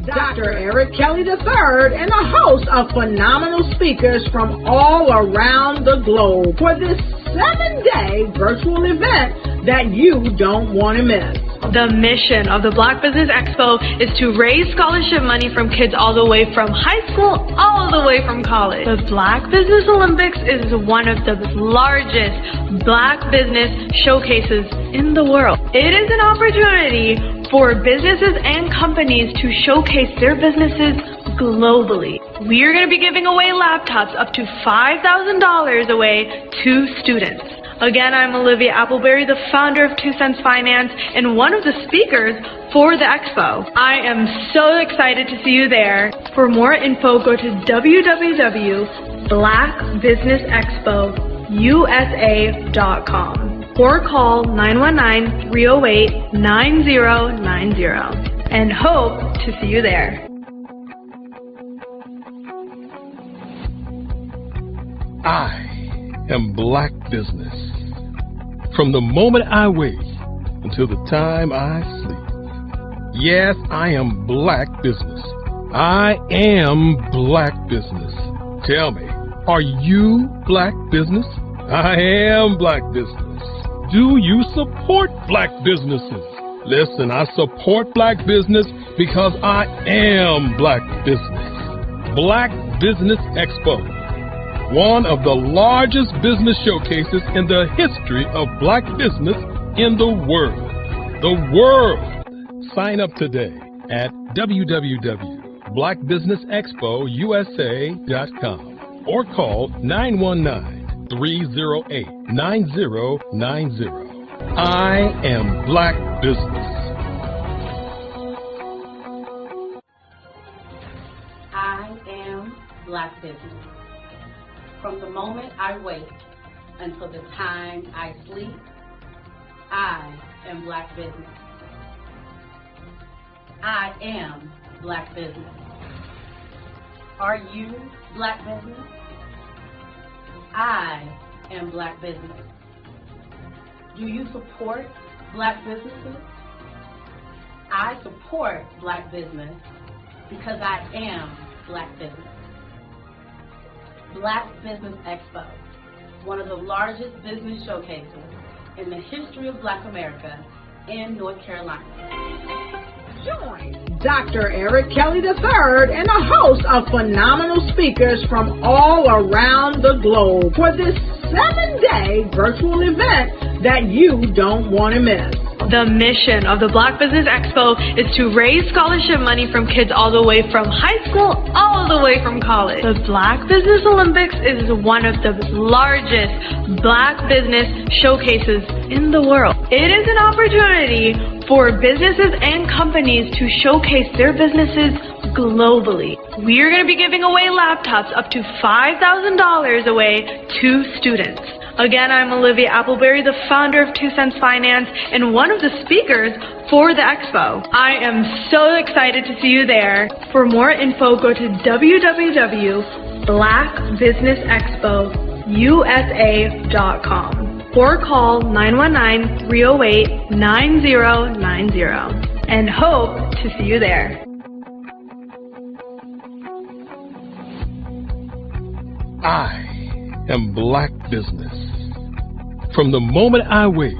Dr. Eric Kelly III and a host of phenomenal speakers from all around the globe for this 7-day virtual event that you don't want to miss. The mission of the Black Business Expo is to raise scholarship money from kids all the way from high school all the way from college. The Black Business Olympics is one of the largest Black business showcases in the world. It is an opportunity for businesses and companies to showcase their businesses globally. We are going to be giving away laptops up to $5,000 away to students. Again, I'm Olivia Appleberry, the founder of 2 Cents Finance and one of the speakers for the expo. I am so excited to see you there. For more info, go to www.blackbusinessexpousa.com or call 919-308-9090 and hope to see you there. I am Black Business. From the moment I wake until the time I sleep. Yes, I am Black Business. I am Black Business. Tell me, are you Black Business? I am Black Business. Do you support Black businesses? Listen, I support Black business because I am Black Business. Black Business Expo, one of the largest business showcases in the history of Black business in the world. The world! Sign up today at www.blackbusinessexpousa.com or call 919-308-9090. I am Black Business. I am Black Business. From the moment I wake until the time I sleep, I am Black Business. I am Black Business. Are you Black Business? I am Black Business. Do you support Black businesses? I support Black business because I am Black Business. Black Business Expo, one of the largest business showcases in the history of Black America in North Carolina. Join Dr. Eric Kelly III and a host of phenomenal speakers from all around the globe for this 7-day virtual event that you don't want to miss. The mission of the Black Business Expo is to raise scholarship money from kids all the way from high school all the way from college. The Black Business Olympics is one of the largest Black business showcases in the world. It is an opportunity for businesses and companies to showcase their businesses globally. We are going to be giving away laptops up to $5,000 away to students. Again, I'm Olivia Appleberry, the founder of 2 Cents Finance and one of the speakers for the expo. I am so excited to see you there. For more info, go to www.blackbusinessexpousa.com or call 919-308-9090 and hope to see you there. I am Black Business. From the moment I wake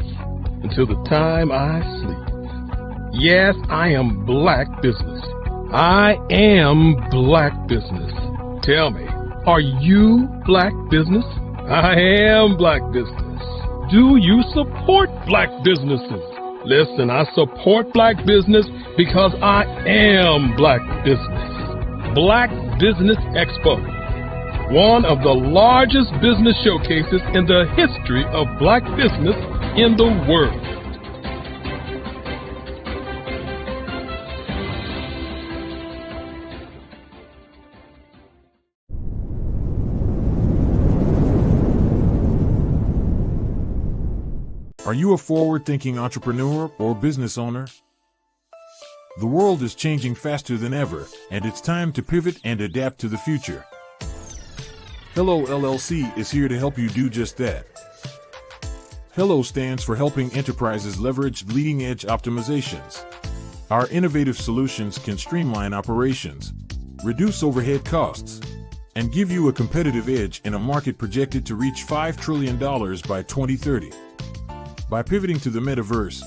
until the time I sleep. Yes, I am Black Business. I am Black Business. Tell me, are you Black Business? I am Black Business. Do you support Black businesses? Listen, I support Black business because I am Black Business. Black Business Expo, one of the largest business showcases in the history of Black business in the world. Are you a forward-thinking entrepreneur or business owner? The world is changing faster than ever, and it's time to pivot and adapt to the future. Hello LLC is here to help you do just that. Hello stands for helping enterprises leverage leading-edge optimizations. Our innovative solutions can streamline operations, reduce overhead costs, and give you a competitive edge in a market projected to reach $5 trillion by 2030. By pivoting to the metaverse,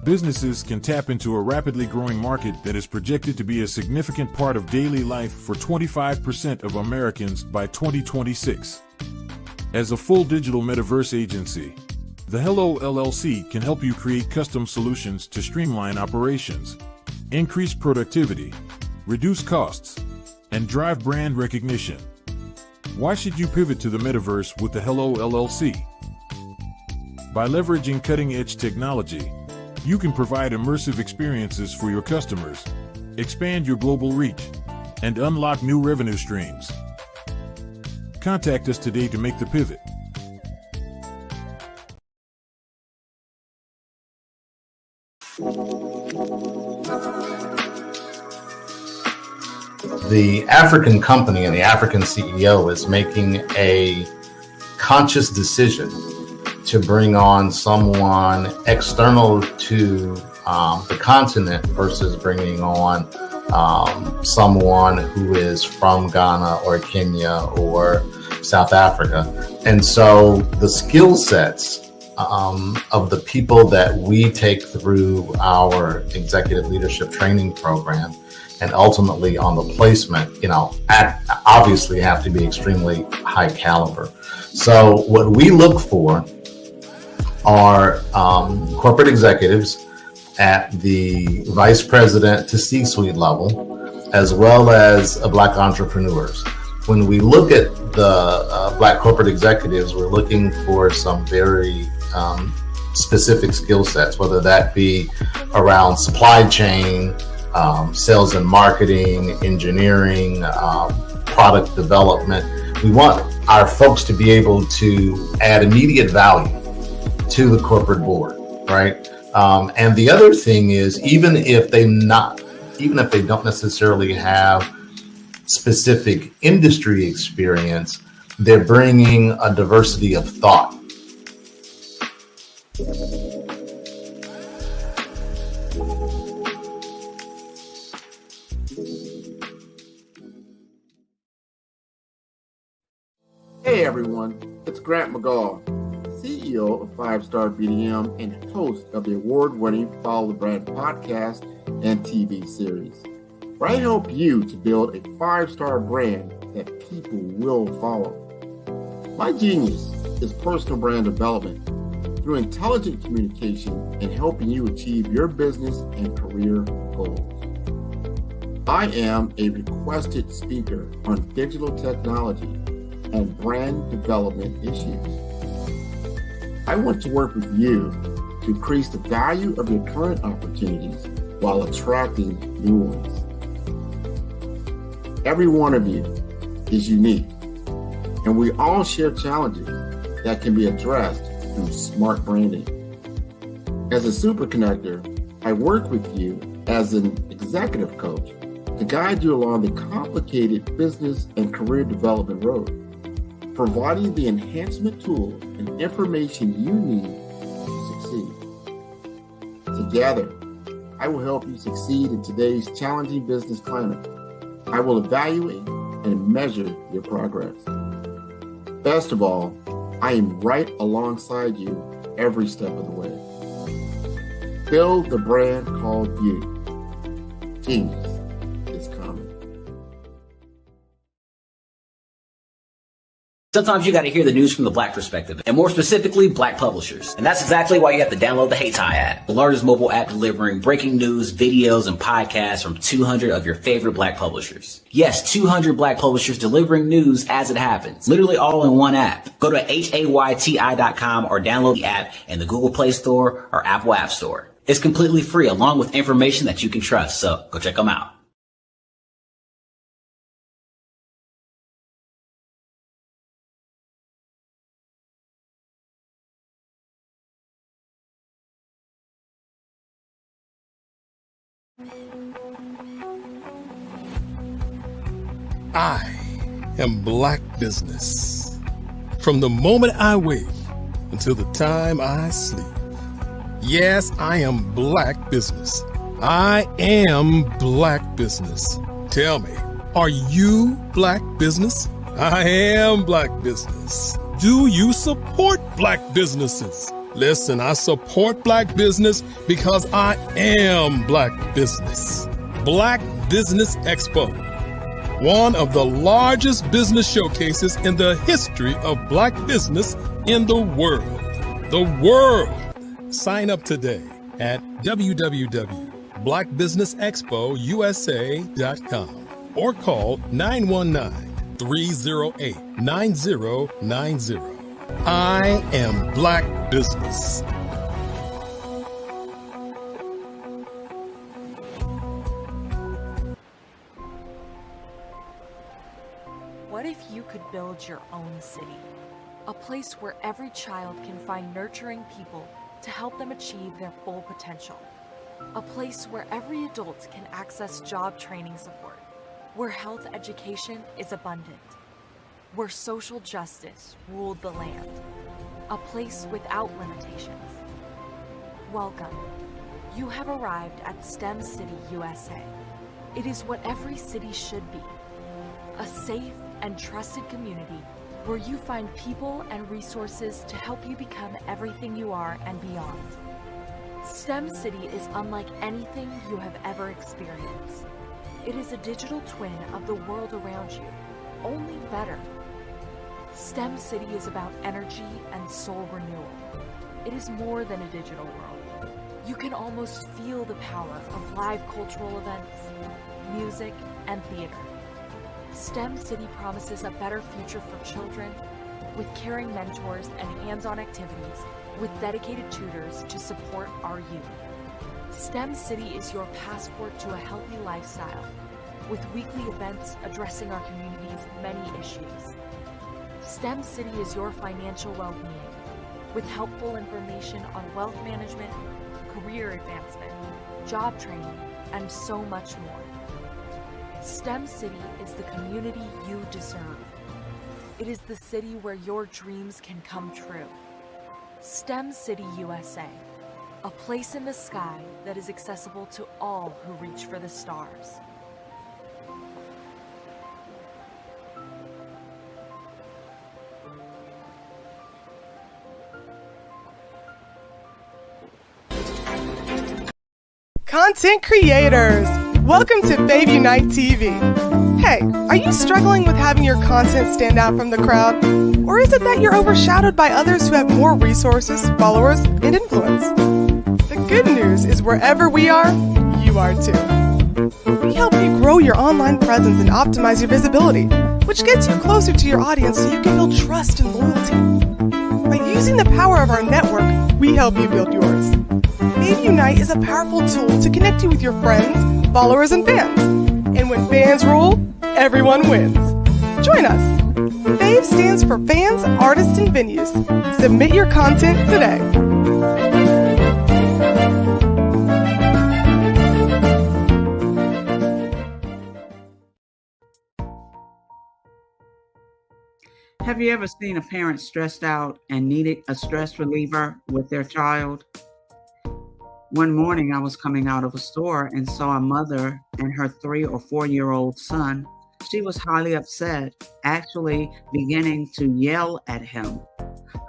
businesses can tap into a rapidly growing market that is projected to be a significant part of daily life for 25% of Americans by 2026. As a full digital metaverse agency, the Hello LLC can help you create custom solutions to streamline operations, increase productivity, reduce costs, and drive brand recognition. Why should you pivot to the metaverse with the Hello LLC? By leveraging cutting-edge technology, you can provide immersive experiences for your customers, expand your global reach, and unlock new revenue streams. Contact us today to make the pivot. The African company and the African CEO is making a conscious decision to bring on someone external to the continent versus bringing on someone who is from Ghana or Kenya or South Africa. And so the skill sets of the people that we take through our executive leadership training program and ultimately on the placement, obviously have to be extremely high caliber. So what we look for are corporate executives at the vice president to C-suite level, as well as Black entrepreneurs. When we look at the Black corporate executives, we're looking for some very specific skill sets, whether that be around supply chain, sales and marketing, engineering, product development. We want our folks to be able to add immediate value to the corporate board, right? And the other thing is, even if they don't necessarily have specific industry experience, they're bringing a diversity of thought. Hey everyone, it's Grant McGaw, CEO of 5-Star BDM and host of the award-winning Follow the Brand podcast and TV series, where I help you to build a 5-star brand that people will follow. My genius is personal brand development through intelligent communication and helping you achieve your business and career goals. I am a requested speaker on digital technology and brand development issues. I want to work with you to increase the value of your current opportunities while attracting new ones. Every one of you is unique, and we all share challenges that can be addressed through smart branding. As a super connector, I work with you as an executive coach to guide you along the complicated business and career development road, providing the enhancement tools and information you need to succeed. Together, I will help you succeed in today's challenging business climate. I will evaluate and measure your progress. Best of all, I am right alongside you every step of the way. Build the brand called you. Genius is coming. Sometimes you got to hear the news from the Black perspective, and more specifically, Black publishers. And that's exactly why you have to download the HeyTie app, the largest mobile app delivering breaking news, videos, and podcasts from 200 of your favorite Black publishers. Yes, 200 Black publishers delivering news as it happens, literally all in one app. Go to HAYTI.com or download the app in the Google Play Store or Apple App Store. It's completely free, along with information that you can trust, so go check them out. I am Black Business. From the moment I wake until the time I sleep. Yes, I am Black Business. I am Black Business. Tell me, are you Black Business? I am Black Business. Do you support Black businesses? Listen, I support Black business because I am Black Business. Black Business Expo, one of the largest business showcases in the history of Black business in the world. The world! Sign up today at www.blackbusinessexpousa.com or call 919-308-9090. I am Black Business. What if you could build your own city? A place where every child can find nurturing people to help them achieve their full potential. A place where every adult can access job training support, where health education is abundant, where social justice ruled the land. A place without limitations. Welcome. You have arrived at STEM City USA. It is what every city should be. A safe and trusted community where you find people and resources to help you become everything you are and beyond. STEM City is unlike anything you have ever experienced. It is a digital twin of the world around you, only better. STEM City is about energy and soul renewal. It is more than a digital world. You can almost feel the power of live cultural events, music, and theater. STEM City promises a better future for children with caring mentors and hands-on activities with dedicated tutors to support our youth. STEM City is your passport to a healthy lifestyle with weekly events addressing our community's many issues. STEM City is your financial well-being with helpful information on wealth management, career advancement, job training, and so much more. STEM City is the community you deserve. It is the city where your dreams can come true. STEM City USA, a place in the sky that is accessible to all who reach for the stars. Content creators, welcome to Fave Unite TV. Hey, are you struggling with having your content stand out from the crowd? Or is it that you're overshadowed by others who have more resources, followers, and influence? The good news is wherever we are, you are too. We help you grow your online presence and optimize your visibility, which gets you closer to your audience so you can build trust and loyalty. By using the power of our network, we help you build yours. Fave Unite is a powerful tool to connect you with your friends, followers, and fans. And when fans rule, everyone wins. Join us. Fave stands for fans, artists, and venues. Submit your content today. Have you ever seen a parent stressed out and needed a stress reliever with their child? One morning I was coming out of a store and saw a mother and her 3 or 4-year-old son. She was highly upset, actually beginning to yell at him.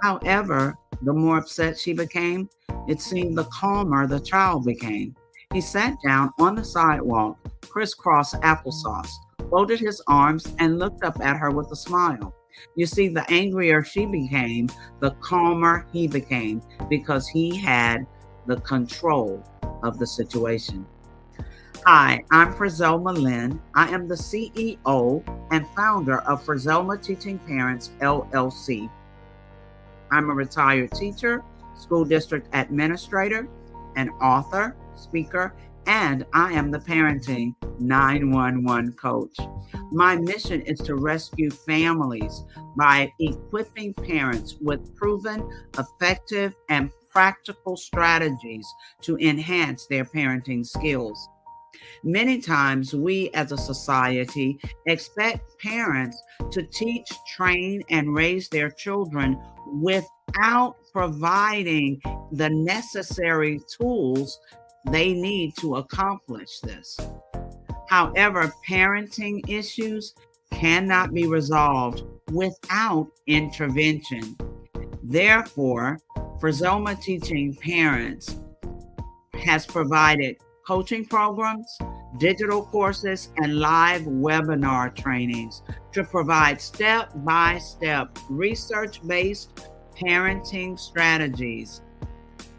However, the more upset she became, it seemed the calmer the child became. He sat down on the sidewalk, crisscross applesauce, folded his arms, and looked up at her with a smile. You see, the angrier she became, the calmer he became, because he had the control of the situation. Hi, I'm Frizelma Lynn. I am the CEO and founder of Frizelma Teaching Parents, LLC. I'm a retired teacher, school district administrator, an author, speaker, and I am the parenting 911 coach. My mission is to rescue families by equipping parents with proven, effective, and practical strategies to enhance their parenting skills. Many times we as a society expect parents to teach, train, and raise their children without providing the necessary tools they need to accomplish this. However, parenting issues cannot be resolved without intervention. Therefore, Frizoma Teaching Parents has provided coaching programs, digital courses, and live webinar trainings to provide step-by-step research-based parenting strategies,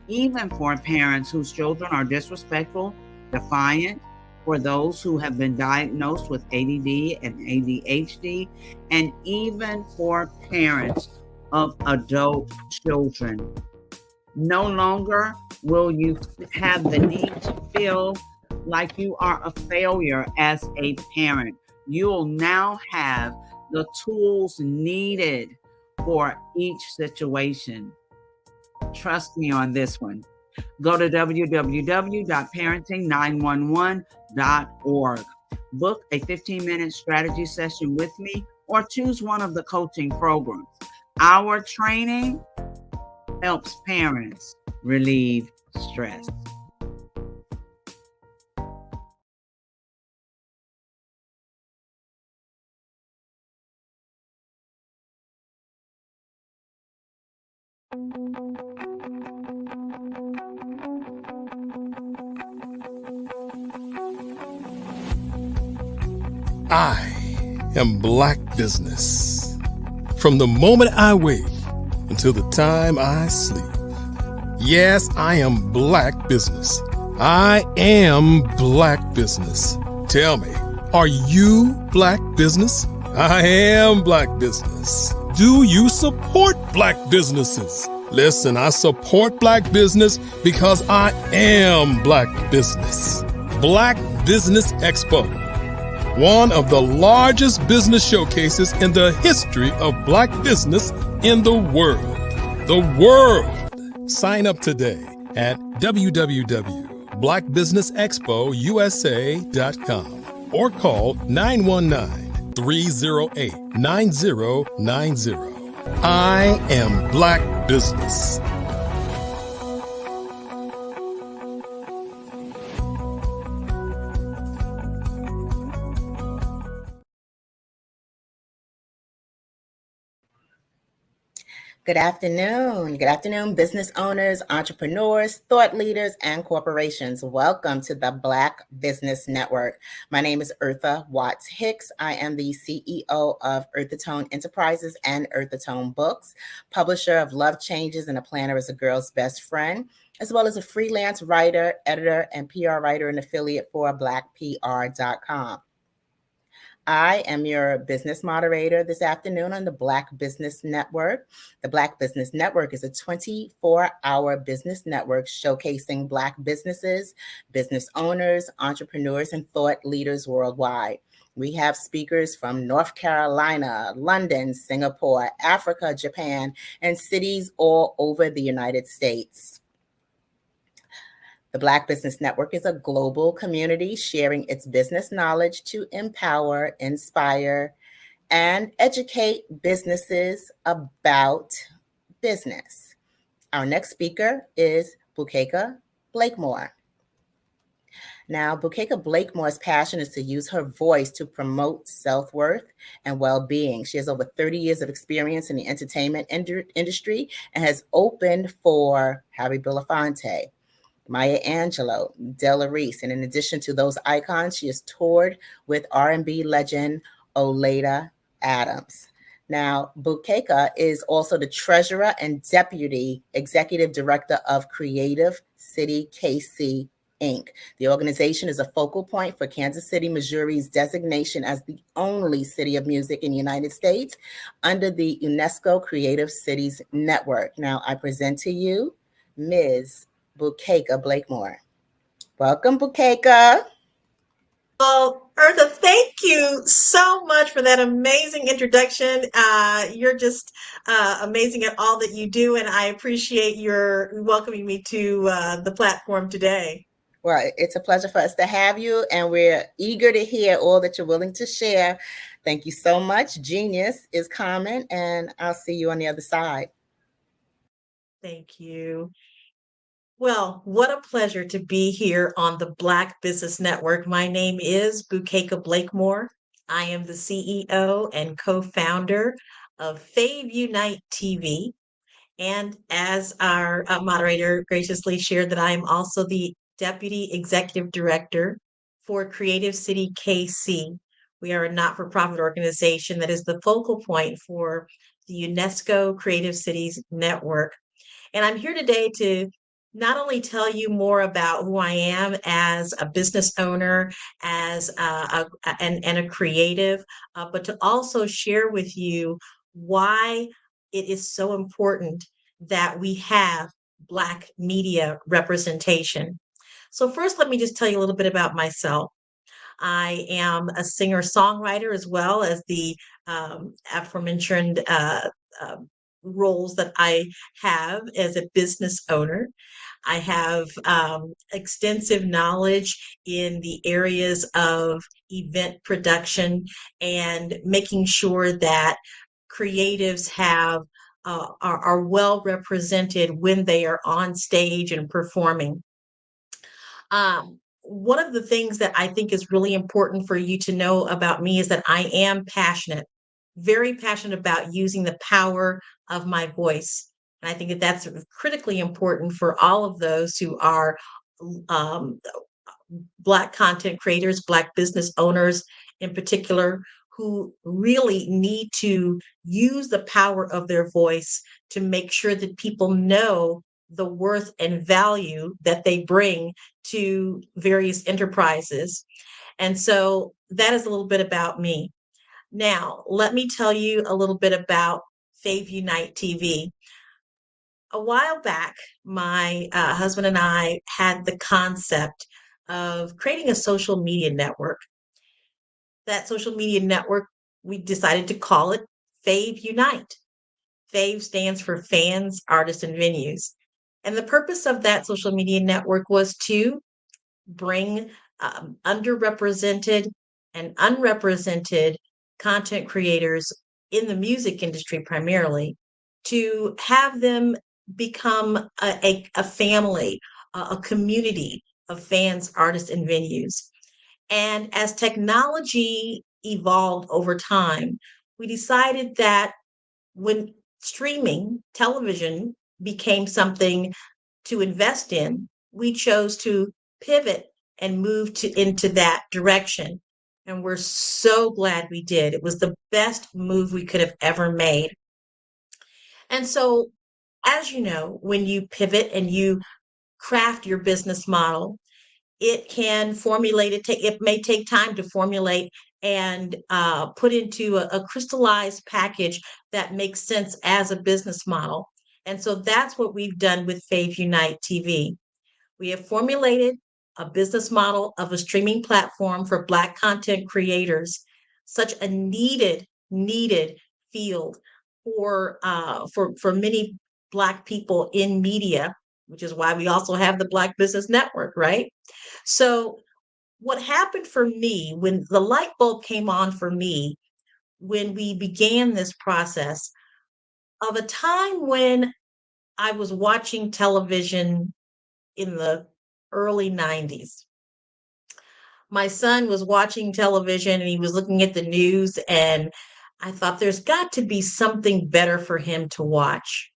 even for parents whose children are disrespectful, defiant, for those who have been diagnosed with ADD and ADHD, and even for parents of adult children. No longer will you have the need to feel like you are a failure as a parent. You'll now have the tools needed for each situation. Trust me on this one. Go to www.parenting911.org. Book a 15-minute strategy session with me or choose one of the coaching programs. Our training helps parents relieve stress. I am Black Business. From the moment I wake until the time I sleep. Yes, I am Black Business. I am Black Business. Tell me, are you Black Business? I am Black Business. Do you support Black businesses? Listen, I support Black business because I am Black Business. Black Business Expo, one of the largest business showcases in the history of Black business in the world. The world! Sign up today at www.blackbusinessexpousa.com or call 919-308-9090. I am Black Business. Good afternoon. Good afternoon, business owners, entrepreneurs, thought leaders, and corporations. Welcome to the Black Business Network. My name is Eartha Watts Hicks. I am the CEO of Earthatone Enterprises and Earthatone Books, publisher of Love Changes and A Planner is a Girl's Best Friend, as well as a freelance writer, editor, and PR writer and affiliate for blackpr.com. I am your business moderator this afternoon on the Black Business Network. The Black Business Network is a 24-hour business network showcasing Black businesses, business owners, entrepreneurs, and thought leaders worldwide. We have speakers from North Carolina, London, Singapore, Africa, Japan, and cities all over the United States. The Black Business Network is a global community sharing its business knowledge to empower, inspire, and educate businesses about business. Our next speaker is Bukeka Blakemore. Now, Bukeka Blakemore's passion is to use her voice to promote self-worth and well-being. She has over 30 years of experience in the entertainment industry and has opened for Harry Belafonte, Maya Angelou, Della Reese, and in addition to those icons, she has toured with R&B legend Oleta Adams. Now, Bukeka is also the treasurer and deputy executive director of Creative City KC Inc. The organization is a focal point for Kansas City, Missouri's designation as the only city of music in the United States under the UNESCO Creative Cities Network. Now, I present to you Ms. Bukeka Blakemore. Welcome, Bukeka. Well, Eartha, thank you so much for that amazing introduction. You're just amazing at all that you do, and I appreciate your welcoming me to the platform today. Well, it's a pleasure for us to have you, and we're eager to hear all that you're willing to share. Thank you so much. Genius is common, and I'll see you on the other side. Thank you. Well, what a pleasure to be here on the Black Business Network. My name is Bukeka Blakemore. I am the CEO and co-founder of Fave Unite TV. And as our moderator graciously shared, that I am also the Deputy Executive Director for Creative City KC. We are a not-for-profit organization that is the focal point for the UNESCO Creative Cities Network. And I'm here today to not only tell you more about who I am as a business owner, as and a creative, but to also share with you why it is so important that we have Black media representation. So first, let me just tell you a little bit about myself. I am a singer-songwriter as well as the aforementioned uh, roles that I have as a business owner. I have extensive knowledge in the areas of event production and making sure that creatives are well represented when they are on stage and performing. One of the things that I think is really important for you to know about me is that I am passionate, very passionate about using the power of my voice. And I think that that's critically important for all of those who are um, Black content creators, Black business owners in particular, who really need to use the power of their voice to make sure that people know the worth and value that they bring to various enterprises. And so that is a little bit about me. Now, let me tell you a little bit about Fave Unite TV. A while back, my husband and I had the concept of creating a social media network. That social media network, we decided to call it Fave Unite. Fave stands for fans, artists, and venues. And the purpose of that social media network was to bring underrepresented and unrepresented content creators in the music industry primarily, to have them become a family, a community of fans, artists, and venues. And as technology evolved over time, we decided that when streaming television became something to invest in, we chose to pivot and move into that direction. And we're so glad we did. It was the best move we could have ever made. And so, as you know, when you pivot and you craft your business model, it can formulate it may take time to formulate and put into a crystallized package that makes sense as a business model. And so that's what we've done with Fave Unite TV. We have formulated a business model of a streaming platform for Black content creators, such a needed field for many Black people in media, which is why we also have the Black Business Network, right? So what happened for me when the light bulb came on for me when we began this process of a time when I was watching television in the early 90s. My son was watching television and he was looking at the news, and I thought there's got to be something better for him to watch.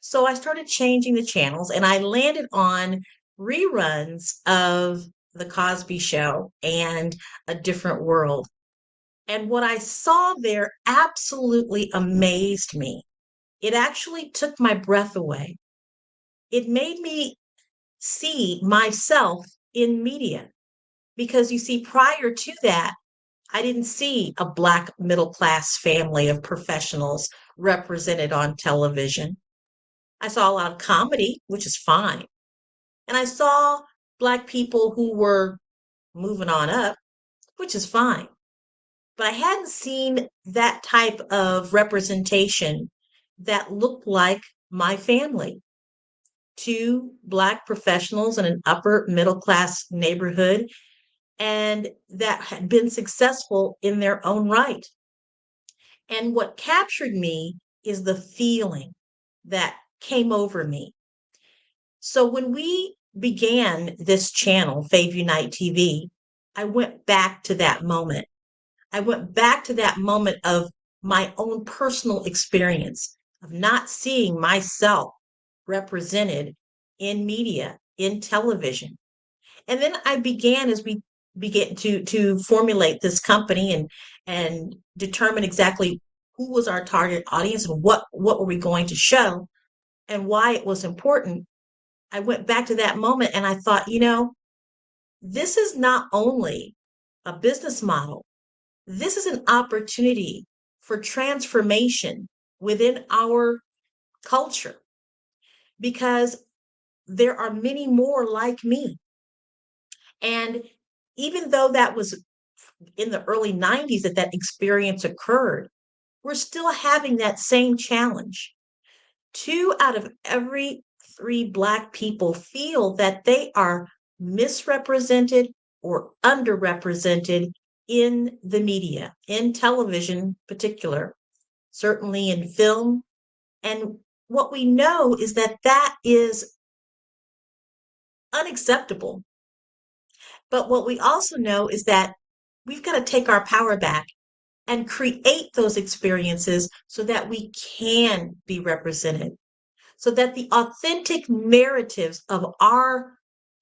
So I started changing the channels and I landed on reruns of The Cosby Show and A Different World. And what I saw there absolutely amazed me. It actually took my breath away. It made me see myself in media because you see, prior to that, I didn't see a Black middle class family of professionals represented on television. I saw a lot of comedy, which is fine. And I saw Black people who were moving on up, which is fine. But I hadn't seen that type of representation that looked like my family. Two Black professionals in an upper middle class neighborhood, and that had been successful in their own right. And what captured me is the feeling that came over me. So when we began this channel, Fave Unite TV, I went back to that moment. I went back to that moment of my own personal experience of not seeing myself represented in media, in television. And then I began, as we began to formulate this company and determine exactly who was our target audience and what were we going to show and why it was important. I went back to that moment and I thought, this is not only a business model, this is an opportunity for transformation within our culture because there are many more like me. And even though that was in the early 90s that experience occurred, we're still having that same challenge. 2 out of every 3 Black people feel that they are misrepresented or underrepresented in the media, in television particular, certainly in film. And what we know is that is unacceptable. But what we also know is that we've got to take our power back and create those experiences so that we can be represented, so that the authentic narratives of our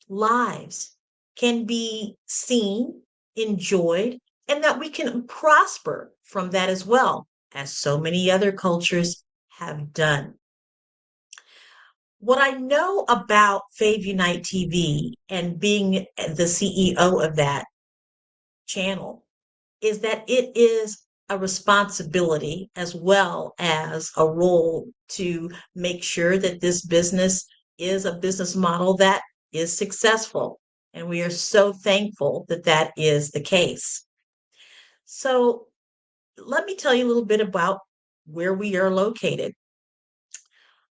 lives can be seen, enjoyed, and that we can prosper from that as well, as so many other cultures have done. What I know about Fave Unite TV and being the CEO of that channel is that it is a responsibility as well as a role to make sure that this business is a business model that is successful. And we are so thankful that that is the case. So let me tell you a little bit about where we are located.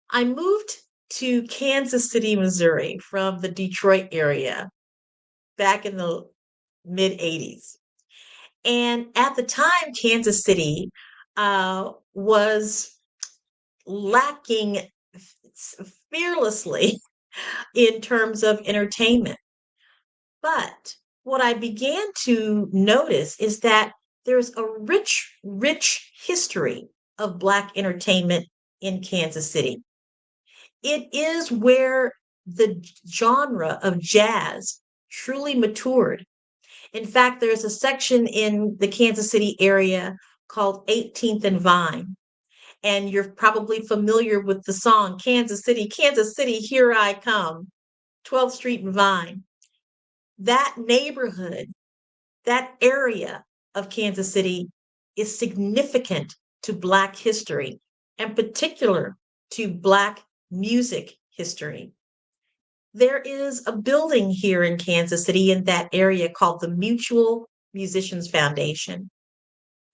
I moved to Kansas City, Missouri from the Detroit area back in the mid 80s. And at the time, Kansas City was lacking fearlessly in terms of entertainment. But what I began to notice is that there's a rich, rich history of Black entertainment in Kansas City. It is where the genre of jazz truly matured. In fact, there's a section in the Kansas City area called 18th and Vine. And you're probably familiar with the song Kansas City, here I come, 12th Street and Vine. That neighborhood, that area of Kansas City is significant to Black history, and particular to Black music history. There is a building here in Kansas City in that area called the Mutual Musicians Foundation.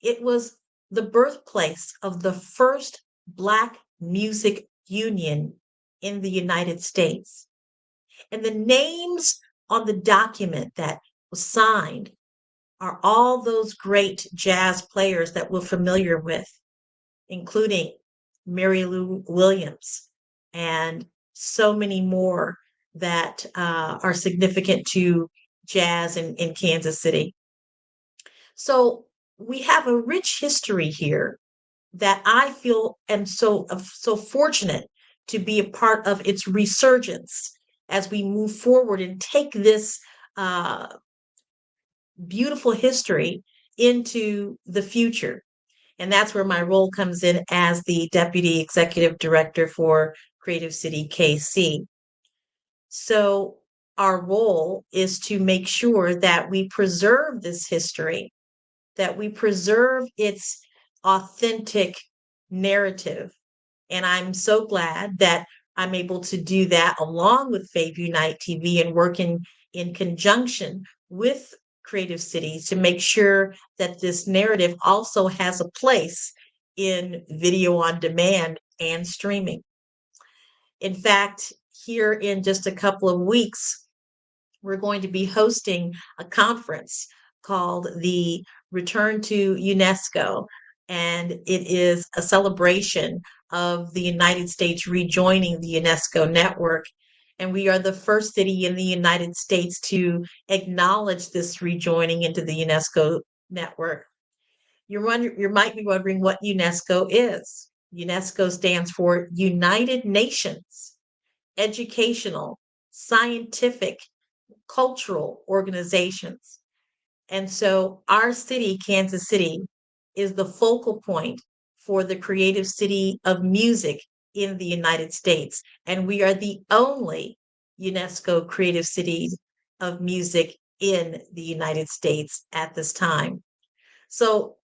It was the birthplace of the first Black music union in the United States. And the names on the document that was signed are all those great jazz players that we're familiar with, including Mary Lou Williams and so many more that are significant to jazz in Kansas City. So we have a rich history here that I feel am so fortunate to be a part of its resurgence as we move forward and take this beautiful history into the future. And that's where my role comes in as the Deputy Executive Director for Creative City KC. So our role is to make sure that we preserve this history, that we preserve its authentic narrative. And I'm so glad that I'm able to do that along with Fave Unite TV and working in conjunction with Creative Cities to make sure that this narrative also has a place in video on demand and streaming. In fact, here in just a couple of weeks, we're going to be hosting a conference called the Return to UNESCO. And it is a celebration of the United States rejoining the UNESCO network. And we are the first city in the United States to acknowledge this rejoining into the UNESCO network. You might be wondering what UNESCO is. UNESCO stands for United Nations Educational, Scientific, Cultural Organizations. And so our city, Kansas City, is the focal point for the creative city of music in the United States. And we are the only UNESCO creative city of music in the United States at this time. So,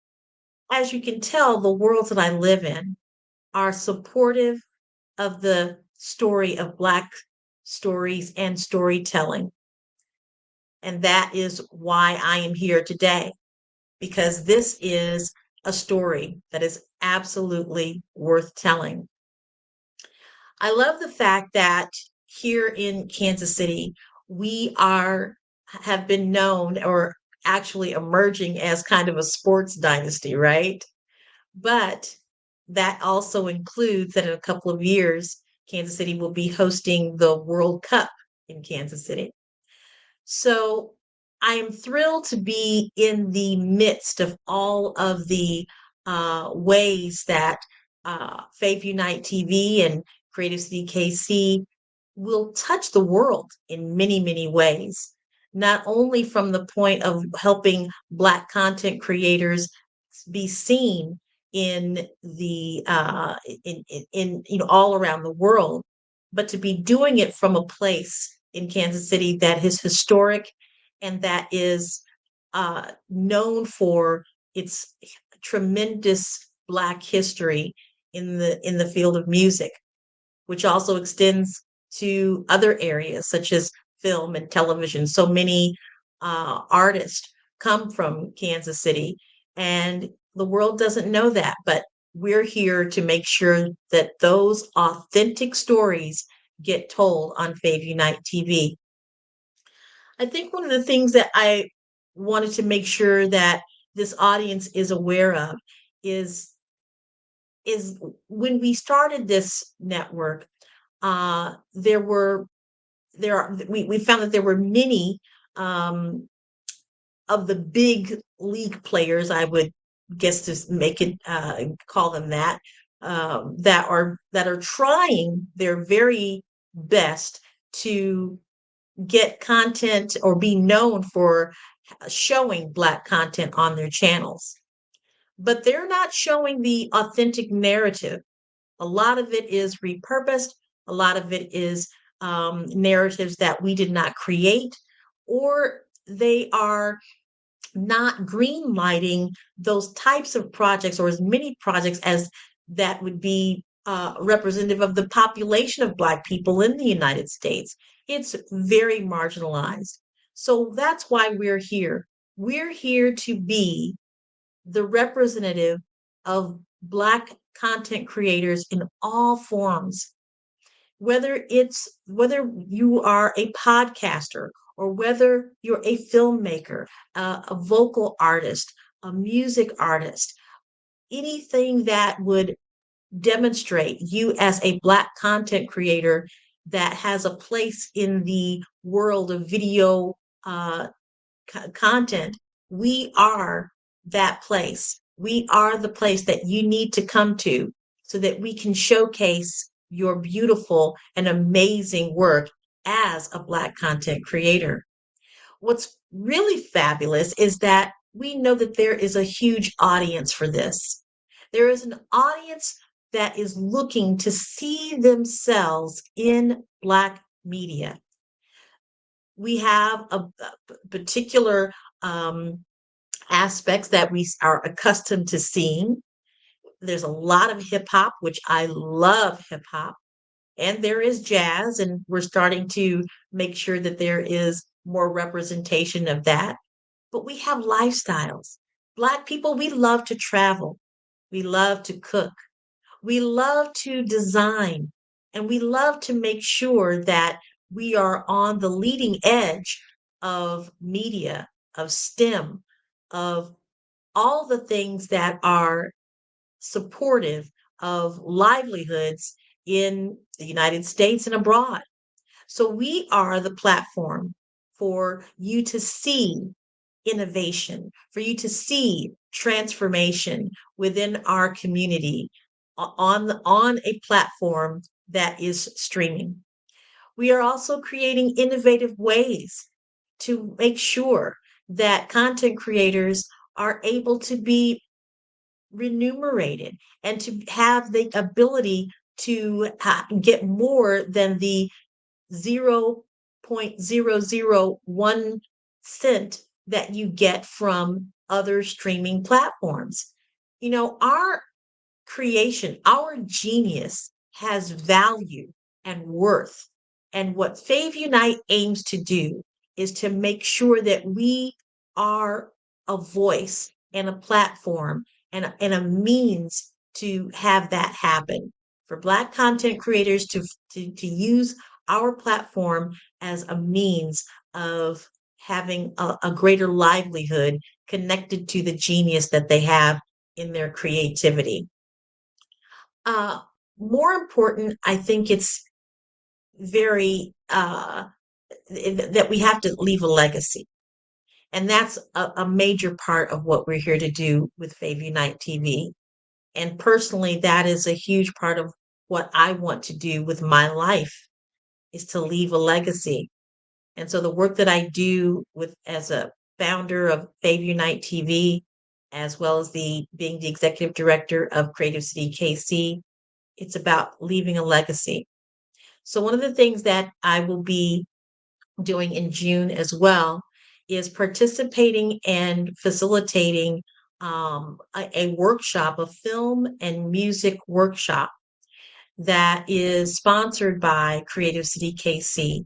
as you can tell, the worlds that I live in are supportive of the story of Black stories and storytelling. And that is why I am here today, because this is a story that is absolutely worth telling. I love the fact that here in Kansas City, we have been known or actually emerging as kind of a sports dynasty, right? But that also includes that in a couple of years, Kansas City will be hosting the World Cup in Kansas City. So I am thrilled to be in the midst of all of the ways that Faith Unite TV and Creative City KC will touch the world in many, many ways. Not only from the point of helping Black content creators be seen in the in all around the world, but to be doing it from a place in Kansas City that is historic and that is known for its tremendous Black history in the field of music, which also extends to other areas such as film and television. So many artists come from Kansas City, and the world doesn't know that, but we're here to make sure that those authentic stories get told on Fave Unite TV. I think one of the things that I wanted to make sure that this audience is aware of is when we started this network, we found that there were many of the big league players, I would guess to make it call them that, that are trying their very best to get content or be known for showing Black content on their channels. But they're not showing the authentic narrative. A lot of it is repurposed. A lot of it is narratives that we did not create, or they are not green lighting those types of projects or as many projects as that would be representative of the population of Black people in the United States. It's very marginalized. So that's why we're here. We're here to be the representative of Black content creators in all forms. Whether you are a podcaster or whether you're a filmmaker, a vocal artist, a music artist, anything that would demonstrate you as a Black content creator that has a place in the world of video content, we are that place. We are the place that you need to come to so that we can showcase your beautiful and amazing work as a Black content creator. What's really fabulous is that we know that there is a huge audience for this. There is an audience that is looking to see themselves in Black media. We have a particular aspects that we are accustomed to seeing. There's a lot of hip hop, which I love hip hop, and there is jazz, and we're starting to make sure that there is more representation of that. But we have lifestyles. Black people, we love to travel. We love to cook. We love to design, and we love to make sure that we are on the leading edge of media, of STEM, of all the things that are supportive of livelihoods in the United States and abroad. So we are the platform for you to see innovation, for you to see transformation within our community on a platform that is streaming. We are also creating innovative ways to make sure that content creators are able to be remunerated and to have the ability to get more than the 0.001 cent that you get from other streaming platforms. You know, our creation, our genius has value and worth. And what Fave Unite aims to do is to make sure that we are a voice and a platform and a means to have that happen. For Black content creators to use our platform as a means of having a greater livelihood connected to the genius that they have in their creativity. Uh, More important, I think it's very that we have to leave a legacy. And that's a major part of what we're here to do with Fave Unite TV. And personally, that is a huge part of what I want to do with my life is to leave a legacy. And so the work that I do with as a founder of Fave Unite TV, as well as being the executive director of Creative City KC, it's about leaving a legacy. So one of the things that I will be doing in June as well is participating and facilitating a workshop, a film and music workshop that is sponsored by Creative City KC.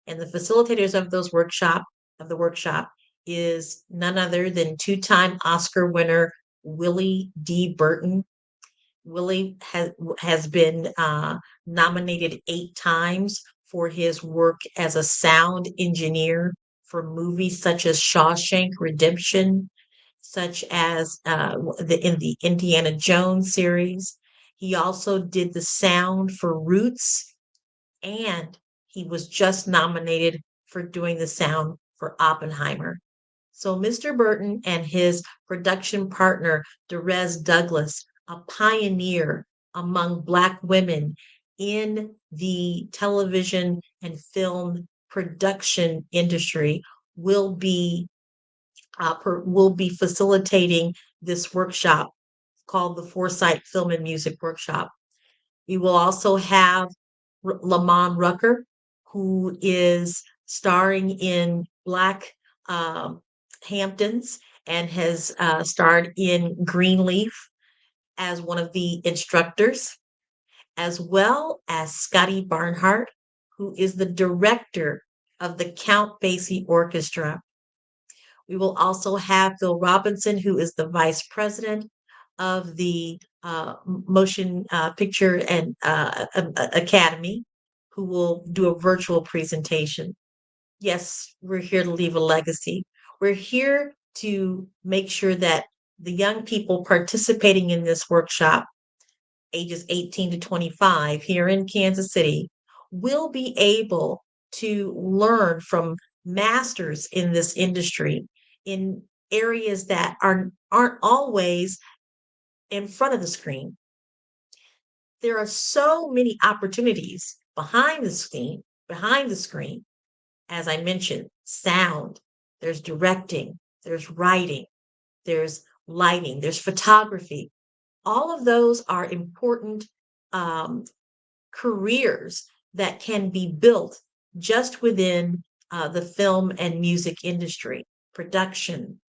And the facilitators of the workshop is none other than two-time Oscar winner Willie D. Burton. Willie has been nominated 8 times for his work as a sound engineer for movies such as Shawshank Redemption, such as in the Indiana Jones series. He also did the sound for Roots, and he was just nominated for doing the sound for Oppenheimer. So Mr. Burton and his production partner, Derez Douglas, a pioneer among Black women in the television and film production industry, will be facilitating this workshop called the Foresight Film and Music Workshop. We will also have Lamon Rucker, who is starring in Black Hamptons and has starred in Greenleaf as one of the instructors, as well as Scotty Barnhart, who is the director of the Count Basie Orchestra. We will also have Phil Robinson, who is the vice president of the Motion Picture and Academy, who will do a virtual presentation. Yes, we're here to leave a legacy. We're here to make sure that the young people participating in this workshop, ages 18 to 25 here in Kansas City, will be able to learn from masters in this industry in areas that aren't always in front of the screen. There are so many opportunities behind the screen, as I mentioned, sound, there's directing, there's writing, there's lighting, there's photography. All of those are important careers that can be built just within the film and music industry, production,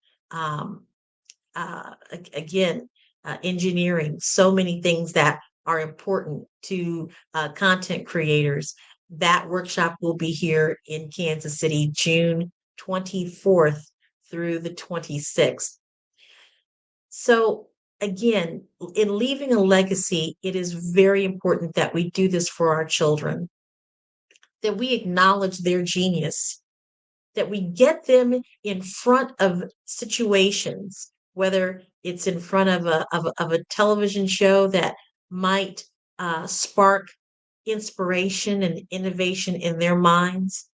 engineering, so many things that are important to content creators. That workshop will be here in Kansas City, June 24th through the 26th. So again, in leaving a legacy, it is very important that we do this for our children, that we acknowledge their genius, that we get them in front of situations, whether it's in front of a television show that might spark inspiration and innovation in their minds,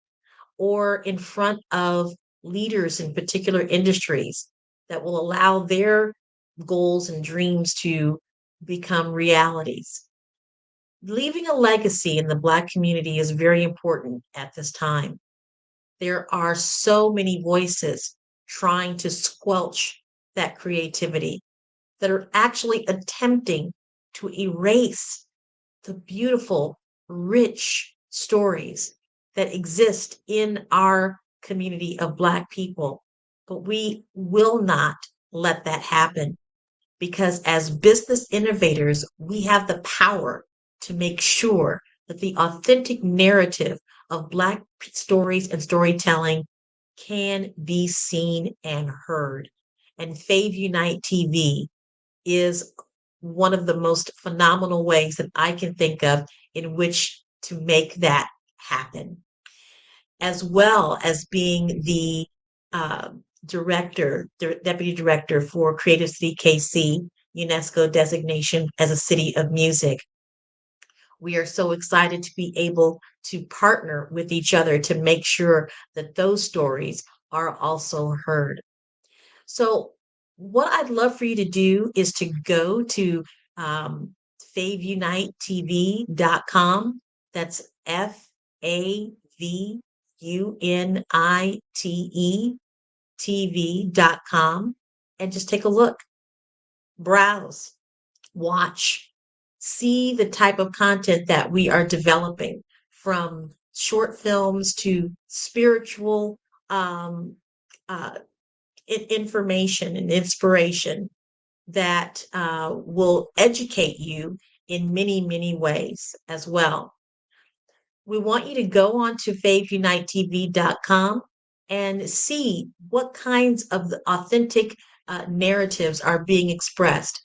or in front of leaders in particular industries that will allow their goals and dreams to become realities. Leaving a legacy in the Black community is very important at this time. There are so many voices trying to squelch that creativity that are actually attempting to erase the beautiful, rich stories that exist in our community of Black people. But we will not let that happen, because as business innovators, we have the power to make sure that the authentic narrative of Black stories and storytelling can be seen and heard. And Fave Unite TV is one of the most phenomenal ways that I can think of in which to make that happen, as well as being the deputy director for Creative City KC, UNESCO designation as a city of music. We are so excited to be able to partner with each other to make sure that those stories are also heard. So, what I'd love for you to do is to go to favunitetv.com. That's FAVUNITE TV.com, and just take a look, browse, watch, see the type of content that we are developing, from short films to spiritual information and inspiration that will educate you in many, many ways as well. We want you to go on to favunitetv.com and see what kinds of the authentic narratives are being expressed.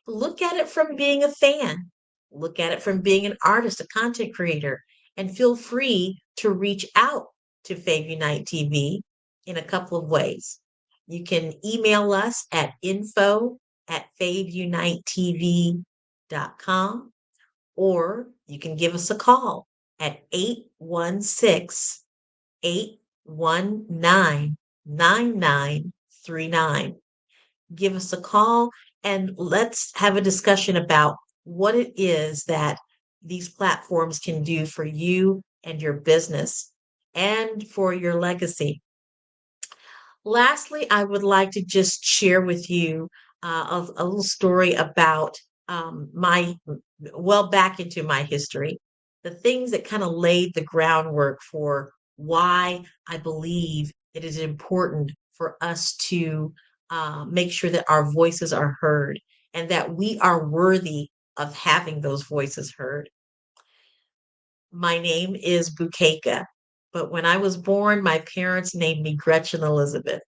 Look at it from being a fan. Look at it from being an artist, a content creator, and feel free to reach out to Fave Unite TV in a couple of ways. You can email us at info@favunitetv.com, or you can give us a call at 816-819-9939. Give us a call and let's have a discussion about what it is that these platforms can do for you and your business and for your legacy. Lastly, I would like to just share with you a little story about back into my history, the things that kind of laid the groundwork for why I believe it is important for us to make sure that our voices are heard and that we are worthy of having those voices heard. My name is Bukeka, but when I was born, my parents named me Gretchen Elizabeth.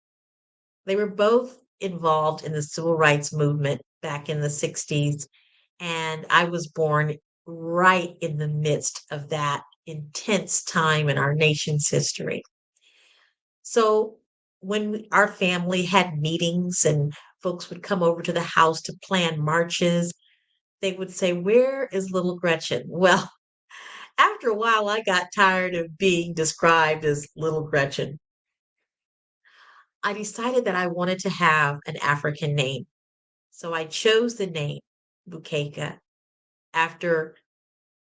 They were both involved in the civil rights movement back in the 60s, and I was born right in the midst of that intense time in our nation's history. So when our family had meetings and folks would come over to the house to plan marches, they would say, "Where is little Gretchen?" Well, after a while, I got tired of being described as little Gretchen. I decided that I wanted to have an African name. So I chose the name Bukeka after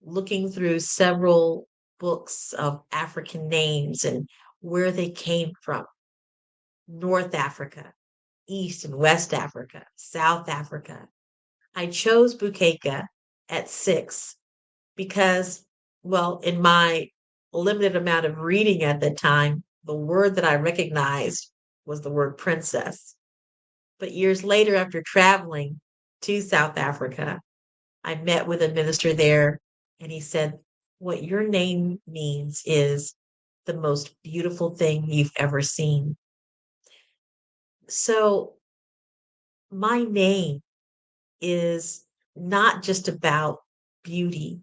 looking through several books of African names and where they came from. North Africa, East and West Africa, South Africa. I chose Bukeka at 6 because, well, in my limited amount of reading at the time, the word that I recognized was the word princess. But years later, after traveling to South Africa, I met with a minister there, and he said, "What your name means is the most beautiful thing you've ever seen." So my name is not just about beauty.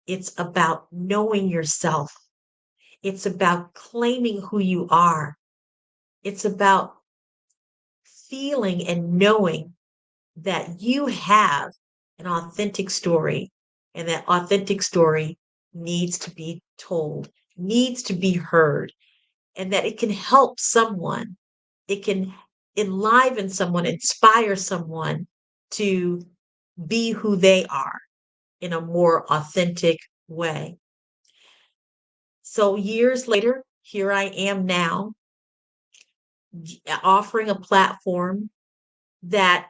It's about knowing yourself. It's about claiming who you are. It's about feeling and knowing that you have an authentic story, and that authentic story needs to be told, needs to be heard, and that it can help someone. It can enliven someone, inspire someone to be who they are in a more authentic way. So years later, here I am now offering a platform that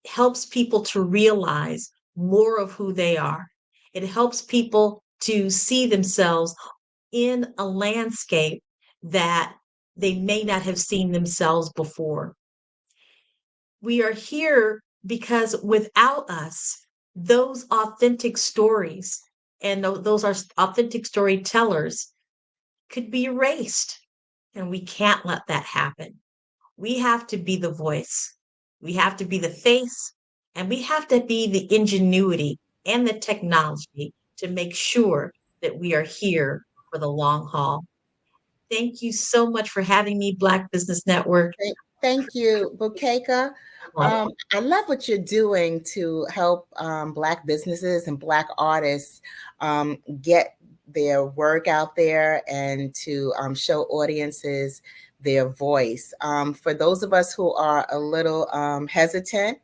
helps people to realize more of who they are. It helps people to see themselves in a landscape that they may not have seen themselves before. We are here because without us, those authentic stories and those are authentic storytellers could be erased. And we can't let that happen. We have to be the voice. We have to be the face, and we have to be the ingenuity and the technology to make sure that we are here for the long haul. Thank you so much for having me, Black Business Network. Thank you, Bukeka. I love what you're doing to help Black businesses and Black artists get their work out there and to show audiences their voice. For those of us who are a little hesitant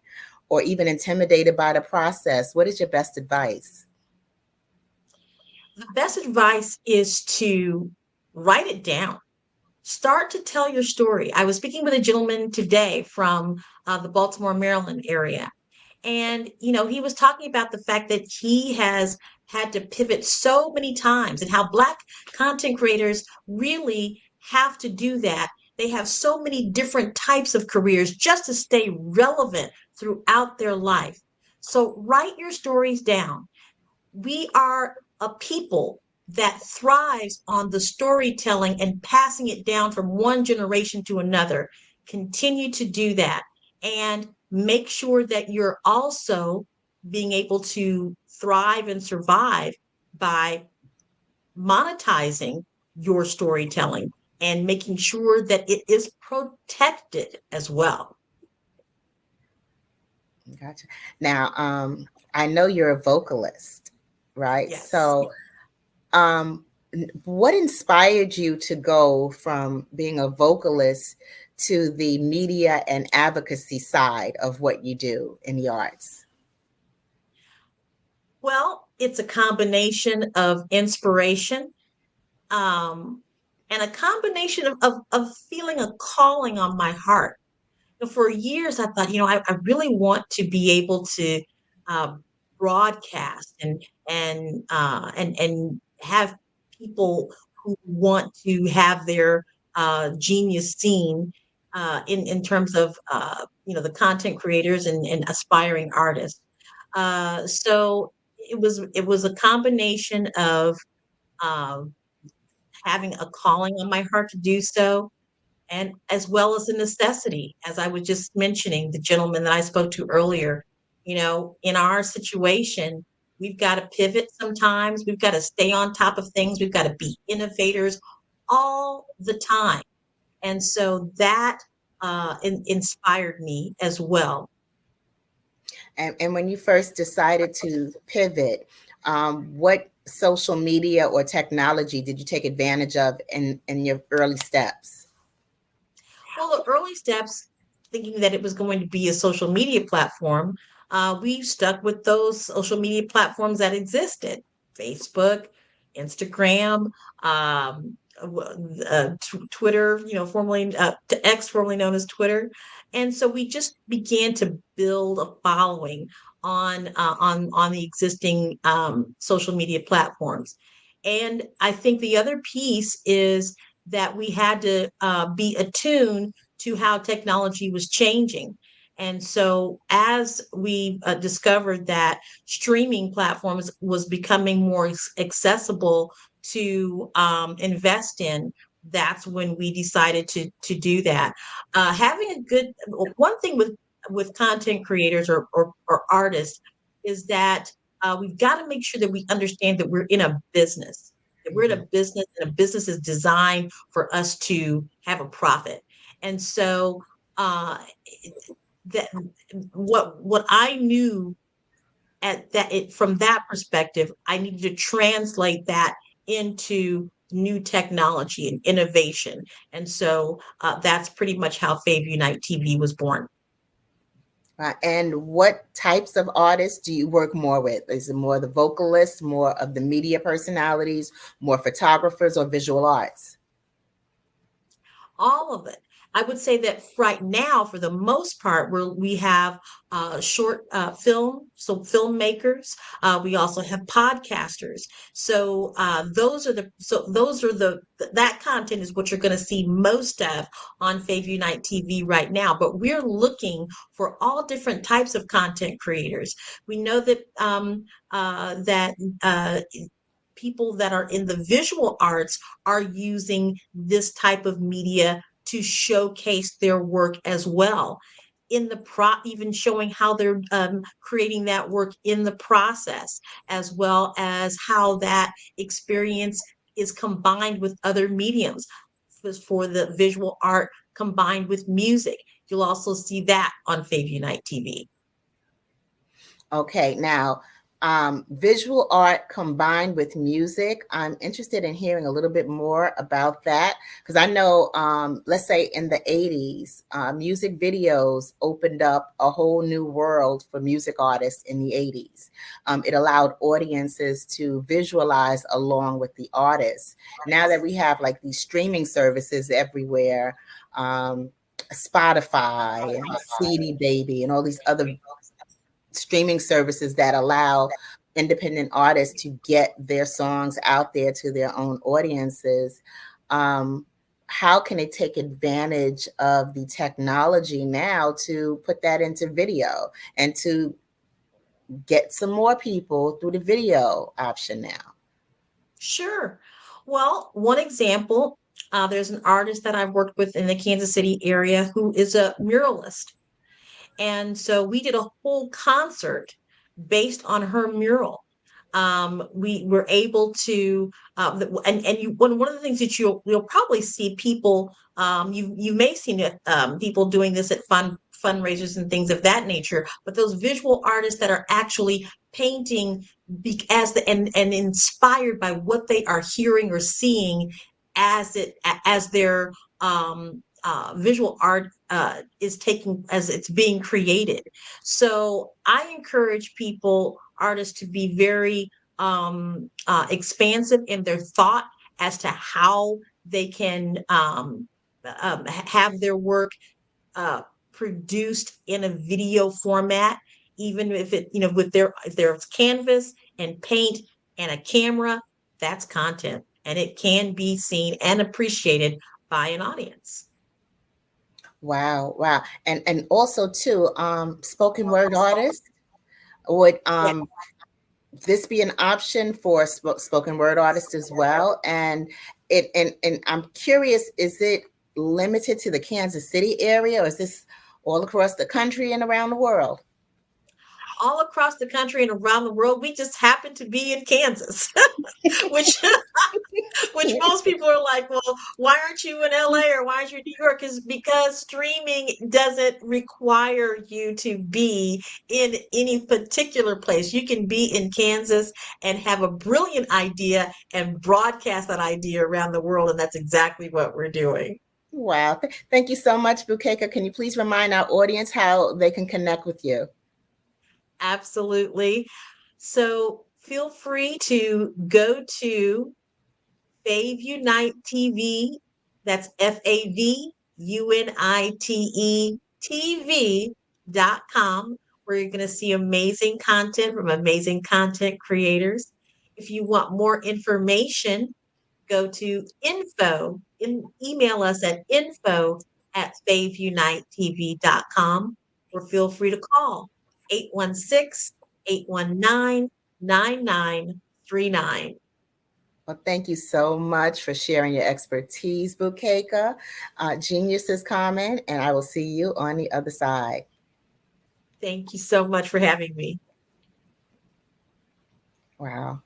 or even intimidated by the process, what is your best advice? The best advice is to write it down. Start to tell your story. I was speaking with a gentleman today from the Baltimore, Maryland area. And, he was talking about the fact that he has had to pivot so many times and how Black content creators really have to do that. They have so many different types of careers just to stay relevant throughout their life. So write your stories down. We are a people that thrives on the storytelling and passing it down from one generation to another. Continue to do that and make sure that you're also being able to thrive and survive by monetizing your storytelling and making sure that it is protected as well. Gotcha. Now, I know you're a vocalist, right? Yes. So, what inspired you to go from being a vocalist to the media and advocacy side of what you do in the arts? Well, it's a combination of inspiration and a combination of feeling a calling on my heart. For years, I thought, I really want to be able to broadcast and have people who want to have their genius seen in terms of the content creators and aspiring artists. So it was a combination of having a calling on my heart to do so, and as well as a necessity, as I was just mentioning, the gentleman that I spoke to earlier. In our situation, we've got to pivot sometimes. We've got to stay on top of things. We've got to be innovators all the time. And so that inspired me as well. And when you first decided to pivot, what social media or technology did you take advantage of in your early steps? Well, the early steps, thinking that it was going to be a social media platform, we stuck with those social media platforms that existed: Facebook, Instagram, Twitter, formerly X, formerly known as Twitter. And so we just began to build a following on the existing social media platforms. And I think the other piece is that we had to be attuned to how technology was changing. And so as we discovered that streaming platforms was becoming more accessible to invest in, that's when we decided to do that. Having a good, one thing with content creators or artists is that we've got to make sure that we understand that we're in a business. That we're in a business, and a business is designed for us to have a profit. And so that what I knew from that perspective, I needed to translate that into new technology and innovation. And so that's pretty much how Fave Unite TV was born. And what types of artists do you work more with? Is it more the vocalists, more of the media personalities, more photographers, or visual arts? All of it. I would say that right now, for the most part, we have short film, so filmmakers. We also have podcasters. So that content is what you're going to see most of on Fave Unite TV right now. But we're looking for all different types of content creators. We know that people that are in the visual arts are using this type of media to showcase their work as well, even showing how they're creating that work in the process, as well as how that experience is combined with other mediums. For the visual art combined with music, you'll also see that on Fave Unite TV. Okay, now visual art combined with music. I'm interested in hearing a little bit more about that, because I know, let's say in the 80s, music videos opened up a whole new world for music artists in the 80s. It allowed audiences to visualize along with the artists. Now that we have like these streaming services everywhere, Spotify and CD Baby and all these other streaming services that allow independent artists to get their songs out there to their own audiences, how can they take advantage of the technology now to put that into video and to get some more people through the video option now? Sure. Well, one example, there's an artist that I've worked with in the Kansas City area who is a muralist. And so we did a whole concert based on her mural. We were able to, one of the things that you'll probably see people, you may see people doing this at fundraisers and things of that nature, but those visual artists that are actually painting and inspired by what they are hearing or seeing as their visual art is taking as it's being created. So I encourage artists to be very expansive in their thought as to how they can have their work produced in a video format, even if if there's canvas and paint and a camera, that's content, and it can be seen and appreciated by an audience. Wow. And also too, spoken word artists, would this be an option for spoken word artists as well? And I'm curious, is it limited to the Kansas City area, or is this all across the country and around the world? All across the country and around the world. We just happen to be in Kansas, which most people are like, well, why aren't you in LA or why aren't you in New York? Is because streaming doesn't require you to be in any particular place. You can be in Kansas and have a brilliant idea and broadcast that idea around the world. And that's exactly what we're doing. Wow. Thank you so much, Bukeka. Can you please remind our audience how they can connect with you? Absolutely. So feel free to go to Fave Unite TV. That's FAVUNITE TV.com, where you're going to see amazing content from amazing content creators. If you want more information, go to email us at info@faveunitetv.com, or feel free to call 816-819-9939. Well, thank you so much for sharing your expertise, Bukeka. Genius is coming, and I will see you on the other side. Thank you so much for having me. Wow.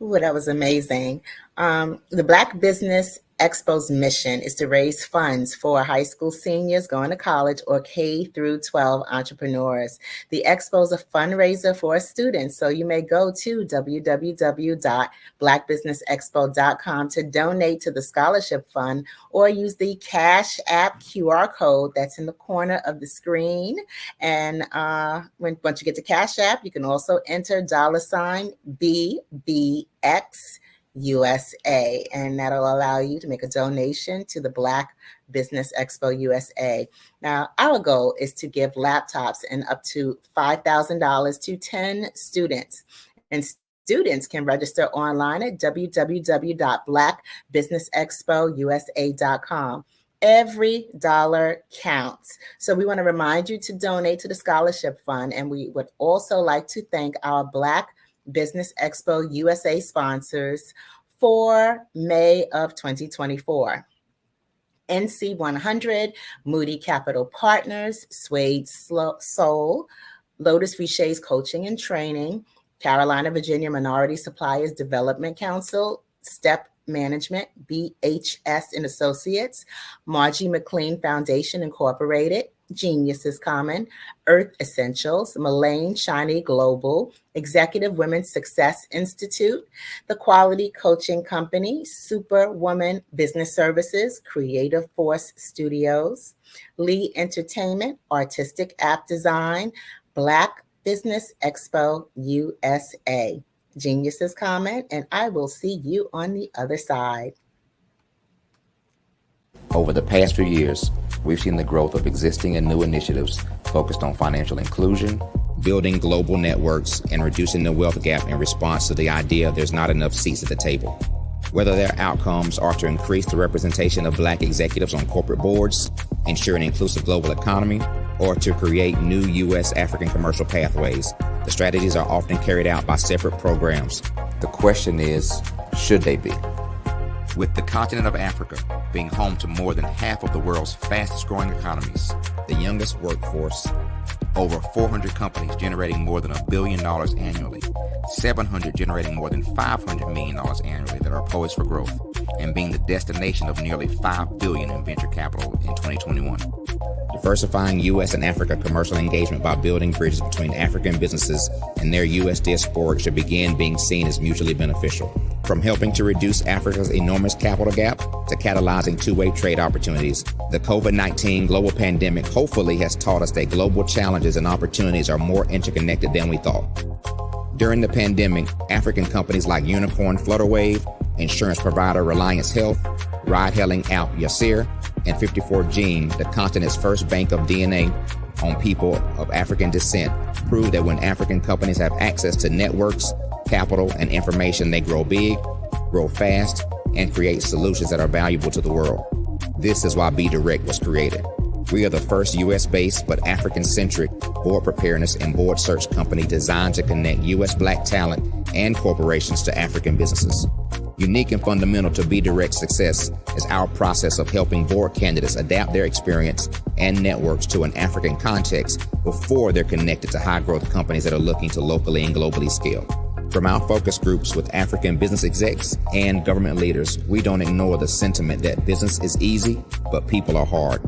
Ooh, that was amazing. The Black Business Expo's mission is to raise funds for high school seniors going to college or K through 12 entrepreneurs. The Expo is a fundraiser for students, so you may go to www.blackbusinessexpo.com to donate to the scholarship fund or use the Cash App QR code that's in the corner of the screen. And once you get to Cash App, you can also enter $BBX USA, and that'll allow you to make a donation to the Black Business Expo USA. Now, our goal is to give laptops and up to $5,000 to 10 students. And students can register online at www.blackbusinessexpousa.com. Every dollar counts. So we want to remind you to donate to the scholarship fund, and we would also like to thank our Black Business Expo USA sponsors for May of 2024. NC 100, Moody Capital Partners, Suede Soul, Lotus Richet's Coaching and Training, Carolina, Virginia Minority Suppliers Development Council, STEP Management, BHS and Associates, Margie McLean Foundation Incorporated, Genius is Common, Earth Essentials, Mullane Shiny Global, Executive Women's Success Institute, The Quality Coaching Company, Superwoman Business Services, Creative Force Studios, Lee Entertainment, Artistic App Design, Black Business Expo USA. Genius is Common, and I will see you on the other side. Over the past few years, we've seen the growth of existing and new initiatives focused on financial inclusion, building global networks, and reducing the wealth gap in response to the idea there's not enough seats at the table. Whether their outcomes are to increase the representation of Black executives on corporate boards, ensure an inclusive global economy, or to create new U.S. African commercial pathways, the strategies are often carried out by separate programs. The question is, should they be? With the continent of Africa being home to more than half of the world's fastest growing economies, the youngest workforce, over 400 companies generating more than $1 billion annually, 700 generating more than $500 million annually that are poised for growth, and being the destination of nearly $5 billion in venture capital in 2021. Diversifying U.S. and Africa commercial engagement by building bridges between African businesses and their U.S. diaspora should begin being seen as mutually beneficial. From helping to reduce Africa's enormous capital gap to catalyzing two-way trade opportunities, the COVID-19 global pandemic hopefully has taught us that global challenges and opportunities are more interconnected than we thought. During the pandemic, African companies like Unicorn Flutterwave, insurance provider Reliance Health, ride-hailing app Yasir, and 54Gene, the continent's first bank of DNA on people of African descent, proved that when African companies have access to networks, capital, and information, they grow big, grow fast, and create solutions that are valuable to the world. This is why BDirect was created. We are the first U.S.-based but African-centric board preparedness and board search company designed to connect U.S. Black talent and corporations to African businesses. Unique and fundamental to BDirect's success is our process of helping board candidates adapt their experience and networks to an African context before they're connected to high-growth companies that are looking to locally and globally scale. From our focus groups with African business execs and government leaders, we don't ignore the sentiment that business is easy, but people are hard.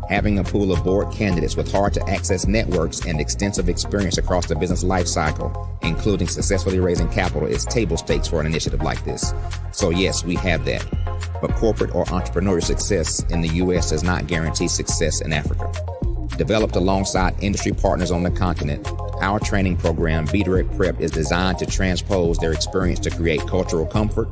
Having a pool of board candidates with hard-to-access networks and extensive experience across the business life cycle, including successfully raising capital, is table stakes for an initiative like this. So yes, we have that. But corporate or entrepreneurial success in the U.S. does not guarantee success in Africa. Developed alongside industry partners on the continent, our training program, BDirect Prep, is designed to transpose their experience to create cultural comfort,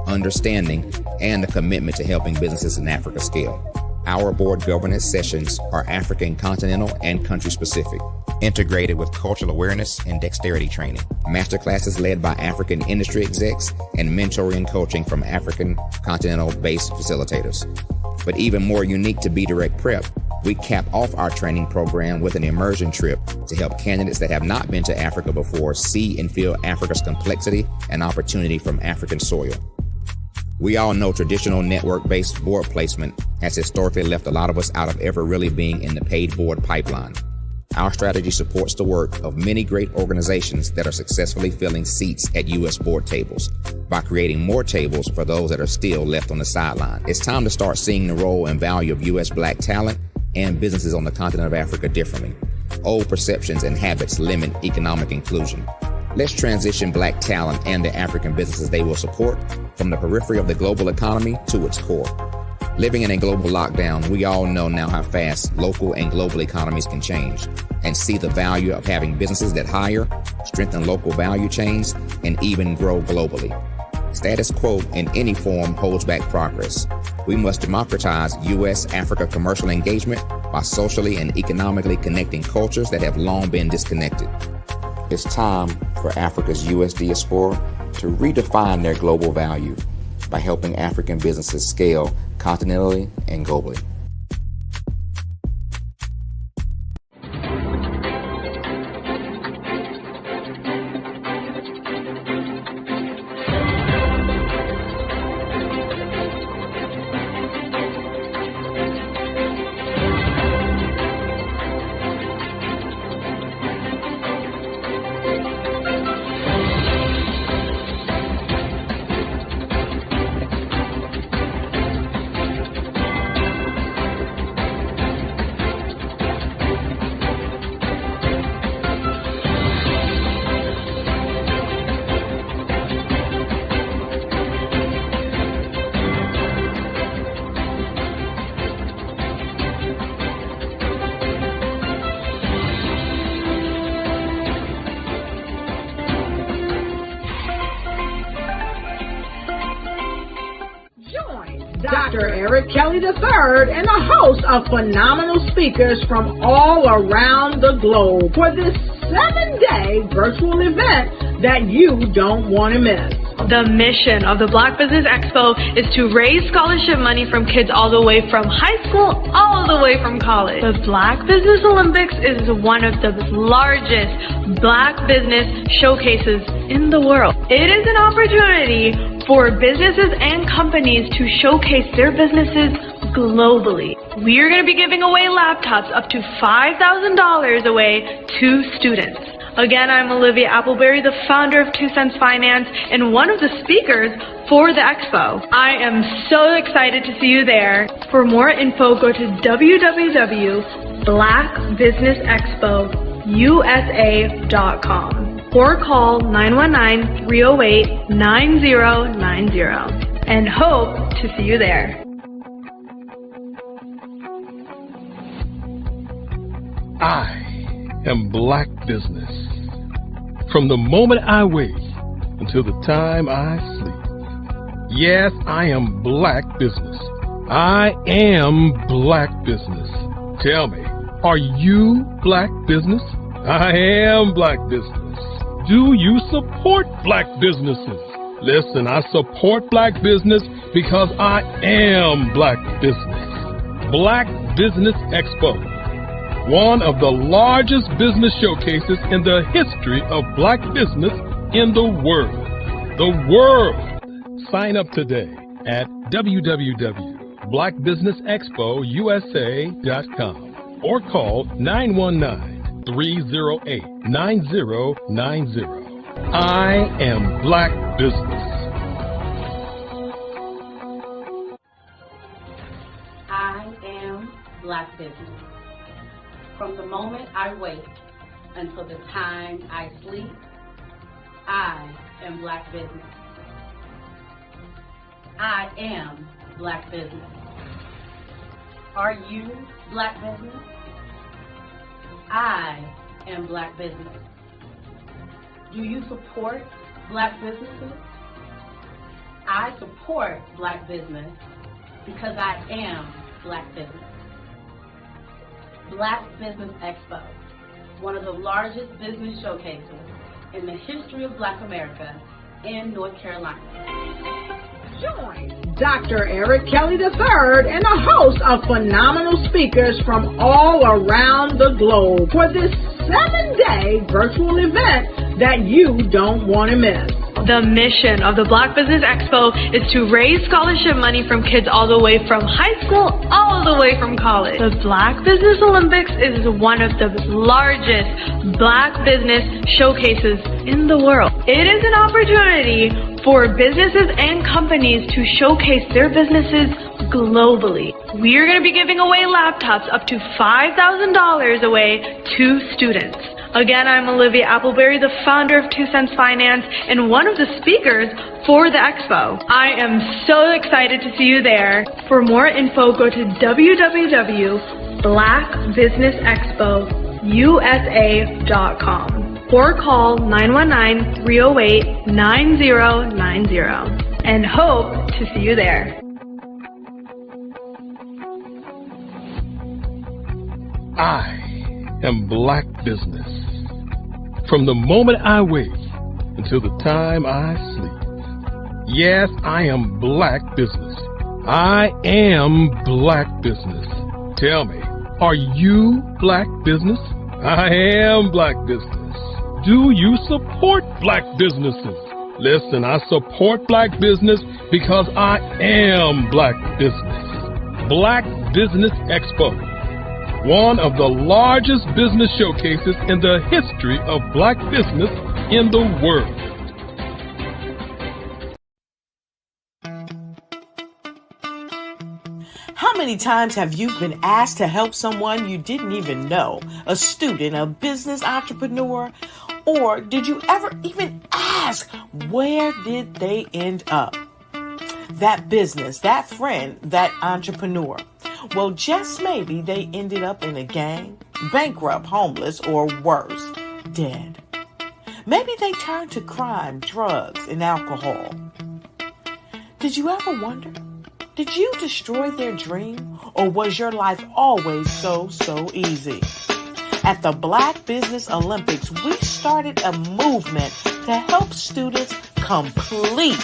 understanding, and a commitment to helping businesses in Africa scale. Our board governance sessions are African continental and country specific, integrated with cultural awareness and dexterity training, masterclasses led by African industry execs, and mentoring and coaching from African continental-based facilitators. But even more unique to BDirect Prep, we cap off our training program with an immersion trip to help candidates that have not been to Africa before see and feel Africa's complexity and opportunity from African soil. We all know traditional network-based board placement has historically left a lot of us out of ever really being in the paid board pipeline. Our strategy supports the work of many great organizations that are successfully filling seats at U.S. board tables by creating more tables for those that are still left on the sideline. It's time to start seeing the role and value of U.S. Black talent and businesses on the continent of Africa differently. Old perceptions and habits limit economic inclusion. Let's transition Black talent and the African businesses they will support from the periphery of the global economy to its core. Living in a global lockdown, we all know now how fast local and global economies can change, and see the value of having businesses that hire, strengthen local value chains, and even grow globally. Status quo in any form holds back progress. We must democratize U.S.-Africa commercial engagement by socially and economically connecting cultures that have long been disconnected. It's time for Africa's U.S. diaspora to redefine their global value by helping African businesses scale continentally and globally. Dr. Eric Kelly III and a host of phenomenal speakers from all around the globe for this 7-day virtual event that you don't want to miss. The mission of the Black Business Expo is to raise scholarship money from kids all the way from high school all the way from college. The Black Business Olympics is one of the largest Black business showcases in the world. It is an opportunity for businesses and companies to showcase their businesses globally. We are going to be giving away laptops up to $5,000 away to students. Again, I'm Olivia Appleberry, the founder of 2 Cents Finance and one of the speakers for the expo. I am so excited to see you there. For more info, go to www.blackbusinessexpousa.com or call 919-308-9090 and hope to see you there. I am Black Business. From the moment I wake until the time I sleep. Yes, I am Black Business. I am Black Business. Tell me, are you Black Business? I am Black Business. Do you support Black businesses? Listen, I support Black business because I am Black Business. Black Business Expo, one of the largest business showcases in the history of Black business in the world. The world! Sign up today at www.blackbusinessexpousa.com or call 919-308-9090. I am Black Business. I am Black Business. From the moment I wake until the time I sleep, I am Black Business. I am Black Business. Are you Black Business? I am Black Business. Do you support Black businesses? I support Black business because I am Black business. Black Business Expo, one of the largest business showcases in the history of Black America in North Carolina. Join Dr. Eric Kelly III and a host of phenomenal speakers from all around the globe for this 7-day virtual event that you don't want to miss. The mission of the Black Business Expo is to raise scholarship money from kids all the way from high school, all the way from college. The Black Business Olympics is one of the largest Black business showcases in the world. It is an opportunity for businesses and companies to showcase their businesses globally. We are going to be giving away laptops up to $5,000 away to students. Again, I'm Olivia Appleberry, the founder of 2 Cents Finance and one of the speakers for the expo. I am so excited to see you there. For more info, go to www.blackbusinessexpousa.com or call 919-308-9090 and hope to see you there. I am Black Business. From the moment I wake until the time I sleep. Yes, I am Black Business. I am Black Business. Tell me, are you Black Business? I am Black Business. Do you support Black businesses? Listen, I support Black business because I am Black Business. Black Business Expo, one of the largest business showcases in the history of Black business in the world. How many times have you been asked to help someone you didn't even know, a student, a business entrepreneur? Or did you ever even ask, where did they end up? That business, that friend, that entrepreneur. Well, just maybe they ended up in a gang, bankrupt, homeless, or worse, dead. Maybe they turned to crime, drugs, and alcohol. Did you ever wonder? Did you destroy their dream, or was your life always so easy? At the Black Business Olympics, we started a movement to help students complete.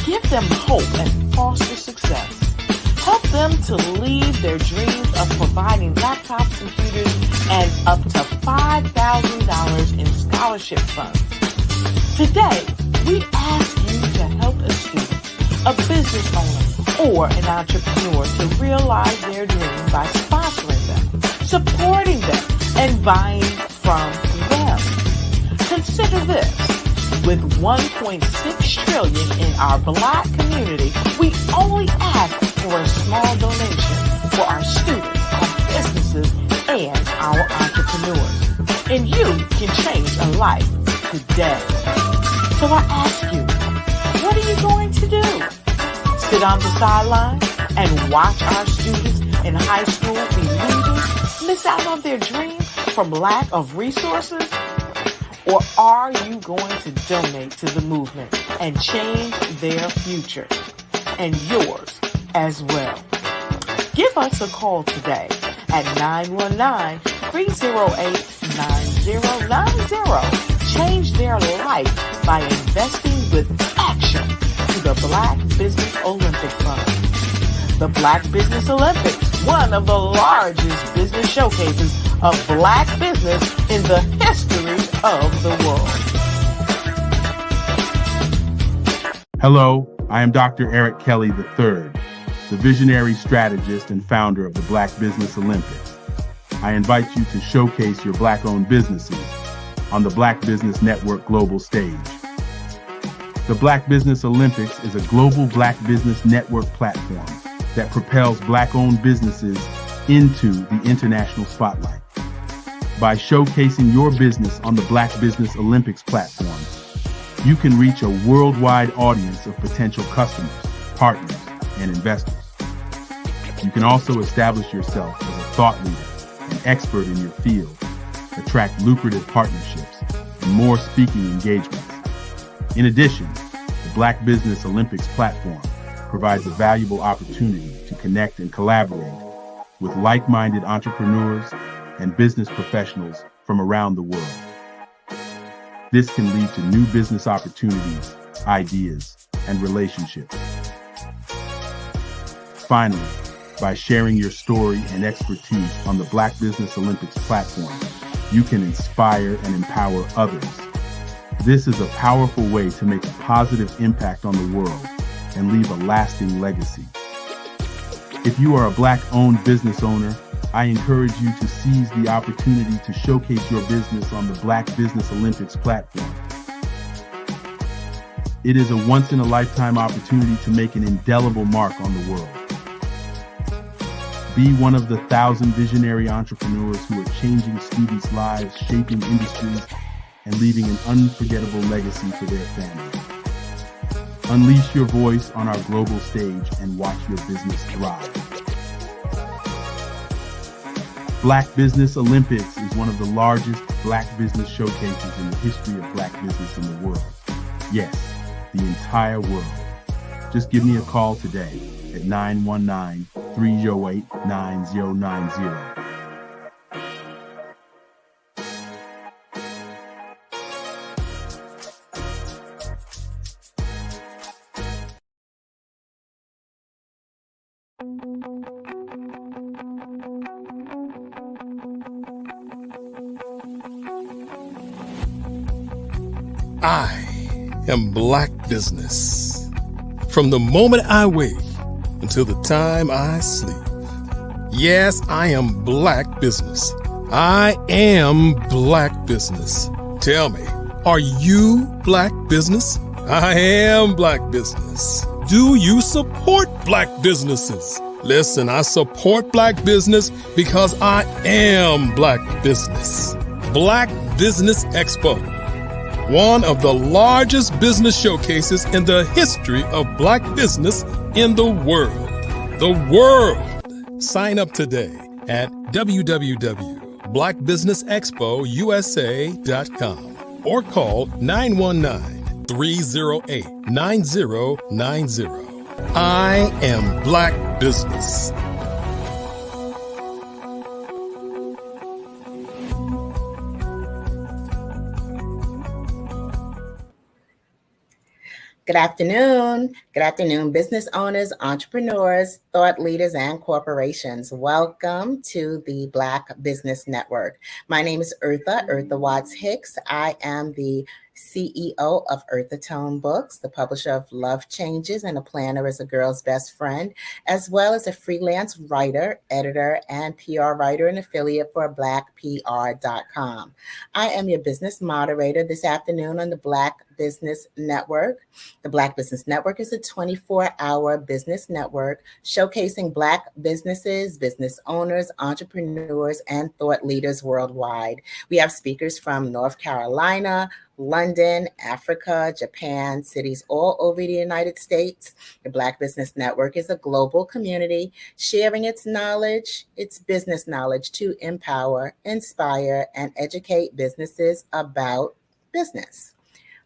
Give them hope and foster success. Help them to leave their dreams of providing laptops, computers, and up to $5,000 in scholarship funds. Today, we ask you to help a student, a business owner, or an entrepreneur to realize their dreams by sponsoring them, supporting them, and buying from them. Consider this. With $1.6 trillion in our Black community, we only ask for a small donation for our students, our businesses, and our entrepreneurs. And you can change a life today. So I ask you, what are you going to do? Sit on the sidelines and watch our students in high school be leaders, miss out on their dreams from lack of resources? Or are you going to donate to the movement and change their future and yours as well? Give us a call today at 919-308-9090. Change their life by investing with action to the Black Business Olympic Fund. The Black Business Olympics, one of the largest business showcases of Black business in the history of the world. Hello, I am Dr. Eric Kelly III, the visionary strategist and founder of the Black Business Olympics. I invite you to showcase your Black-owned businesses on the Black Business Network global stage. The Black Business Olympics is a global Black Business Network platform that propels Black-owned businesses into the international spotlight. By showcasing your business on the Black Business Olympics platform, you can reach a worldwide audience of potential customers, partners, and investors. You can also establish yourself as a thought leader, an expert in your field, attract lucrative partnerships, and more speaking engagements. In addition, the Black Business Olympics platform provides a valuable opportunity to connect and collaborate with like-minded entrepreneurs and business professionals from around the world. This can lead to new business opportunities, ideas, and relationships. Finally, by sharing your story and expertise on the Black Business Olympics platform, you can inspire and empower others. This is a powerful way to make a positive impact on the world and leave a lasting legacy. If you are a Black-owned business owner, I encourage you to seize the opportunity to showcase your business on the Black Business Olympics platform. It is a once-in-a-lifetime opportunity to make an indelible mark on the world. Be one of the 1,000 visionary entrepreneurs who are changing students' lives, shaping industries, and leaving an unforgettable legacy for their families. Unleash your voice on our global stage and watch your business thrive. Black Business Olympics is one of the largest Black business showcases in the history of Black business in the world. Yes, the entire world. Just give me a call today at 919-308-9090. I am Black business. From the moment I wake until the time I sleep. Yes, I am Black business. I am Black business. Tell me, are you Black business? I am Black business. Do you support Black businesses? Listen, I support Black business because I am Black business. Black Business Expo, one of the largest business showcases in the history of Black business in the world. The world! Sign up today at www.blackbusinessexpousa.com or call 919-308-9090. I am Black business. Good afternoon. Good afternoon, business owners, entrepreneurs, thought leaders, and corporations. Welcome to the Black Business Network. My name is Eartha Watts Hicks. I am the CEO of Eartha Tone Books, the publisher of Love Changes and A Planner is a Girl's Best Friend, as well as a freelance writer, editor, and PR writer and affiliate for blackpr.com. I am your business moderator this afternoon on the Black Business Network. The Black Business Network is a 24-hour business network showcasing Black businesses, business owners, entrepreneurs, and thought leaders worldwide. We have speakers from North Carolina, London, Africa, Japan, cities all over the United States. The Black Business Network is a global community sharing its knowledge, its business knowledge to empower, inspire, and educate businesses about business.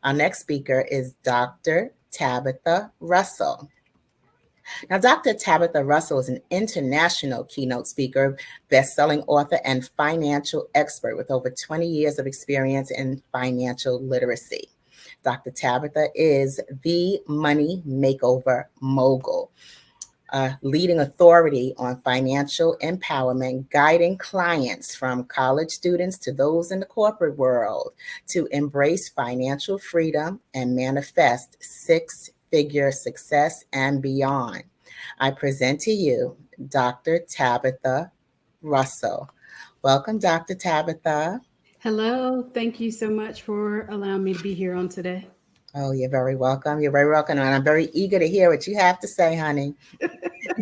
Our next speaker is Dr. Tabitha Russell. Now, Dr. Tabitha Russell is an international keynote speaker, best-selling author, and financial expert with over 20 years of experience in financial literacy. Dr. Tabitha is the money makeover mogul, a leading authority on financial empowerment, guiding clients from college students to those in the corporate world to embrace financial freedom and manifest six-figure success and beyond. I present to you Dr. Tabitha Russell. Welcome, Dr. Tabitha. Hello. Thank you so much for allowing me to be here on today. Oh, you're very welcome. You're very welcome. And I'm very eager to hear what you have to say, honey.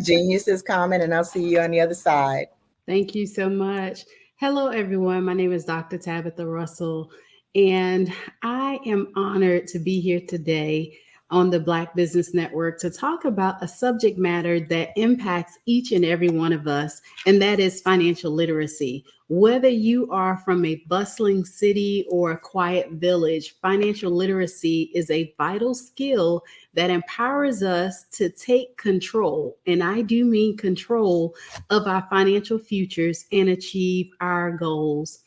Genius is coming, and I'll see you on the other side. Thank you so much. Hello, everyone. My name is Dr. Tabitha Russell, and I am honored to be here today on the Black Business Network to talk about a subject matter that impacts each and every one of us, and that is financial literacy. Whether you are from a bustling city or a quiet village, financial literacy is a vital skill that empowers us to take control, and I do mean control, of our financial futures and achieve our goals.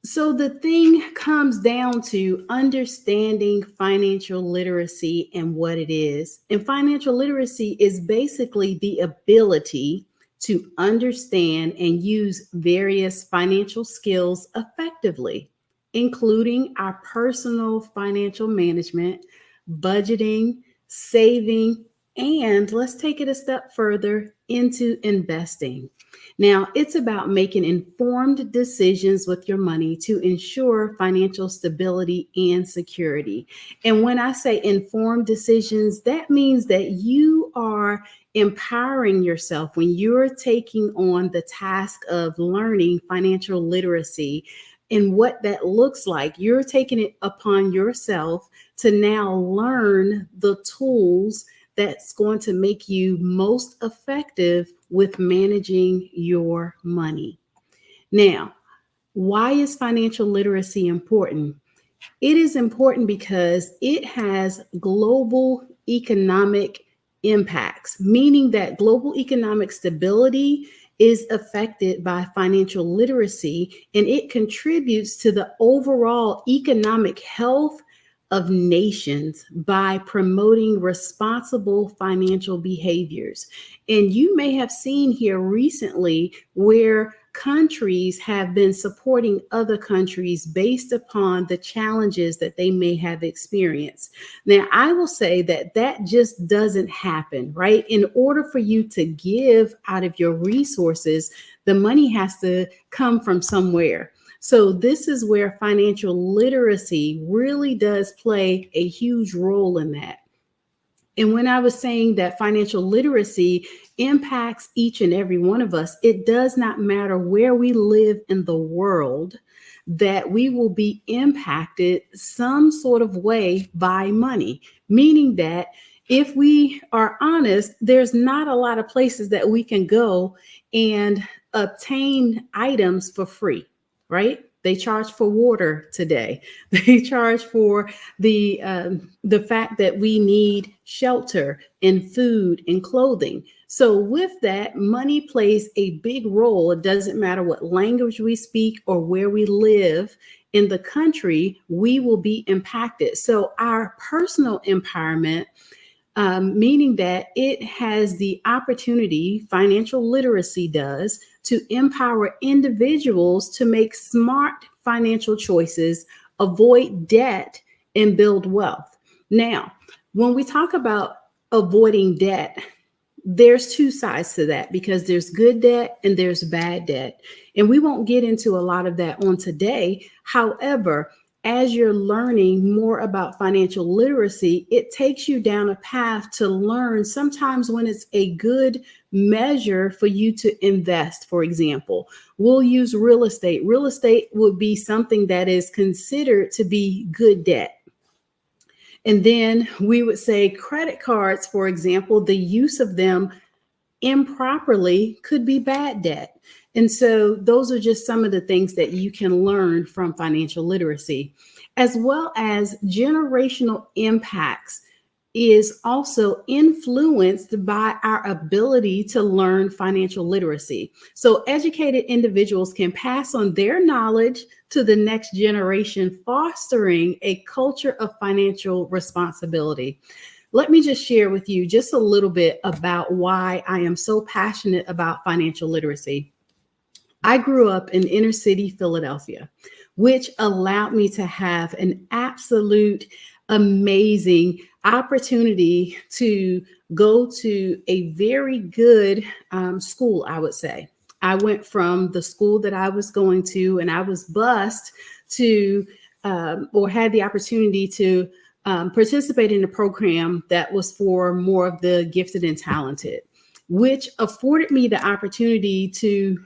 So the thing comes down to understanding financial literacy and what it is. And financial literacy is basically the ability to understand and use various financial skills effectively. including our personal financial management, budgeting, saving, and let's take it a step further into investing. Now, it's about making informed decisions with your money to ensure financial stability and security. And when I say informed decisions, that means that you are empowering yourself when you're taking on the task of learning financial literacy and what that looks like. You're taking it upon yourself to now learn the tools that's going to make you most effective with managing your money. Now, why is financial literacy important? It is important because it has global economic impacts, meaning that global economic stability is affected by financial literacy, and it contributes to the overall economic health of nations by promoting responsible financial behaviors. And you may have seen here recently where countries have been supporting other countries based upon the challenges that they may have experienced. Now, I will say that that just doesn't happen, right? In order for you to give out of your resources, the money has to come from somewhere. So this is where financial literacy really does play a huge role in that. And when I was saying that financial literacy impacts each and every one of us, it does not matter where we live in the world, that we will be impacted some sort of way by money, meaning that if we are honest, there's not a lot of places that we can go and obtain items for free, right? They charge for water today. They charge for the fact that we need shelter and food and clothing. So with that, money plays a big role. It doesn't matter what language we speak or where we live in the country, we will be impacted. So our personal empowerment, meaning that it has the opportunity, financial literacy does, to empower individuals to make smart financial choices, avoid debt, and build wealth. Now, when we talk about avoiding debt, there's two sides to that because there's good debt and there's bad debt. And we won't get into a lot of that on today. However, as you're learning more about financial literacy, it takes you down a path to learn sometimes when it's a good measure for you to invest. For example, we'll use real estate. Real estate would be something that is considered to be good debt. And then we would say credit cards, for example, the use of them improperly could be bad debt. And so those are just some of the things that you can learn from financial literacy, as well as generational impacts is also influenced by our ability to learn financial literacy. So educated individuals can pass on their knowledge to the next generation, fostering a culture of financial responsibility. Let me just share with you just a little bit about why I am so passionate about financial literacy. I grew up in inner city Philadelphia, which allowed me to have an absolute amazing opportunity to go to a very good school, I would say. I went from the school that I was going to, and I was bused to, or had the opportunity to participate in a program that was for more of the gifted and talented, which afforded me the opportunity to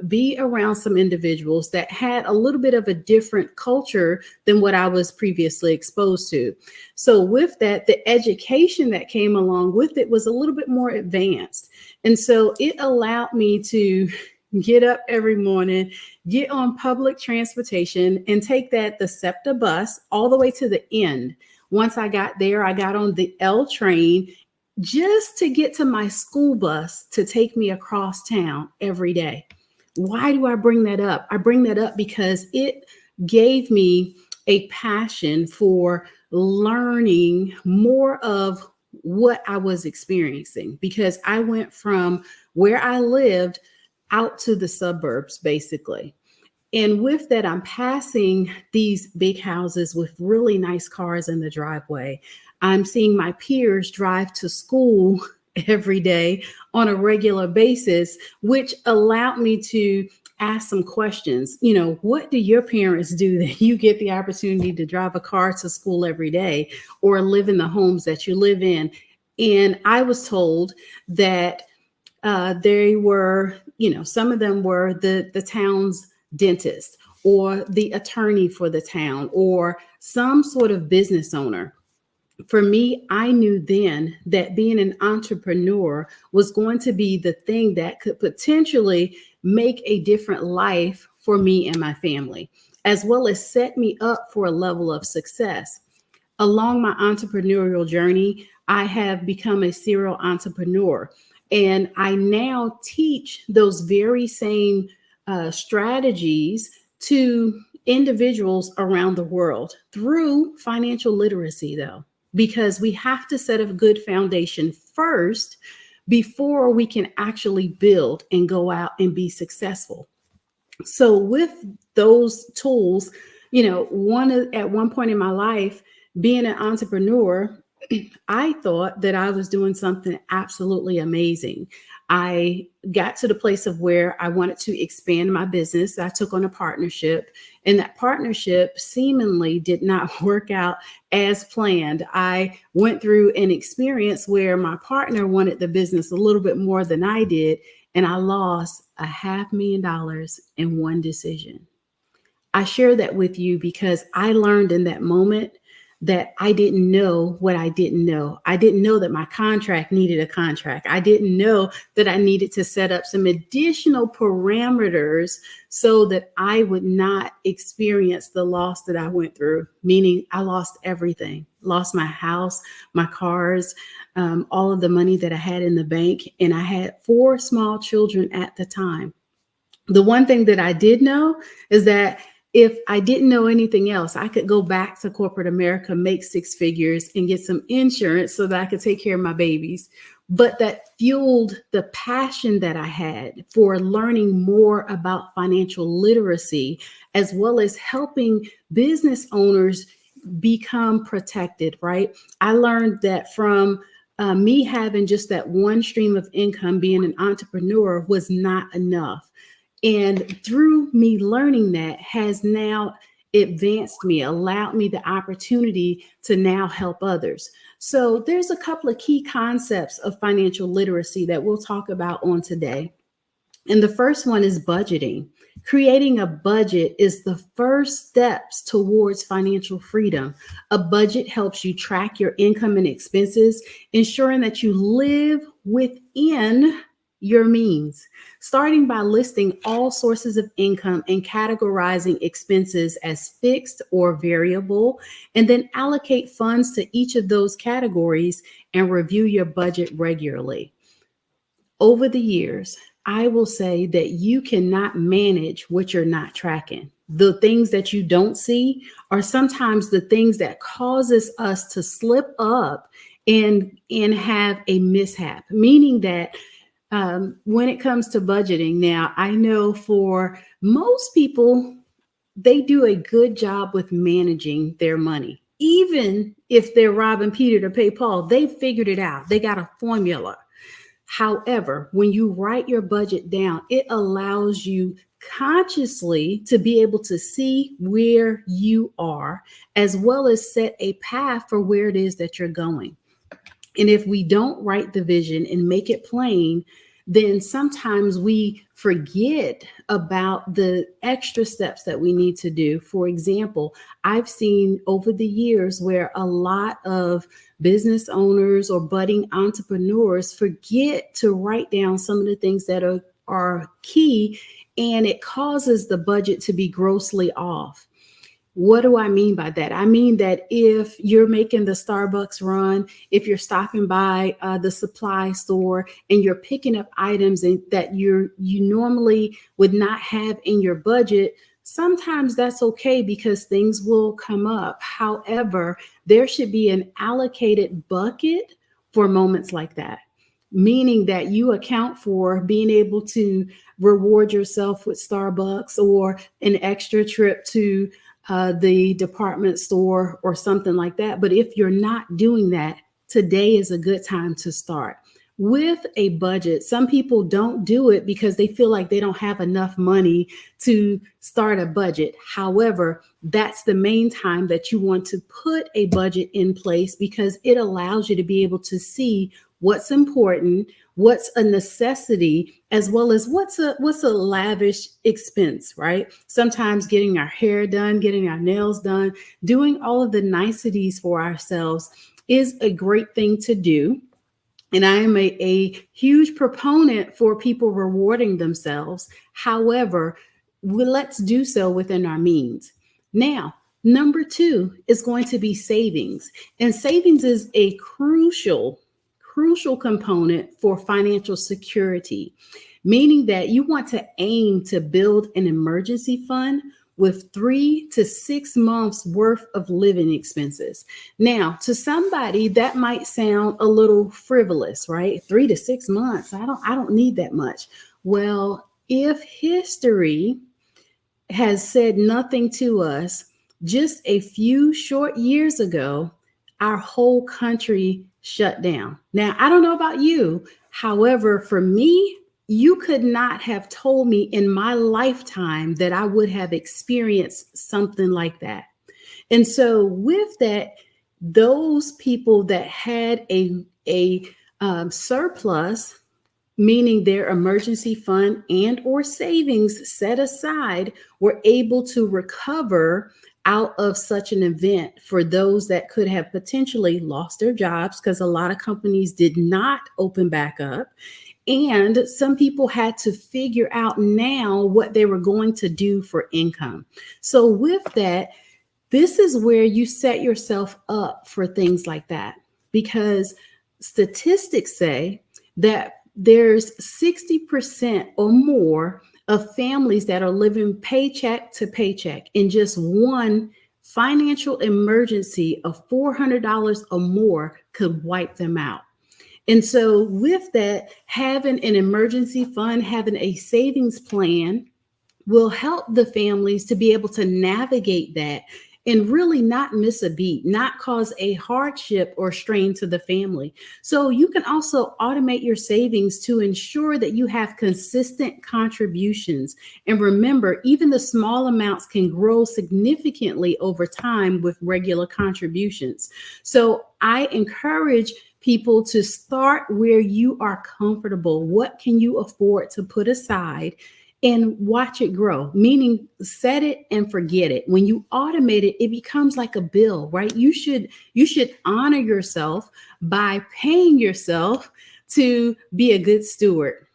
be around some individuals that had a little bit of a different culture than what I was previously exposed to. So with that, the education that came along with it was a little bit more advanced. And so it allowed me to get up every morning, get on public transportation, and take the SEPTA bus all the way to the end. Once I got there, I got on the L train just to get to my school bus to take me across town every day. Why do I bring that up? I bring that up because it gave me a passion for learning more of what I was experiencing, because I went from where I lived out to the suburbs, basically. And with that, I'm passing these big houses with really nice cars in the driveway. I'm seeing my peers drive to school every day on a regular basis, which allowed me to ask some questions. You know, what do your parents do that you get the opportunity to drive a car to school every day or live in the homes that you live in? And I was told that they were, you know, some of them were the town's dentist or the attorney for the town or some sort of business owner. For me, I knew then that being an entrepreneur was going to be the thing that could potentially make a different life for me and my family, as well as set me up for a level of success. Along my entrepreneurial journey, I have become a serial entrepreneur, and I now teach those very same strategies to individuals around the world through financial literacy, though, because we have to set a good foundation first before we can actually build and go out and be successful. So with those tools, you know, at one point in my life, being an entrepreneur, I thought that I was doing something absolutely amazing. I got to the place of where I wanted to expand my business. I took on a partnership, and that partnership seemingly did not work out as planned. I went through an experience where my partner wanted the business a little bit more than I did, and I lost $500,000 in one decision. I share that with you because I learned in that moment that I didn't know what I didn't know. I didn't know that my contract needed a contract. I didn't know that I needed to set up some additional parameters so that I would not experience the loss that I went through, meaning I lost everything, lost my house, my cars, all of the money that I had in the bank. And I had 4 small children at the time. The one thing that I did know is that if I didn't know anything else, I could go back to corporate America, make 6 figures and get some insurance so that I could take care of my babies. But that fueled the passion that I had for learning more about financial literacy, as well as helping business owners become protected, right? I learned that from me having just that one stream of income, being an entrepreneur was not enough. And through me learning that has now advanced me, allowed me the opportunity to now help others. So there's a couple of key concepts of financial literacy that we'll talk about on today. And the first one is budgeting. Creating a budget is the first steps towards financial freedom. A budget helps you track your income and expenses, ensuring that you live within your means, starting by listing all sources of income and categorizing expenses as fixed or variable, and then allocate funds to each of those categories and review your budget regularly. Over the years, I will say that you cannot manage what you're not tracking. The things that you don't see are sometimes the things that causes us to slip up and have a mishap, meaning that when it comes to budgeting, now I know for most people, they do a good job with managing their money. Even if they're robbing Peter to pay Paul, they figured it out. They got a formula. However, when you write your budget down, it allows you consciously to be able to see where you are, as well as set a path for where it is that you're going. And if we don't write the vision and make it plain, then sometimes we forget about the extra steps that we need to do. For example, I've seen over the years where a lot of business owners or budding entrepreneurs forget to write down some of the things that are key, and it causes the budget to be grossly off. What do I mean by that? I mean that if you're making the Starbucks run, if you're stopping by the supply store and you're picking up items that you normally would not have in your budget, sometimes that's okay because things will come up. However, there should be an allocated bucket for moments like that. meaning that you account for being able to reward yourself with Starbucks or an extra trip to the department store or something like that. But if you're not doing that, today is a good time to start. With a budget, some people don't do it because they feel like they don't have enough money to start a budget. However, that's the main time that you want to put a budget in place, because it allows you to be able to see what's important, what's a necessity, as well as what's a lavish expense, right? Sometimes getting our hair done, getting our nails done, doing all of the niceties for ourselves is a great thing to do. And I am a huge proponent for people rewarding themselves. However, let's do so within our means. Now, number 2 is going to be savings. And savings is a crucial component for financial security, meaning that you want to aim to build an emergency fund with 3 to 6 months worth of living expenses. Now, to somebody that might sound a little frivolous, right? 3 to 6 months. I don't need that much. Well, if history has said nothing to us, just a few short years ago, our whole country shut down. Now, I don't know about you. However, for me, you could not have told me in my lifetime that I would have experienced something like that. And so with that, those people that had a surplus, meaning their emergency fund and or savings set aside, were able to recover out of such an event. For those that could have potentially lost their jobs, because a lot of companies did not open back up. And some people had to figure out now what they were going to do for income. So with that, this is where you set yourself up for things like that, because statistics say that there's 60% or more of families that are living paycheck to paycheck, and just one financial emergency of $400 or more could wipe them out. And so with that, having an emergency fund, having a savings plan will help the families to be able to navigate that and really not miss a beat, not cause a hardship or strain to the family. So you can also automate your savings to ensure that you have consistent contributions. And remember, even the small amounts can grow significantly over time with regular contributions. So I encourage people to start where you are comfortable. What can you afford to put aside? And watch it grow, meaning set it and forget it. When you automate it, it becomes like a bill, right? You should honor yourself by paying yourself to be a good steward.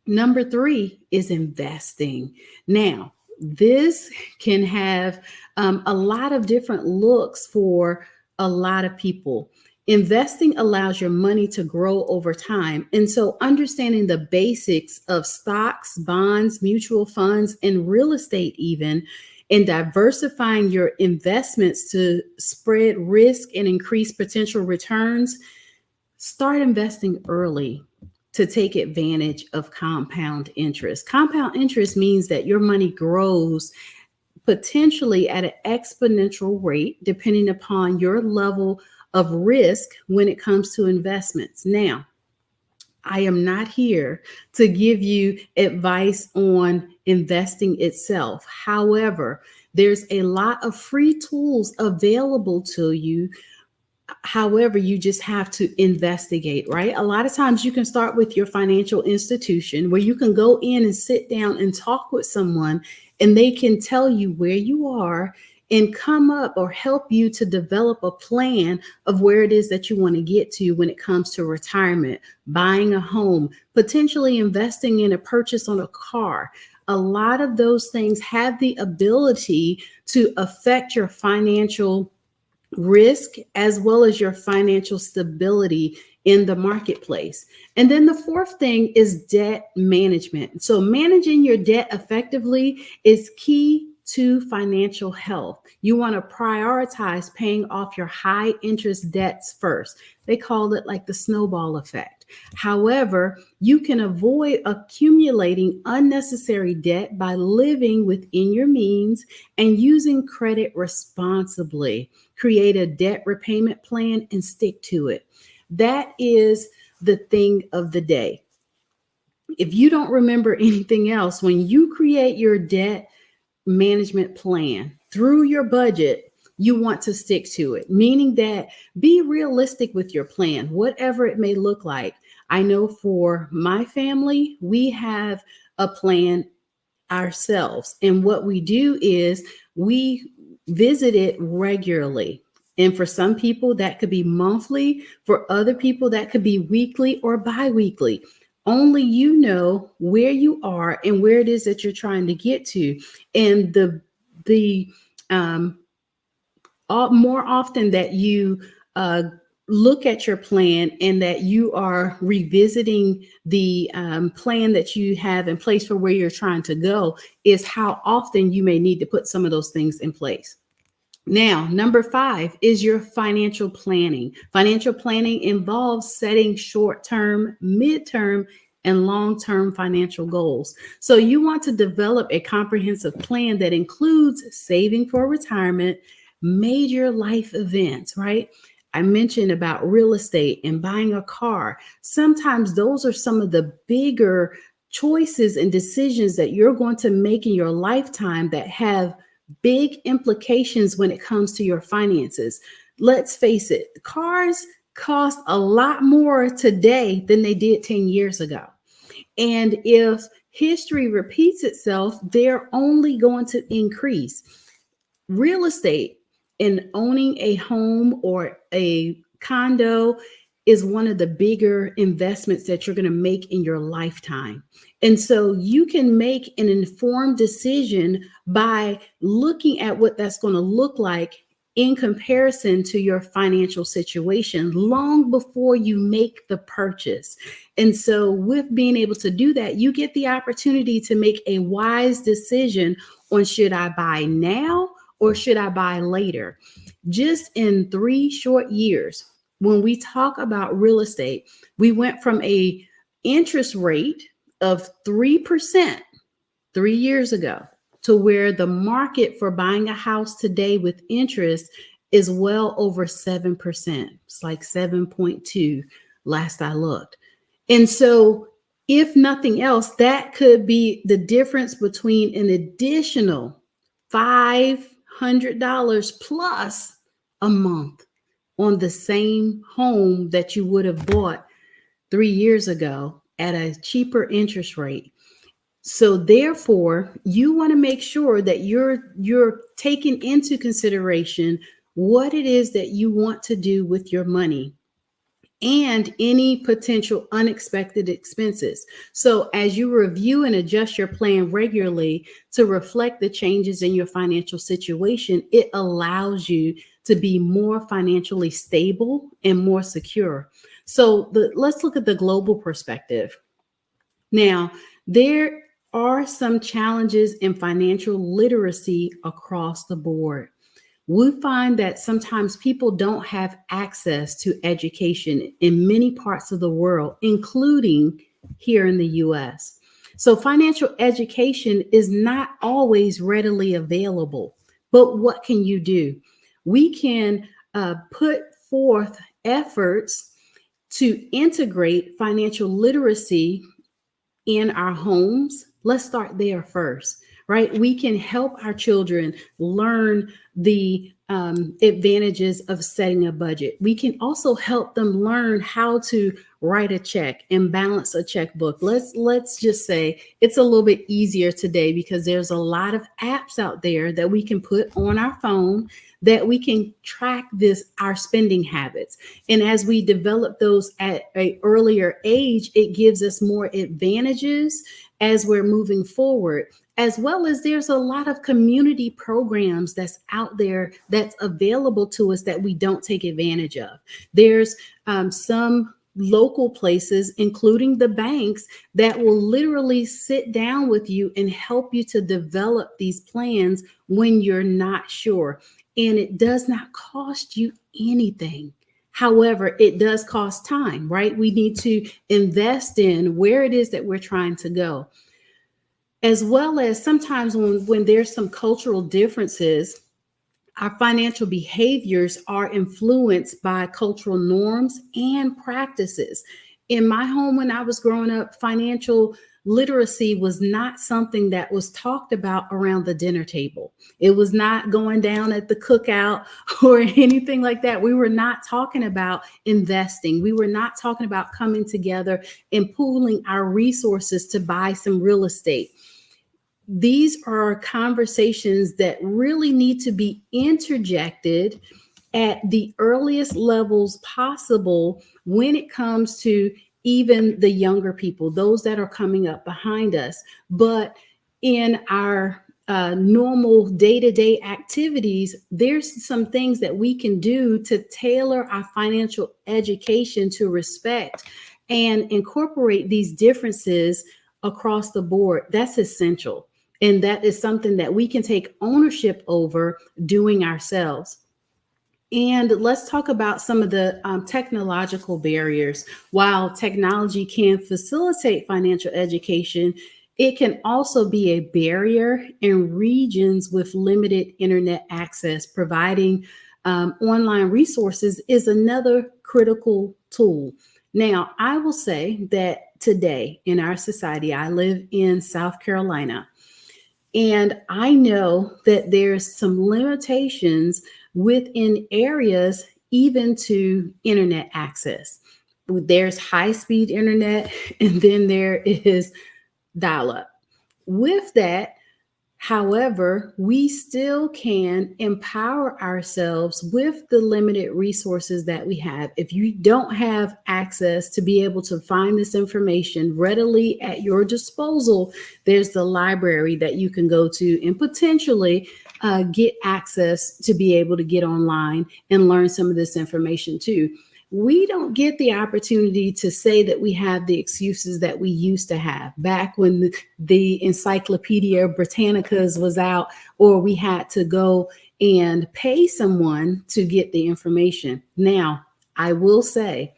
Number 3 is investing. Now, this can have a lot of different looks for a lot of people. Investing allows your money to grow over time. And so understanding the basics of stocks, bonds, mutual funds, and real estate even, and diversifying your investments to spread risk and increase potential returns, start investing early to take advantage of compound interest. Compound interest means that your money grows potentially at an exponential rate, depending upon your level of risk when it comes to investments. Now, I am not here to give you advice on investing itself. However, there's a lot of free tools available to you. However, you just have to investigate, right? A lot of times you can start with your financial institution, where you can go in and sit down and talk with someone, and they can tell you where you are and come up or help you to develop a plan of where it is that you want to get to when it comes to retirement, buying a home, potentially investing in a purchase on a car. A lot of those things have the ability to affect your financial risk as well as your financial stability in the marketplace. And then the 4th thing is debt management. So managing your debt effectively is key to financial health. You want to prioritize paying off your high interest debts first. They call it like the snowball effect. However, you can avoid accumulating unnecessary debt by living within your means and using credit responsibly. Create a debt repayment plan and stick to it. That is the thing of the day. If you don't remember anything else, when you create your debt management plan through your budget, you want to stick to it, meaning that be realistic with your plan, whatever it may look like. I know for my family, we have a plan ourselves. And what we do is we visit it regularly. And for some people, that could be monthly. For other people, that could be weekly or bi-weekly. Only you know where you are and where it is that you're trying to get to. And more often that you look at your plan and that you are revisiting the plan that you have in place for where you're trying to go is how often you may need to put some of those things in place. Now, number 5 is your financial planning. Financial planning involves setting short-term, mid-term, and long-term financial goals. So you want to develop a comprehensive plan that includes saving for retirement, major life events, right? I mentioned about real estate and buying a car. Sometimes those are some of the bigger choices and decisions that you're going to make in your lifetime that have big implications when it comes to your finances. Let's face it, cars cost a lot more today than they did 10 years ago. And if history repeats itself, they're only going to increase. Real estate and owning a home or a condo is one of the bigger investments that you're going to make in your lifetime. And so you can make an informed decision by looking at what that's going to look like in comparison to your financial situation long before you make the purchase. And so with being able to do that, you get the opportunity to make a wise decision on should I buy now or should I buy later? Just in 3 short years, when we talk about real estate, we went from a interest rate of 3% 3 years ago to where the market for buying a house today with interest is well over 7%. It's like 7.2 last I looked. And so if nothing else, that could be the difference between an additional $500 plus a month on the same home that you would have bought 3 years ago at a cheaper interest rate. So therefore, you want to make sure that you're taking into consideration what it is that you want to do with your money and any potential unexpected expenses. So as you review and adjust your plan regularly to reflect the changes in your financial situation, it allows you to be more financially stable and more secure. So let's look at the global perspective. Now, there are some challenges in financial literacy across the board. We find that sometimes people don't have access to education in many parts of the world, including here in the US. So financial education is not always readily available. But what can you do? We can put forth efforts to integrate financial literacy in our homes. Let's start there first, right? We can help our children learn the advantages of setting a budget. We can also help them learn how to write a check and balance a checkbook. Let's just say it's a little bit easier today because there's a lot of apps out there that we can put on our phone that we can track our spending habits. And as we develop those at an earlier age, it gives us more advantages as we're moving forward, as well as there's a lot of community programs that's out there that's available to us that we don't take advantage of. There's some local places, including the banks, that will literally sit down with you and help you to develop these plans when you're not sure. And it does not cost you anything. However, it does cost time, right? We need to invest in where it is that we're trying to go. As well as sometimes when there's some cultural differences, our financial behaviors are influenced by cultural norms and practices. In my home, when I was growing up, financial literacy was not something that was talked about around the dinner table. It was not going down at the cookout or anything like that. We were not talking about investing. We were not talking about coming together and pooling our resources to buy some real estate. These are conversations that really need to be interjected at the earliest levels possible when it comes to even the younger people, those that are coming up behind us. But in our normal day-to-day activities, there's some things that we can do to tailor our financial education to respect and incorporate these differences across the board. That's essential. And that is something that we can take ownership over doing ourselves. And let's talk about some of the technological barriers. While technology can facilitate financial education, it can also be a barrier in regions with limited internet access. Providing online resources is another critical tool. Now, I will say that today in our society, I live in South Carolina, and I know that there's some limitations within areas, even to internet access. There's high-speed internet, and then there is dial-up. With that, however, we still can empower ourselves with the limited resources that we have. If you don't have access to be able to find this information readily at your disposal, there's the library that you can go to and potentially get access to be able to get online and learn some of this information too. We don't get the opportunity to say that we have the excuses that we used to have back when the Encyclopedia Britannicas was out, or we had to go and pay someone to get the information. Now, I will say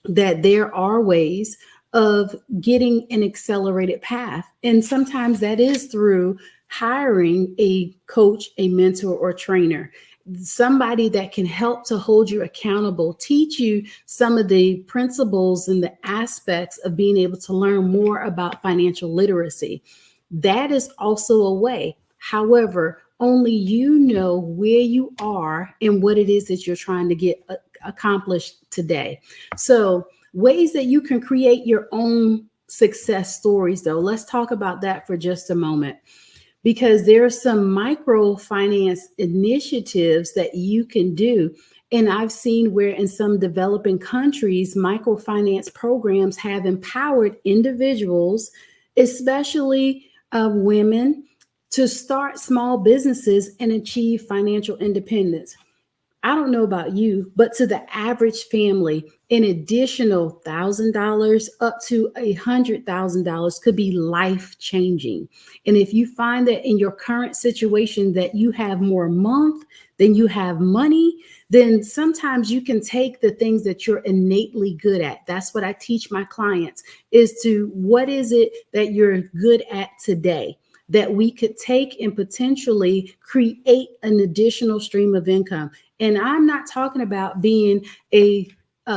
that there are ways of getting an accelerated path. And sometimes that is through hiring a coach, a mentor, or trainer. Somebody that can help to hold you accountable, teach you some of the principles and the aspects of being able to learn more about financial literacy. That is also a way. However, only you know where you are and what it is that you're trying to get accomplished today. So ways that you can create your own success stories, though, let's talk about that for just a moment. Because there are some microfinance initiatives that you can do. And I've seen where in some developing countries, microfinance programs have empowered individuals, especially women, to start small businesses and achieve financial independence. I don't know about you, but to the average family, an additional $1,000 up to $100,000 could be life-changing. And if you find that in your current situation that you have more month than you have money, then sometimes you can take the things that you're innately good at. That's what I teach my clients, is to what is it that you're good at today that we could take and potentially create an additional stream of income. And I'm not talking about being a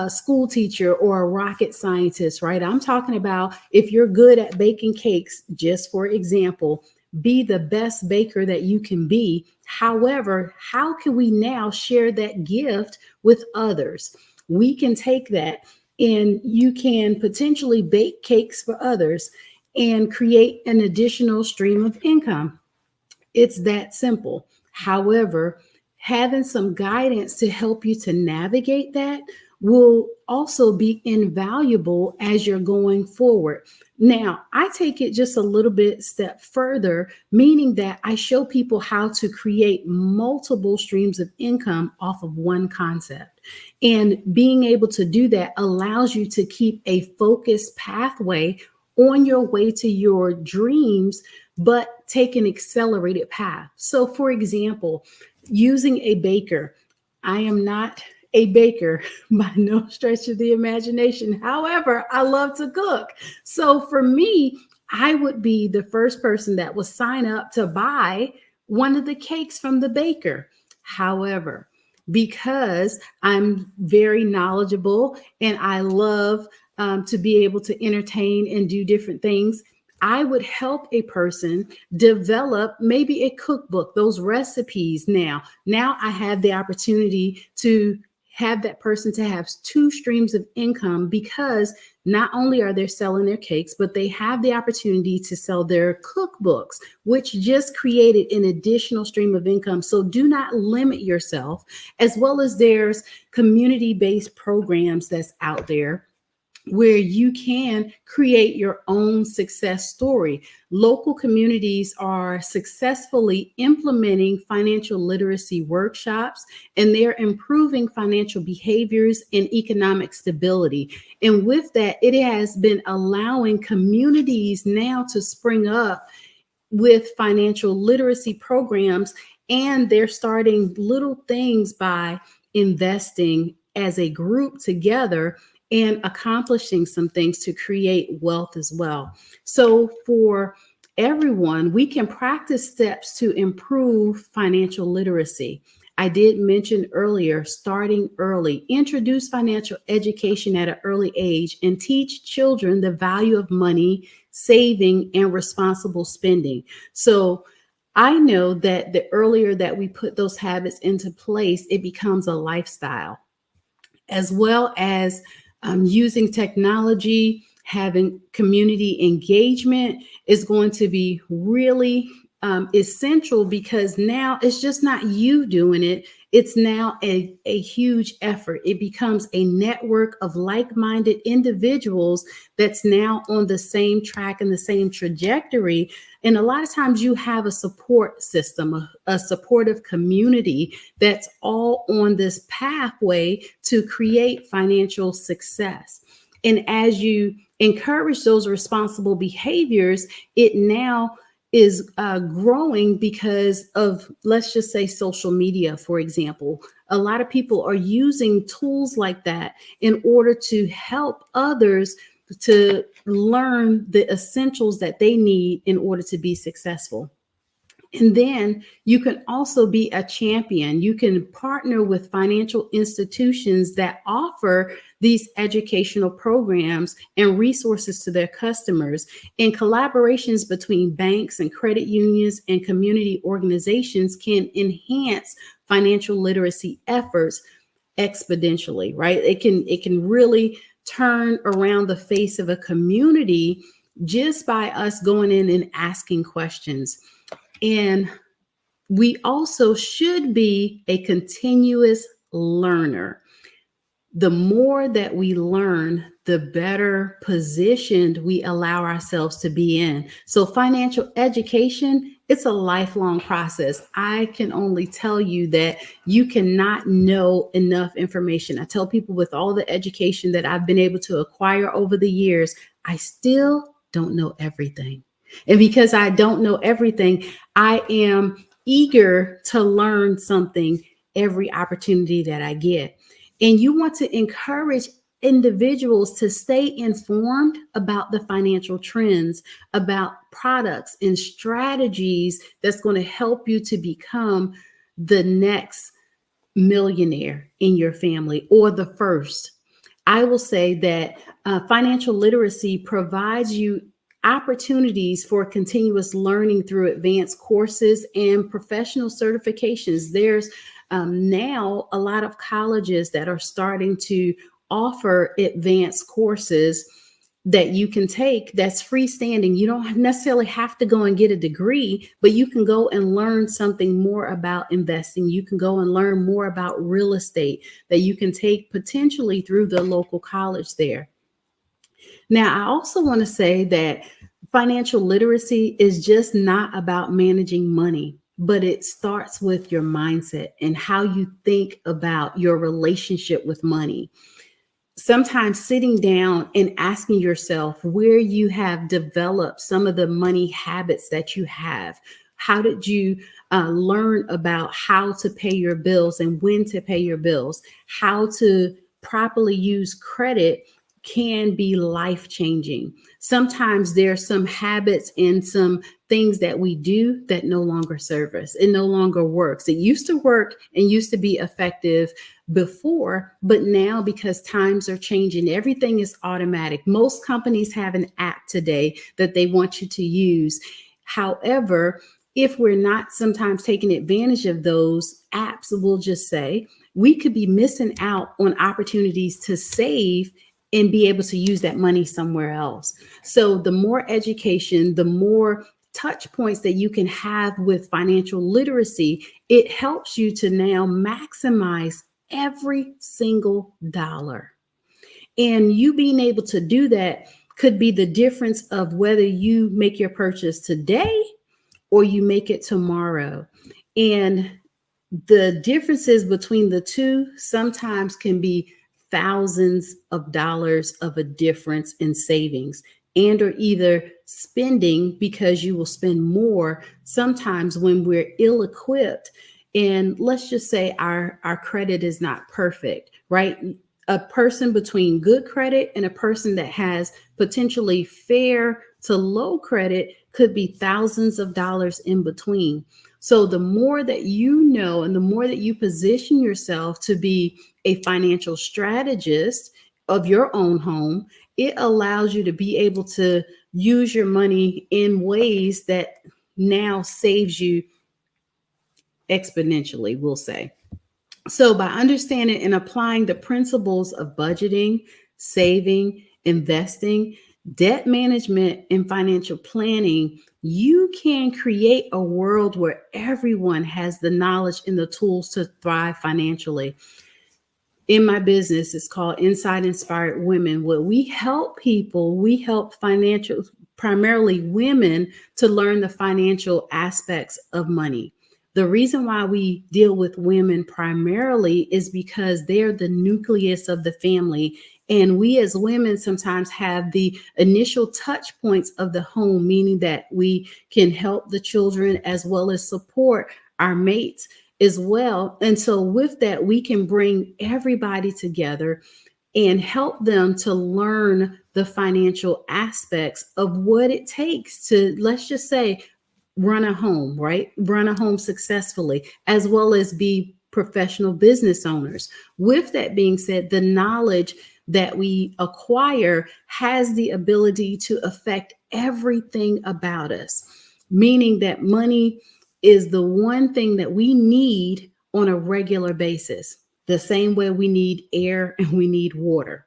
school teacher or a rocket scientist, right? I'm talking about if you're good at baking cakes, just for example, be the best baker that you can be. However, how can we now share that gift with others? We can take that and you can potentially bake cakes for others and create an additional stream of income. It's that simple. However, having some guidance to help you to navigate that will also be invaluable as you're going forward. Now, I take it just a little bit step further, meaning that I show people how to create multiple streams of income off of one concept. And being able to do that allows you to keep a focused pathway on your way to your dreams, but take an accelerated path. So for example, using a baker, I am not a baker by no stretch of the imagination. However, I love to cook. So for me, I would be the first person that would sign up to buy one of the cakes from the baker. However, because I'm very knowledgeable and I love to be able to entertain and do different things, I would help a person develop maybe a cookbook, those recipes. Now I have the opportunity to have that person to have two streams of income, because not only are they selling their cakes, but they have the opportunity to sell their cookbooks, which just created an additional stream of income. So do not limit yourself, as well as there's community-based programs that's out there where you can create your own success story. Local communities are successfully implementing financial literacy workshops, and they're improving financial behaviors and economic stability. And with that, it has been allowing communities now to spring up with financial literacy programs, and they're starting little things by investing as a group together and accomplishing some things to create wealth as well. So for everyone, we can practice steps to improve financial literacy. I did mention earlier, starting early, introduce financial education at an early age, and teach children the value of money, saving, and responsible spending. So I know that the earlier that we put those habits into place, it becomes a lifestyle, as well as using technology, having community engagement is going to be really essential, because now it's just not you doing it. It's now a huge effort. It becomes a network of like-minded individuals that's now on the same track and the same trajectory. And a lot of times you have a support system, a supportive community that's all on this pathway to create financial success. And as you encourage those responsible behaviors, it now is growing because of, let's just say, social media, for example. A lot of people are using tools like that in order to help others to learn the essentials that they need in order to be successful. And then you can also be a champion. You can partner with financial institutions that offer these educational programs and resources to their customers. And collaborations between banks and credit unions and community organizations can enhance financial literacy efforts exponentially, right? It can really turn around the face of a community just by us going in and asking questions. And we also should be a continuous learner. The more that we learn, the better positioned we allow ourselves to be in. So financial education, it's a lifelong process. I can only tell you that you cannot know enough information. I tell people, with all the education that I've been able to acquire over the years, I still don't know everything. And because I don't know everything, I am eager to learn something every opportunity that I get. And you want to encourage individuals to stay informed about the financial trends, about products and strategies that's going to help you to become the next millionaire in your family, or the first. I will say that financial literacy provides you opportunities for continuous learning through advanced courses and professional certifications. There's now a lot of colleges that are starting to offer advanced courses that you can take that's freestanding. You don't necessarily have to go and get a degree, but you can go and learn something more about investing. You can go and learn more about real estate that you can take potentially through the local college there. Now, I also want to say that financial literacy is just not about managing money, but it starts with your mindset and how you think about your relationship with money. Sometimes sitting down and asking yourself where you have developed some of the money habits that you have. How did you learn about how to pay your bills and when to pay your bills, how to properly use credit can be life-changing. Sometimes there's some habits and some things that we do that no longer serve us. It no longer works. It used to work and used to be effective before, but now because times are changing, everything is automatic. Most companies have an app today that they want you to use. However, if we're not sometimes taking advantage of those apps, we'll just say, we could be missing out on opportunities to save and be able to use that money somewhere else. So the more education, the more touch points that you can have with financial literacy, it helps you to now maximize every single dollar. And you being able to do that could be the difference of whether you make your purchase today or you make it tomorrow. And the differences between the two sometimes can be thousands of dollars of a difference in savings, and or either spending because you will spend more sometimes when we're ill-equipped. And let's just say our credit is not perfect, right? A person between good credit and a person that has potentially fair to low credit could be thousands of dollars in between. So the more that you know and the more that you position yourself to be a financial strategist of your own home, it allows you to be able to use your money in ways that now saves you exponentially, we'll say. So by understanding and applying the principles of budgeting, saving, investing, debt management, and financial planning, you can create a world where everyone has the knowledge and the tools to thrive financially. In my business, it's called Inside Inspired Women, where we help people, we help primarily women to learn the financial aspects of money. The reason why we deal with women primarily is because they're the nucleus of the family. And we as women sometimes have the initial touch points of the home, meaning that we can help the children as well as support our mates as well. And so with that, we can bring everybody together and help them to learn the financial aspects of what it takes to, let's just say, run a home, right? Run a home successfully, as well as be professional business owners. With that being said, the knowledge that we acquire has the ability to affect everything about us, meaning that money is the one thing that we need on a regular basis, the same way we need air and we need water.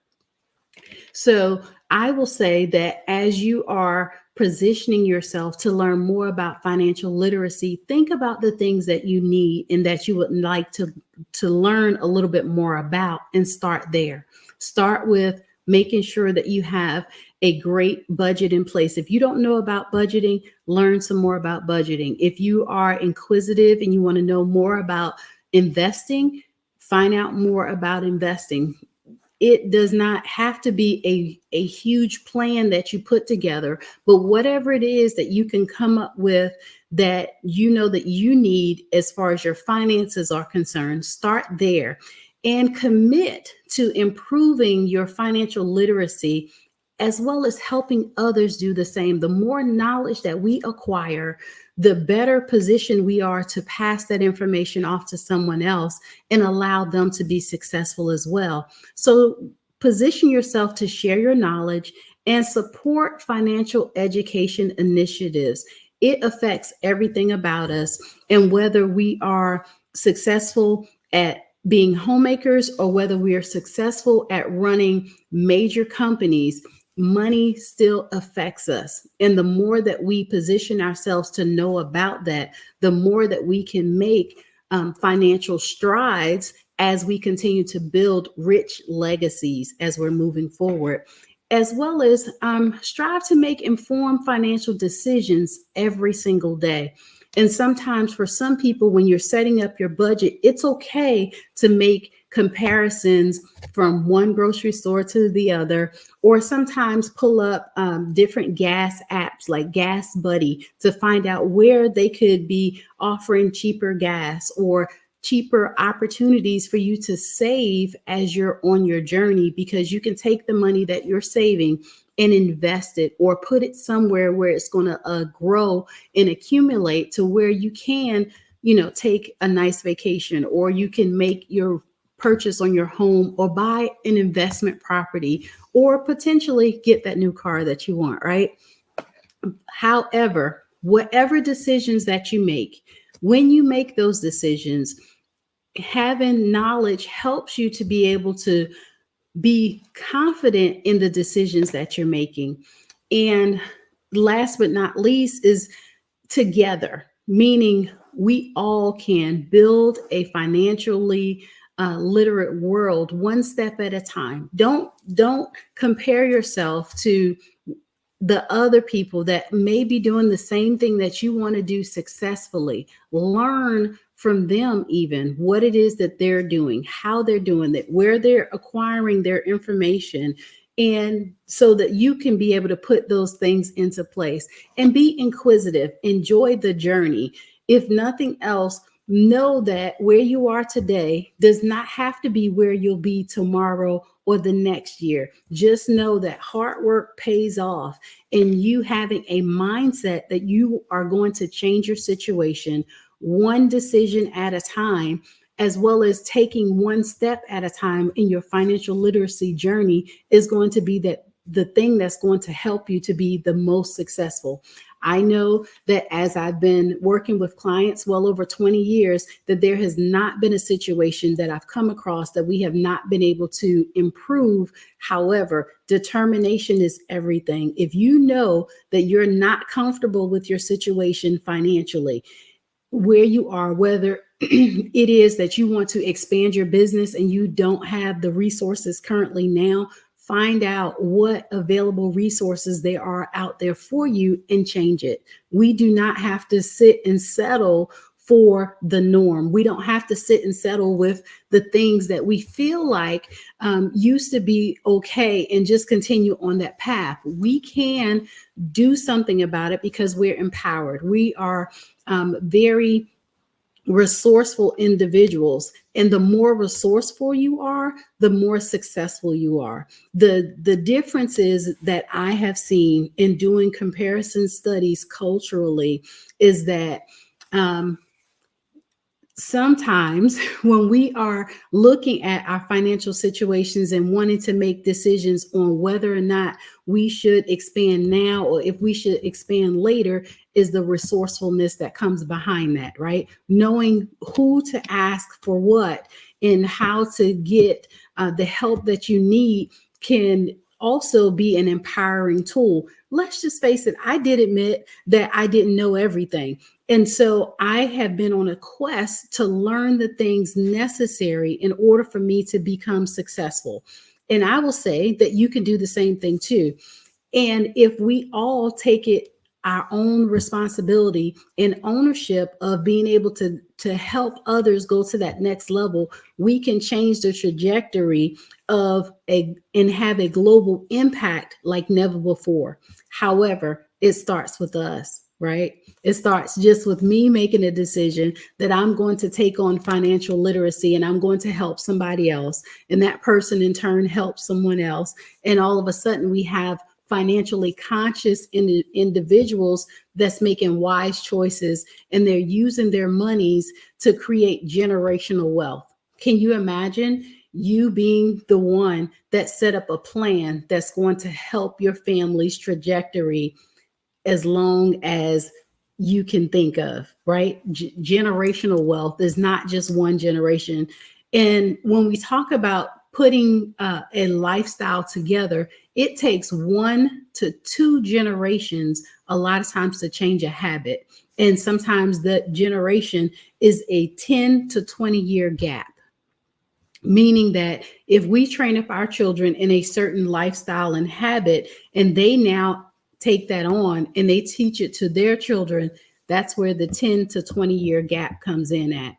So I will say that as you are positioning yourself to learn more about financial literacy, think about the things that you need and that you would like to learn a little bit more about, and start there. Start with making sure that you have a great budget in place. If you don't know about budgeting, learn some more about budgeting. If you are inquisitive and you want to know more about investing, find out more about investing. It does not have to be a huge plan that you put together, but whatever it is that you can come up with that you know that you need as far as your finances are concerned, start there and commit to improving your financial literacy as well as helping others do the same. The more knowledge that we acquire, the better position we are to pass that information off to someone else and allow them to be successful as well. So position yourself to share your knowledge and support financial education initiatives. It affects everything about us. And whether we are successful at being homemakers or whether we are successful at running major companies, money still affects us. And the more that we position ourselves to know about that, the more that we can make financial strides as we continue to build rich legacies as we're moving forward, as well as strive to make informed financial decisions every single day. And sometimes for some people, when you're setting up your budget, it's okay to make comparisons from one grocery store to the other, or sometimes pull up different gas apps like Gas Buddy to find out where they could be offering cheaper gas or cheaper opportunities for you to save as you're on your journey, because you can take the money that you're saving and invest it or put it somewhere where it's going to grow and accumulate to where you can, take a nice vacation, or you can make your purchase on your home or buy an investment property or potentially get that new car that you want, right? However, whatever decisions that you make, when you make those decisions, having knowledge helps you to be able to be confident in the decisions that you're making. And last but not least is together, meaning we all can build a financially literate world one step at a time. Don't compare yourself to the other people that may be doing the same thing that you want to do successfully. Learn from them, even what it is that they're doing, how they're doing it, where they're acquiring their information, and so that you can be able to put those things into place and be inquisitive. Enjoy the journey. If nothing else, know that where you are today does not have to be where you'll be tomorrow or the next year. Just know that hard work pays off, and you having a mindset that you are going to change your situation one decision at a time, as well as taking one step at a time in your financial literacy journey, is going to be the thing that's going to help you to be the most successful. I know that as I've been working with clients well over 20 years, that there has not been a situation that I've come across that we have not been able to improve. However, determination is everything. If you know that you're not comfortable with your situation financially, where you are, whether it is that you want to expand your business and you don't have the resources currently now, find out what available resources there are out there for you and change it. We do not have to sit and settle for the norm. We don't have to sit and settle with the things that we feel like used to be okay and just continue on that path. We can do something about it because we're empowered. We are very resourceful individuals, and the more resourceful you are, the more successful you are. The difference is that I have seen in doing comparison studies culturally is that sometimes when we are looking at our financial situations and wanting to make decisions on whether or not we should expand now or if we should expand later, is the resourcefulness that comes behind that, right? Knowing who to ask for what and how to get the help that you need can also be an empowering tool. Let's just face it, I did admit that I didn't know everything. And so I have been on a quest to learn the things necessary in order for me to become successful. And I will say that you can do the same thing too. And if we all take it our own responsibility and ownership of being able to help others go to that next level, we can change the trajectory of and have a global impact like never before. However, it starts with us, right? It starts just with me making a decision that I'm going to take on financial literacy and I'm going to help somebody else. And that person in turn helps someone else. And all of a sudden we have financially conscious individuals that's making wise choices, and they're using their monies to create generational wealth. Can you imagine you being the one that set up a plan that's going to help your family's trajectory as long as you can think of, right? Generational wealth is not just one generation. And when we talk about putting a lifestyle together, it takes 1 to 2 generations a lot of times to change a habit. And sometimes the generation is a 10 to 20 year gap. Meaning that if we train up our children in a certain lifestyle and habit, and they now take that on and they teach it to their children, That's where the 10 to 20 year gap comes in at.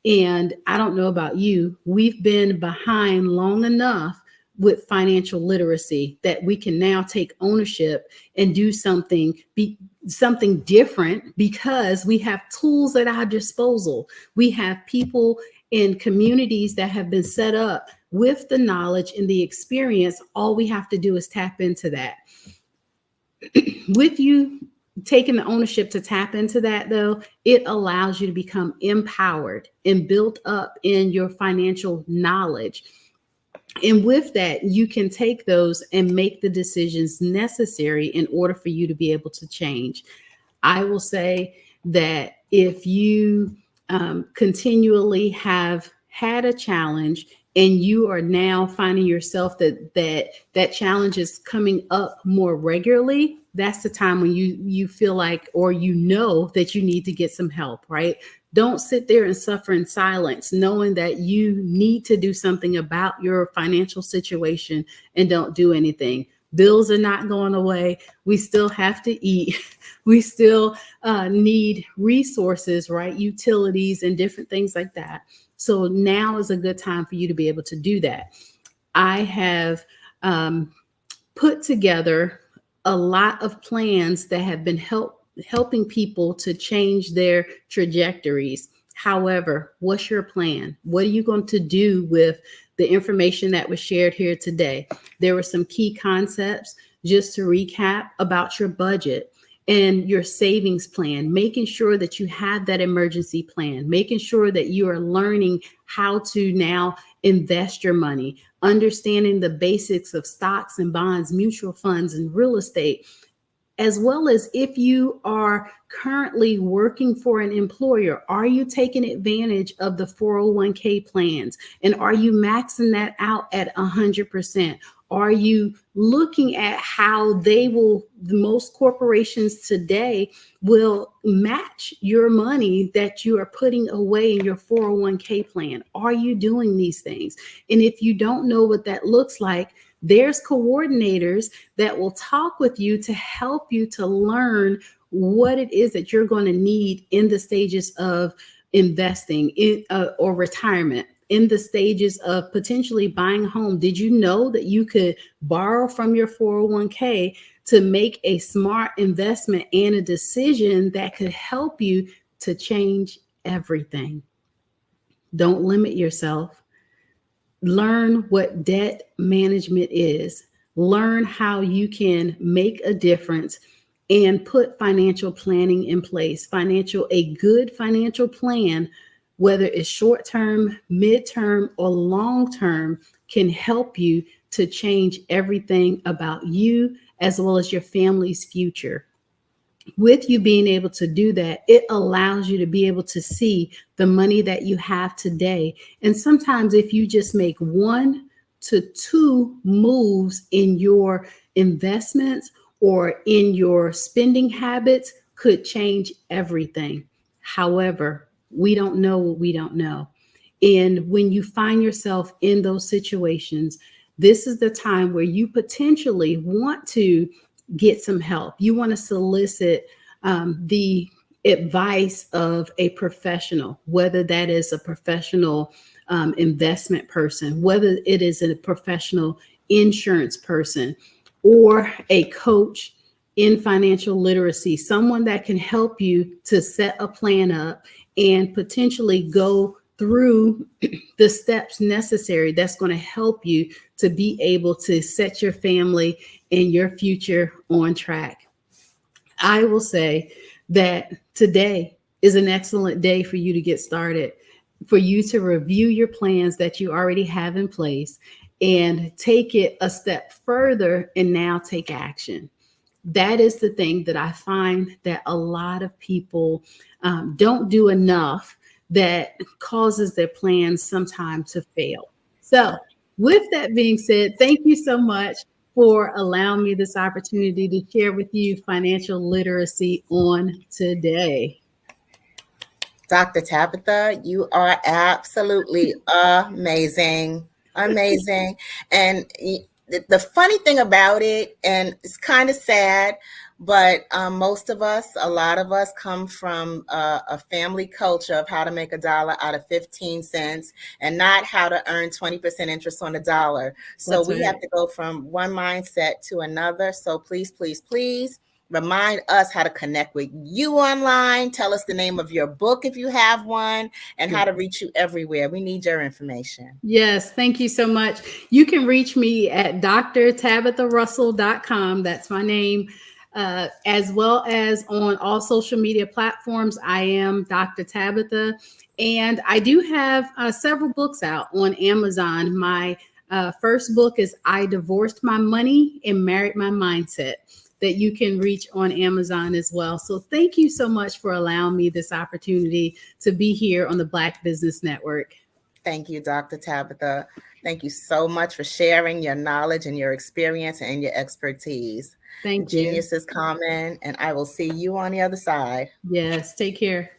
And I don't know about you, we've been behind long enough with financial literacy that we can now take ownership and do something different because we have tools at our disposal. We have people in communities that have been set up with the knowledge and the experience. All we have to do is tap into that. With you taking the ownership to tap into that, though, it allows you to become empowered and built up in your financial knowledge. And with that, you can take those and make the decisions necessary in order for you to be able to change. I will say that if you continually have had a challenge and you are now finding yourself that challenge is coming up more regularly, that's the time when you feel like, or you know that you need to get some help, right? Don't sit there and suffer in silence, knowing that you need to do something about your financial situation and don't do anything. Bills are not going away. We still have to eat. We still need resources, right? Utilities and different things like that. So now is a good time for you to be able to do that. I have put together a lot of plans that have been helping people to change their trajectories. However, what's your plan? What are you going to do with the information that was shared here today? There were some key concepts, just to recap, about your budget and your savings plan, making sure that you have that emergency plan, making sure that you are learning how to now invest your money, understanding the basics of stocks and bonds, mutual funds, and real estate, as well as if you are currently working for an employer, are you taking advantage of the 401k plans? And are you maxing that out at 100%? Are you looking at how most corporations today will match your money that you are putting away in your 401k plan? Are you doing these things? And if you don't know what that looks like, there's coordinators that will talk with you to help you to learn what it is that you're going to need in the stages of investing in or retirement, in the stages of potentially buying a home. Did you know that you could borrow from your 401k to make a smart investment and a decision that could help you to change everything? Don't limit yourself. Learn what debt management is. Learn how you can make a difference and put financial planning in place. A good financial plan, whether it's short-term, mid-term, or long-term, can help you to change everything about you as well as your family's future. With you being able to do that, it allows you to be able to see the money that you have today. And sometimes if you just make 1 to 2 moves in your investments or in your spending habits, could change everything. However, we don't know what we don't know. And when you find yourself in those situations, this is the time where you potentially want to get some help. You want to solicit the advice of a professional, whether that is a professional investment person, whether it is a professional insurance person, or a coach in financial literacy, someone that can help you to set a plan up and potentially go through the steps necessary that's going to help you to be able to set your family and your future on track. I will say that today is an excellent day for you to get started, for you to review your plans that you already have in place and take it a step further and now take action. That is the thing that I find that a lot of people don't do enough, that causes their plans sometimes to fail. So with that being said, thank you so much for allowing me this opportunity to share with you financial literacy on today. Dr. Tabitha, you are absolutely amazing. Amazing. And the funny thing about it, and it's kind of sad, But most of us, a lot of us come from a family culture of how to make $1 out of 15 cents and not how to earn 20% interest on $1. So That's we right. have to go from one mindset to another. So please, please, please remind us how to connect with you online. Tell us the name of your book if you have one, and how to reach you everywhere. We need your information. Yes, thank you so much. You can reach me at drtabitharussell.com. That's my name. As well as on all social media platforms. I am Dr. Tabitha, and I do have several books out on Amazon. My first book is I Divorced My Money and Married My Mindset, that you can reach on Amazon as well. So thank you so much for allowing me this opportunity to be here on the Black Business Network. Thank you, Dr. Tabitha. Thank you so much for sharing your knowledge and your experience and your expertise. Thank you. Genius is coming, and I will see you on the other side. Yes, take care.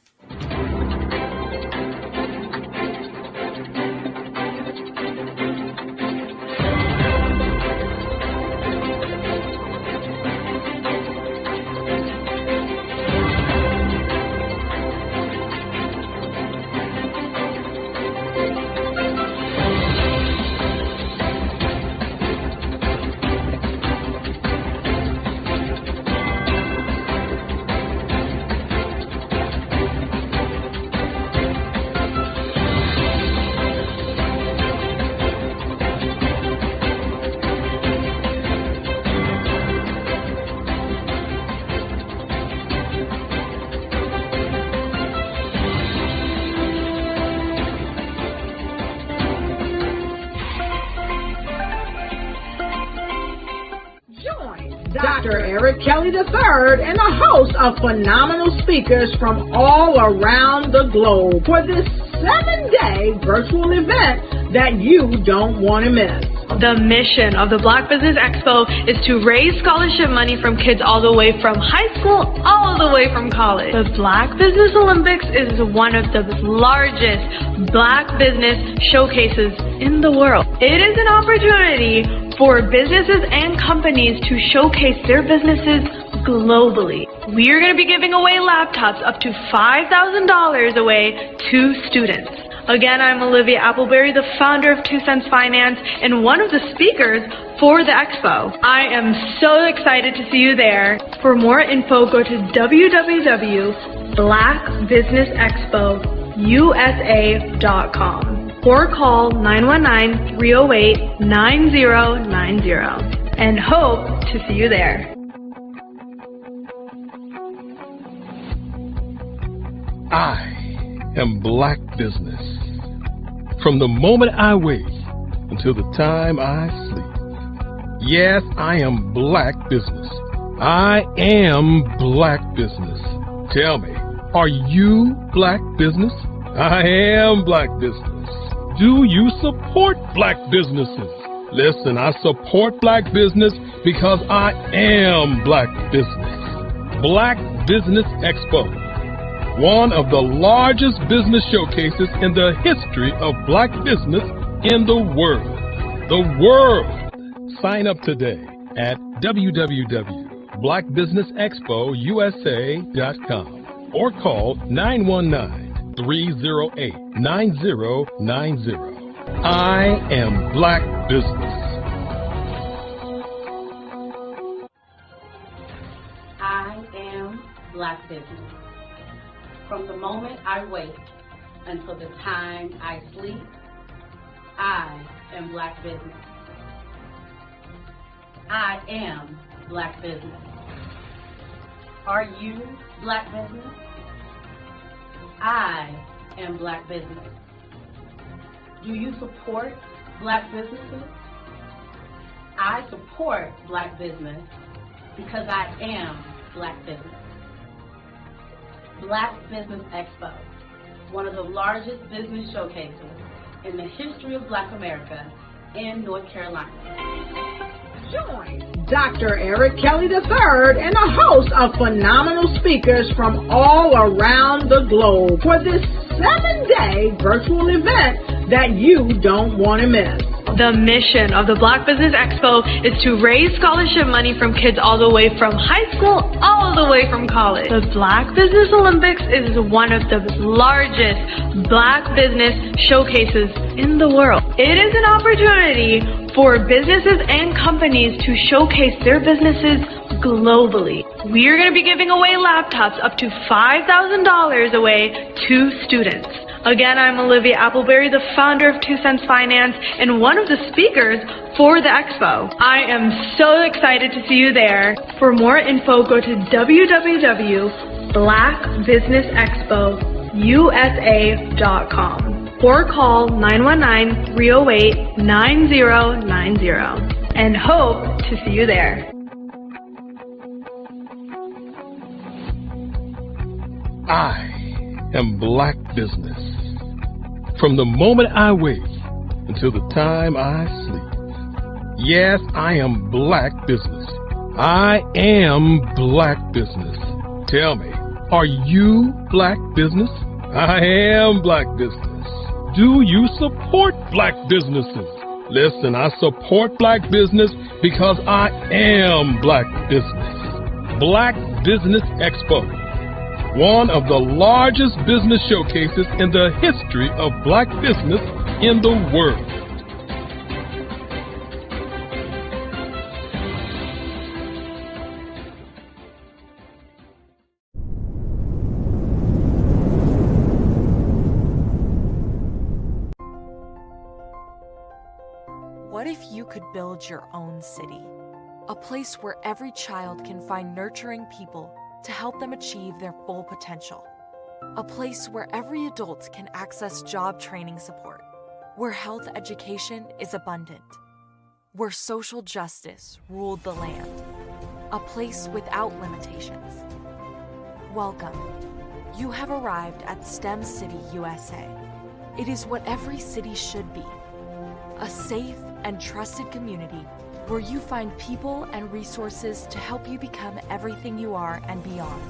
Dr. Eric Kelly III and a host of phenomenal speakers from all around the globe for this 7-day virtual event that you don't want to miss. The mission of the Black Business Expo is to raise scholarship money from kids all the way from high school all the way from college. The Black Business Olympics is one of the largest Black business showcases in the world. It is an opportunity for businesses and companies to showcase their businesses globally. We are going to be giving away laptops up to $5,000 away to students. Again, I'm Olivia Appleberry, the founder of 2 Cents Finance and one of the speakers for the expo. I am so excited to see you there. For more info, go to www.blackbusinessexpousa.com or call 919-308-9090 and hope to see you there. I am Black Business. From the moment I wake until the time I sleep. Yes, I am Black Business. I am Black Business. Tell me, are you Black Business? I am Black Business. Do you support Black businesses? Listen, I support Black business because I am Black Business. Black Business Expo, one of the largest business showcases in the history of Black business in the world. The world! Sign up today at www.blackbusinessexpousa.com or call 919-308-9090. I am Black Business. I am Black Business. From the moment I wake until the time I sleep, I am Black Business. I am Black Business. Are you Black Business? I am Black Business. Do you support Black businesses? I support Black business because I am Black Business. Black Business Expo, one of the largest business showcases in the history of Black America in North Carolina. Join Dr. Eric Kelly III and a host of phenomenal speakers from all around the globe for this 7-day virtual event that you don't want to miss. The mission of the Black Business Expo is to raise scholarship money from kids all the way from high school all the way from college. The Black Business Olympics is one of the largest Black business showcases in the world. It is an opportunity for businesses and companies to showcase their businesses globally. We are going to be giving away laptops up to $5,000 away to students. Again, I'm Olivia Appleberry, the founder of 2 Cents Finance and one of the speakers for the expo. I am so excited to see you there. For more info, go to www.blackbusinessexpousa.com or call 919-308-9090 and hope to see you there. I am Black Business. From the moment I wake until the time I sleep. Yes, I am Black Business. I am Black Business. Tell me, are you Black Business? I am Black Business. Do you support Black businesses? Listen, I support Black business because I am Black Business. Black Business Expo, one of the largest business showcases in the history of Black business in the world. What if you could build your own city? A place where every child can find nurturing people to help them achieve their full potential. A place where every adult can access job training support, where health education is abundant, where social justice ruled the land. A place without limitations. Welcome. You have arrived at STEM City, USA. It is what every city should be. A safe and trusted community where you find people and resources to help you become everything you are and beyond.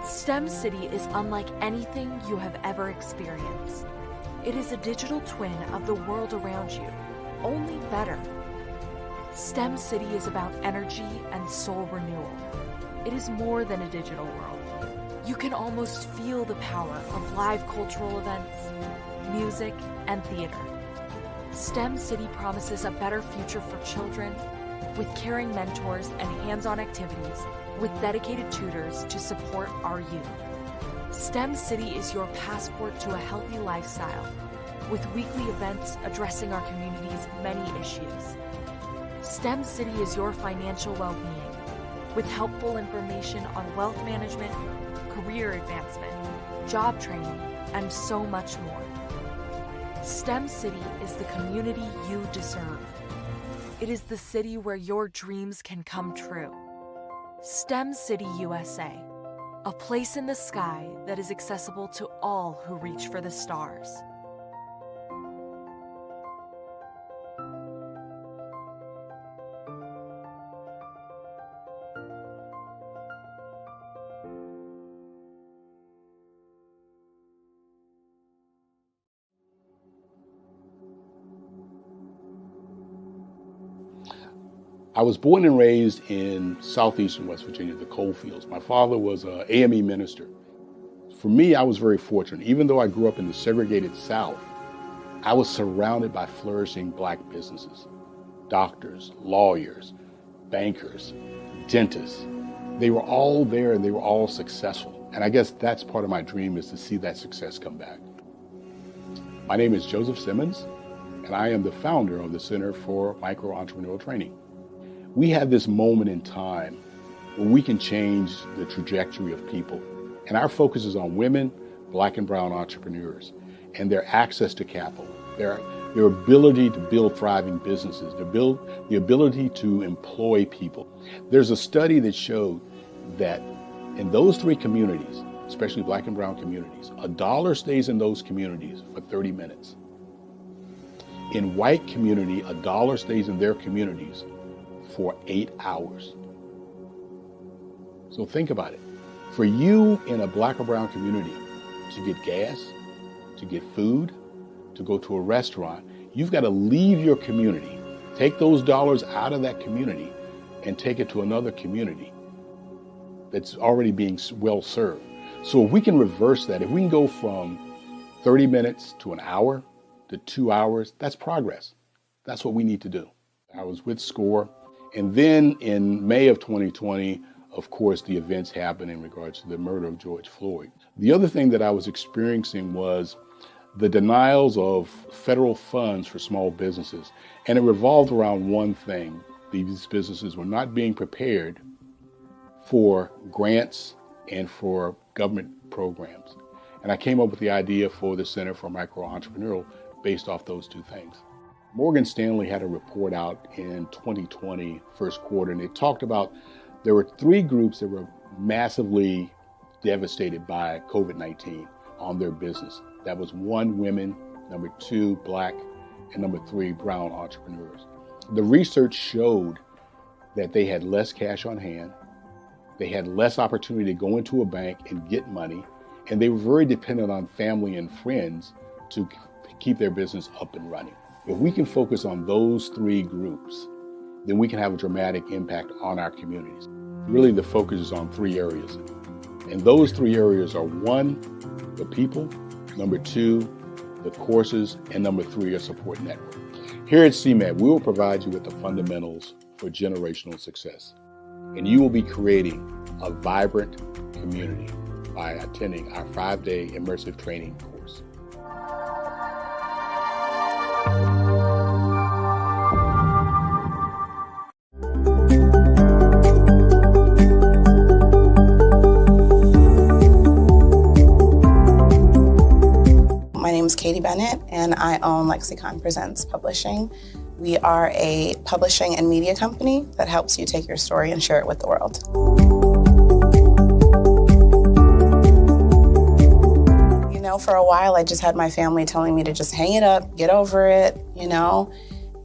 STEM City is unlike anything you have ever experienced. It is a digital twin of the world around you, only better. STEM City is about energy and soul renewal. It is more than a digital world. You can almost feel the power of live cultural events, music, and theater. STEM City promises a better future for children with caring mentors and hands-on activities with dedicated tutors to support our youth. STEM City is your passport to a healthy lifestyle with weekly events addressing our community's many issues. STEM City is your financial well-being with helpful information on wealth management, career advancement, job training, and so much more. STEM City is the community you deserve. It is the city where your dreams can come true. STEM City USA, a place in the sky that is accessible to all who reach for the stars. I was born and raised in southeastern West Virginia, the coal fields. My father was an AME minister. For me, I was very fortunate. Even though I grew up in the segregated South, I was surrounded by flourishing Black businesses. Doctors, lawyers, bankers, dentists. They were all there and they were all successful. And I guess that's part of my dream, is to see that success come back. My name is Joseph Simmons, and I am the founder of the Center for Micro-Entrepreneurial Training. We have this moment in time where we can change the trajectory of people. And our focus is on women, Black and brown entrepreneurs, and their access to capital, their ability to build thriving businesses, the ability to employ people. There's a study that showed that in those three communities, especially Black and brown communities, $1 stays in those communities for 30 minutes. In white community, $1 stays in their communities for 8 hours. So think about it. For you in a Black or brown community to get gas, to get food, to go to a restaurant, You've got to leave your community, take those dollars out of that community and take it to another community that's already being well served. So if we can reverse that, if we can go from 30 minutes to an hour to 2 hours, that's progress. That's what we need to do. I was with SCORE. And then in May of 2020, of course, the events happened in regards to the murder of George Floyd. The other thing that I was experiencing was the denials of federal funds for small businesses. And it revolved around one thing. These businesses were not being prepared for grants and for government programs. And I came up with the idea for the Center for Micro-Entrepreneurial based off those two things. Morgan Stanley had a report out in 2020, first quarter, and it talked about there were 3 groups that were massively devastated by COVID-19 on their business. That was 1, women, number 2, Black, and number 3, brown entrepreneurs. The research showed that they had less cash on hand, they had less opportunity to go into a bank and get money, and they were very dependent on family and friends to keep their business up and running. If we can focus on those 3 groups, then we can have a dramatic impact on our communities. Really, the focus is on 3 areas. And those 3 areas are 1, the people, number 2, the courses, and number 3, a support network. Here at CMAT, we will provide you with the fundamentals for generational success. And you will be creating a vibrant community by attending our 5-day immersive training course. My name is Katie Bennett, and I own Lexicon Presents Publishing. We are a publishing and media company that helps you take your story and share it with the world. You know, for a while, I just had my family telling me to just hang it up, get over it, you know,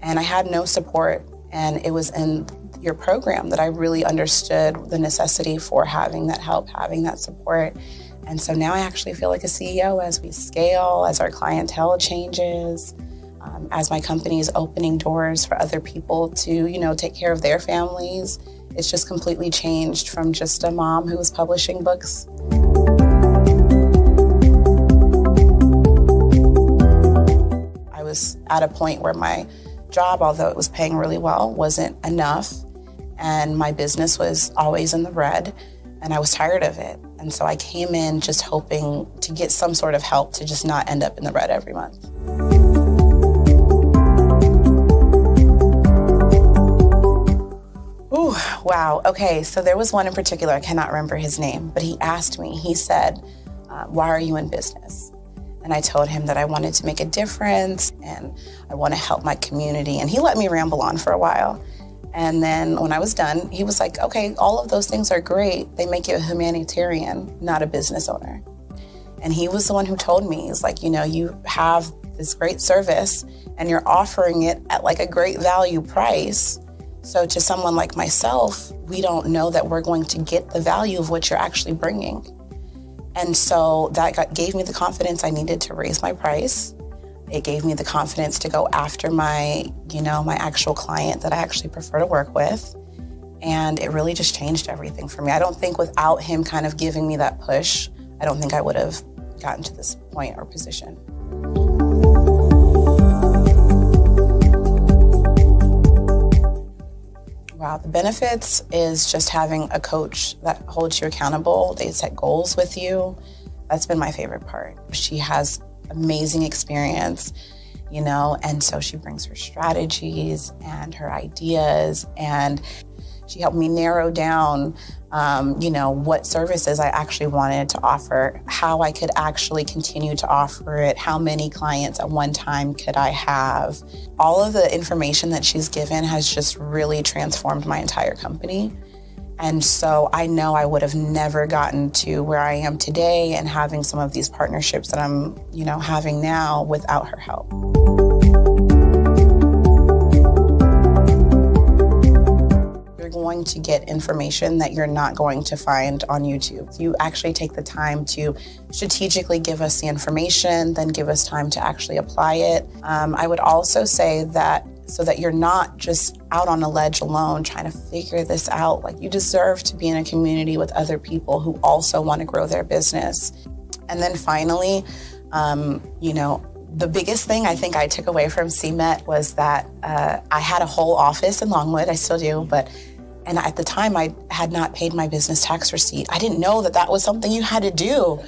and I had no support. And it was in your program that I really understood the necessity for having that help, having that support. And so now I actually feel like a CEO as we scale, as our clientele changes, as my company is opening doors for other people to, you know, take care of their families. It's just completely changed from just a mom who was publishing books. I was at a point where my job, although it was paying really well, wasn't enough. And my business was always in the red, and I was tired of it. And so I came in just hoping to get some sort of help to just not end up in the red every month. Ooh, wow. Okay, so there was one in particular, I cannot remember his name, but he asked me, he said, why are you in business? And I told him that I wanted to make a difference and I want to help my community. And he let me ramble on for a while. And then when I was done, he was like, okay, all of those things are great. They make you a humanitarian, not a business owner. And he was the one who told me, he's like, you know, you have this great service and you're offering it at like a great value price. So to someone like myself, we don't know that we're going to get the value of what you're actually bringing. And so that gave me the confidence I needed to raise my price. It gave me the confidence to go after my, you know, my actual client that I actually prefer to work with. And it really just changed everything for me. I don't think without him kind of giving me that push, I don't think I would have gotten to this point or position. Wow, the benefits is just having a coach that holds you accountable. They set goals with you. That's been my favorite part. She has amazing experience, you know, and so she brings her strategies and her ideas, and she helped me narrow down, you know, what services I actually wanted to offer, how I could actually continue to offer it, how many clients at one time could I have. All of the information that she's given has just really transformed my entire company. And so I know I would have never gotten to where I am today and having some of these partnerships that I'm, you know, having now without her help. You're going going to get information that you're not going to find on YouTube. You actually take the time to strategically give us the information, then give us time to actually apply it. I would also say that so that you're not just out on a ledge alone trying to figure this out. Like, you deserve to be in a community with other people who also want to grow their business. And then finally, the biggest thing I think I took away from CMET was that I had a whole office in Longwood. I still do, and at the time I had not paid my business tax receipt. I didn't know that that was something you had to do.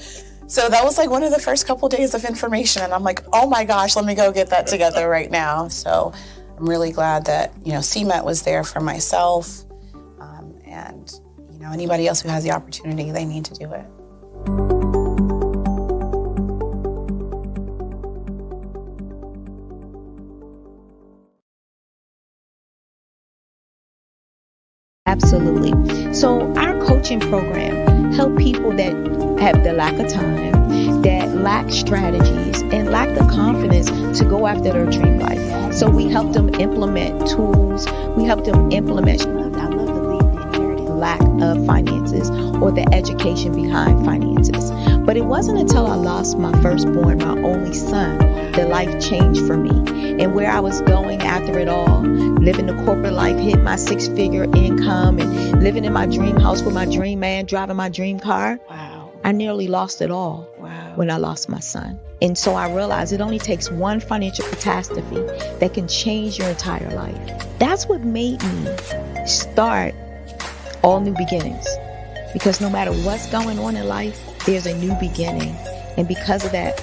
So that was like one of the first couple days of information, and I'm like, oh my gosh, let me go get that together right now. So I'm really glad that, CMET was there for myself, and anybody else who has the opportunity, they need to do it. Absolutely. So our coaching program help people that have the lack of time, that lack strategies, and lack the confidence to go after their dream life. So we help them implement tools. We help them implement, I love to leave the inherited lack of finances or the education behind finances. But it wasn't until I lost my firstborn, my only son, that life changed for me. And where I was going after it all, living the corporate life, hit my 6-figure income, and living in my dream house with my dream man, driving my dream car. Wow. I nearly lost it all when I lost my son. And so I realized it only takes one financial catastrophe that can change your entire life. That's what made me start All New Beginnings. Because no matter what's going on in life, there's a new beginning. And because of that,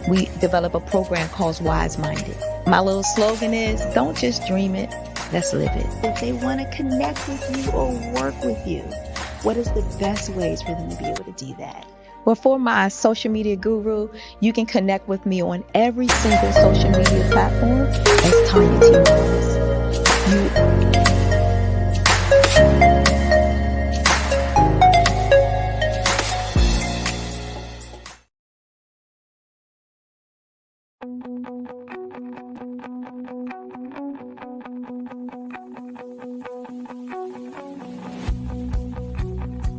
we develop a program called Wise Minded. My little slogan is, don't just dream it, let's live it. If they want to connect with you or work with you, what is the best ways for them to be able to do that? Well, for my social media guru, you can connect with me on every single social media platform as Tanya T. Wallace.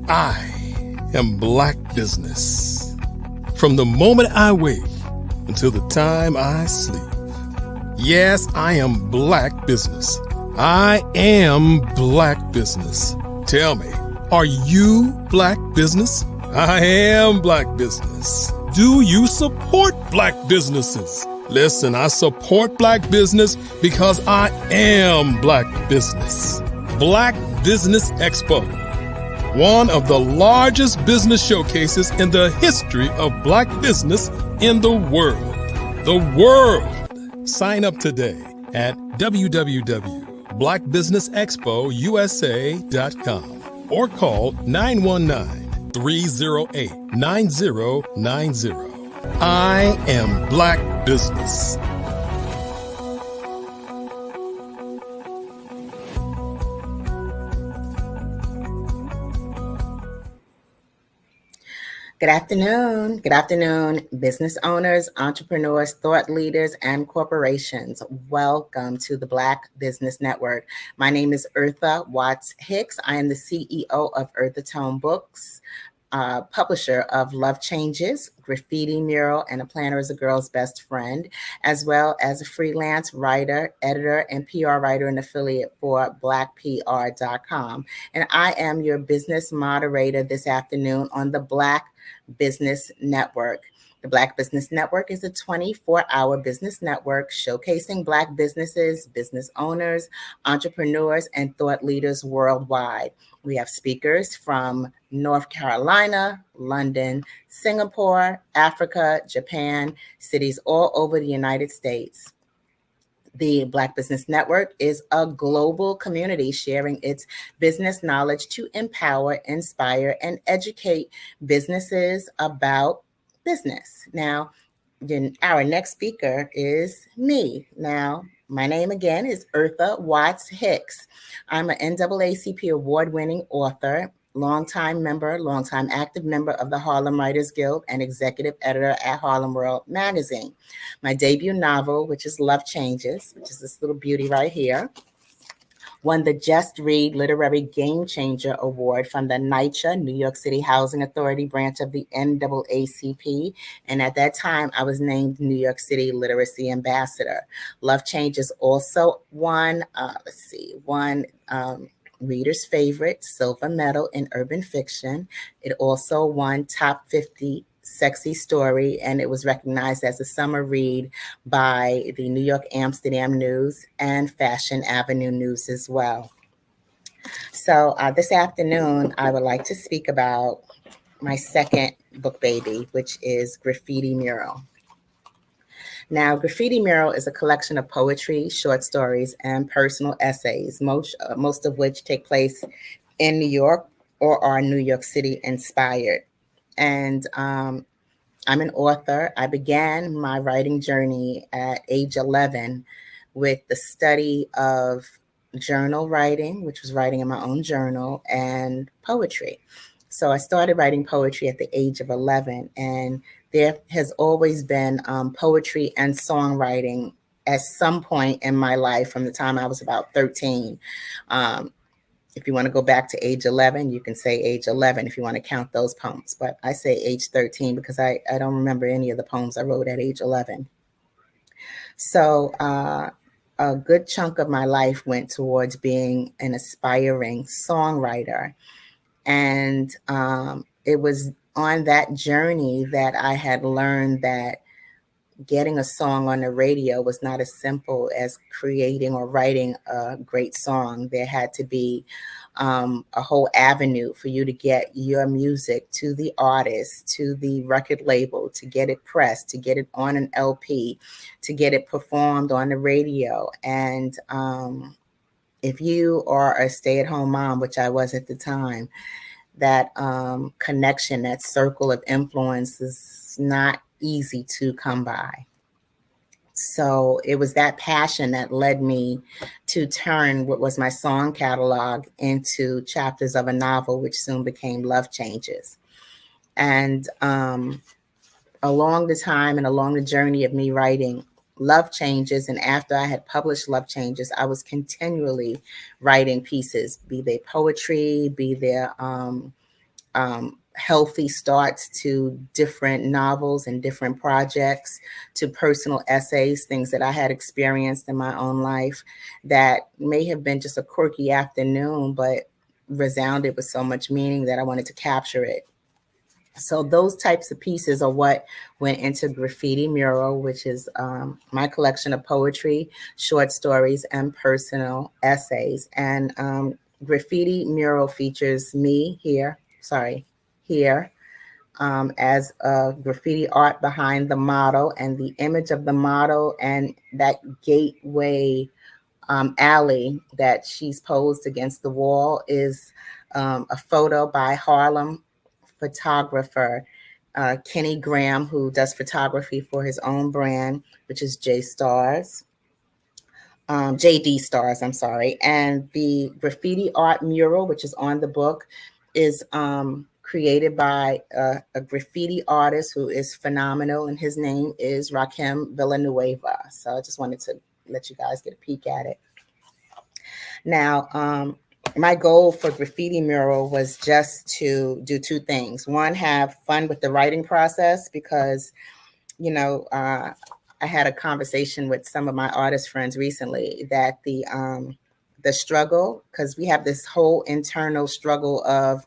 I am Black Business. From the moment I wake until the time I sleep. Yes, I am Black Business. I am Black Business. Tell me, are you Black Business? I am Black Business. Do you support Black businesses? Listen, I support Black business because I am Black Business. Black Business Expo, one of the largest business showcases in the history of Black business in the world. The world! Sign up today at www.blackbusinessexpousa.com or call 919-308-9090. I am Black Business. Good afternoon. Good afternoon, business owners, entrepreneurs, thought leaders, and corporations. Welcome to the Black Business Network. My name is Eartha Watts Hicks. I am the CEO of Eartha Tone Books, publisher of Love Changes, Graffiti Mural, and A Planner is a Girl's Best Friend, as well as a freelance writer, editor, and PR writer and affiliate for blackpr.com. And I am your business moderator this afternoon on the Black Business Network. The Black Business Network is a 24-hour business network showcasing Black businesses, business owners, entrepreneurs, and thought leaders worldwide. We have speakers from North Carolina, London, Singapore, Africa, Japan, cities all over the United States. The Black Business Network is a global community sharing its business knowledge to empower, inspire, and educate businesses about business. Now, our next speaker is me. Now, my name again is Eartha Watts Hicks. I'm an NAACP award-winning author, longtime active member of the Harlem Writers Guild, and executive editor at Harlem World Magazine. My debut novel, which is Love Changes, which is this little beauty right here, won the Just Read Literary Game Changer Award from the NYCHA, New York City Housing Authority branch of the NAACP. And at that time, I was named New York City Literacy Ambassador. Love Changes also won, Reader's Favorite Silver Medal in Urban Fiction. It also won Top 50 Sexy Story, and it was recognized as a summer read by the New York Amsterdam News and Fashion Avenue News as well. So this afternoon, I would like to speak about my second book baby, which is Graffiti Mural. Now, Graffiti Mural is a collection of poetry, short stories, and personal essays, most of which take place in New York or are New York City inspired. And I'm an author. I began my writing journey at age 11 with the study of journal writing, which was writing in my own journal, and poetry. So I started writing poetry at the age of 11, and there has always been poetry and songwriting at some point in my life from the time I was about 13. If you want to go back to age 11, you can say age 11 if you want to count those poems. But I say age 13 because I don't remember any of the poems I wrote at age 11. So a good chunk of my life went towards being an aspiring songwriter. And it was on that journey that I had learned that getting a song on the radio was not as simple as creating or writing a great song. There had to be a whole avenue for you to get your music to the artist, to the record label, to get it pressed, to get it on an LP, to get it performed on the radio. And if you are a stay-at-home mom, which I was at the time, that connection, that circle of influence is not easy to come by. So it was that passion that led me to turn what was my song catalog into chapters of a novel, which soon became Love Changes. And along the time and along the journey of me writing Love Changes, and after I had published Love Changes, I was continually writing pieces, be they poetry, be they healthy starts to different novels and different projects, to personal essays, things that I had experienced in my own life that may have been just a quirky afternoon, but resounded with so much meaning that I wanted to capture it. So those types of pieces are what went into Graffiti Mural, which is my collection of poetry, short stories, and personal essays. And Graffiti Mural features me here as a graffiti art behind the model, and the image of the model and that gateway alley that she's posed against the wall is a photo by Harlem photographer Kenny Graham, who does photography for his own brand, which is JD Stars, I'm sorry. And the graffiti art mural, which is on the book, is created by a graffiti artist who is phenomenal, and his name is Rakim Villanueva. So I just wanted to let you guys get a peek at it. Now, my goal for Graffiti Mural was just to do two things. One, have fun with the writing process, because, you know, I had a conversation with some of my artist friends recently that the struggle, because we have this whole internal struggle of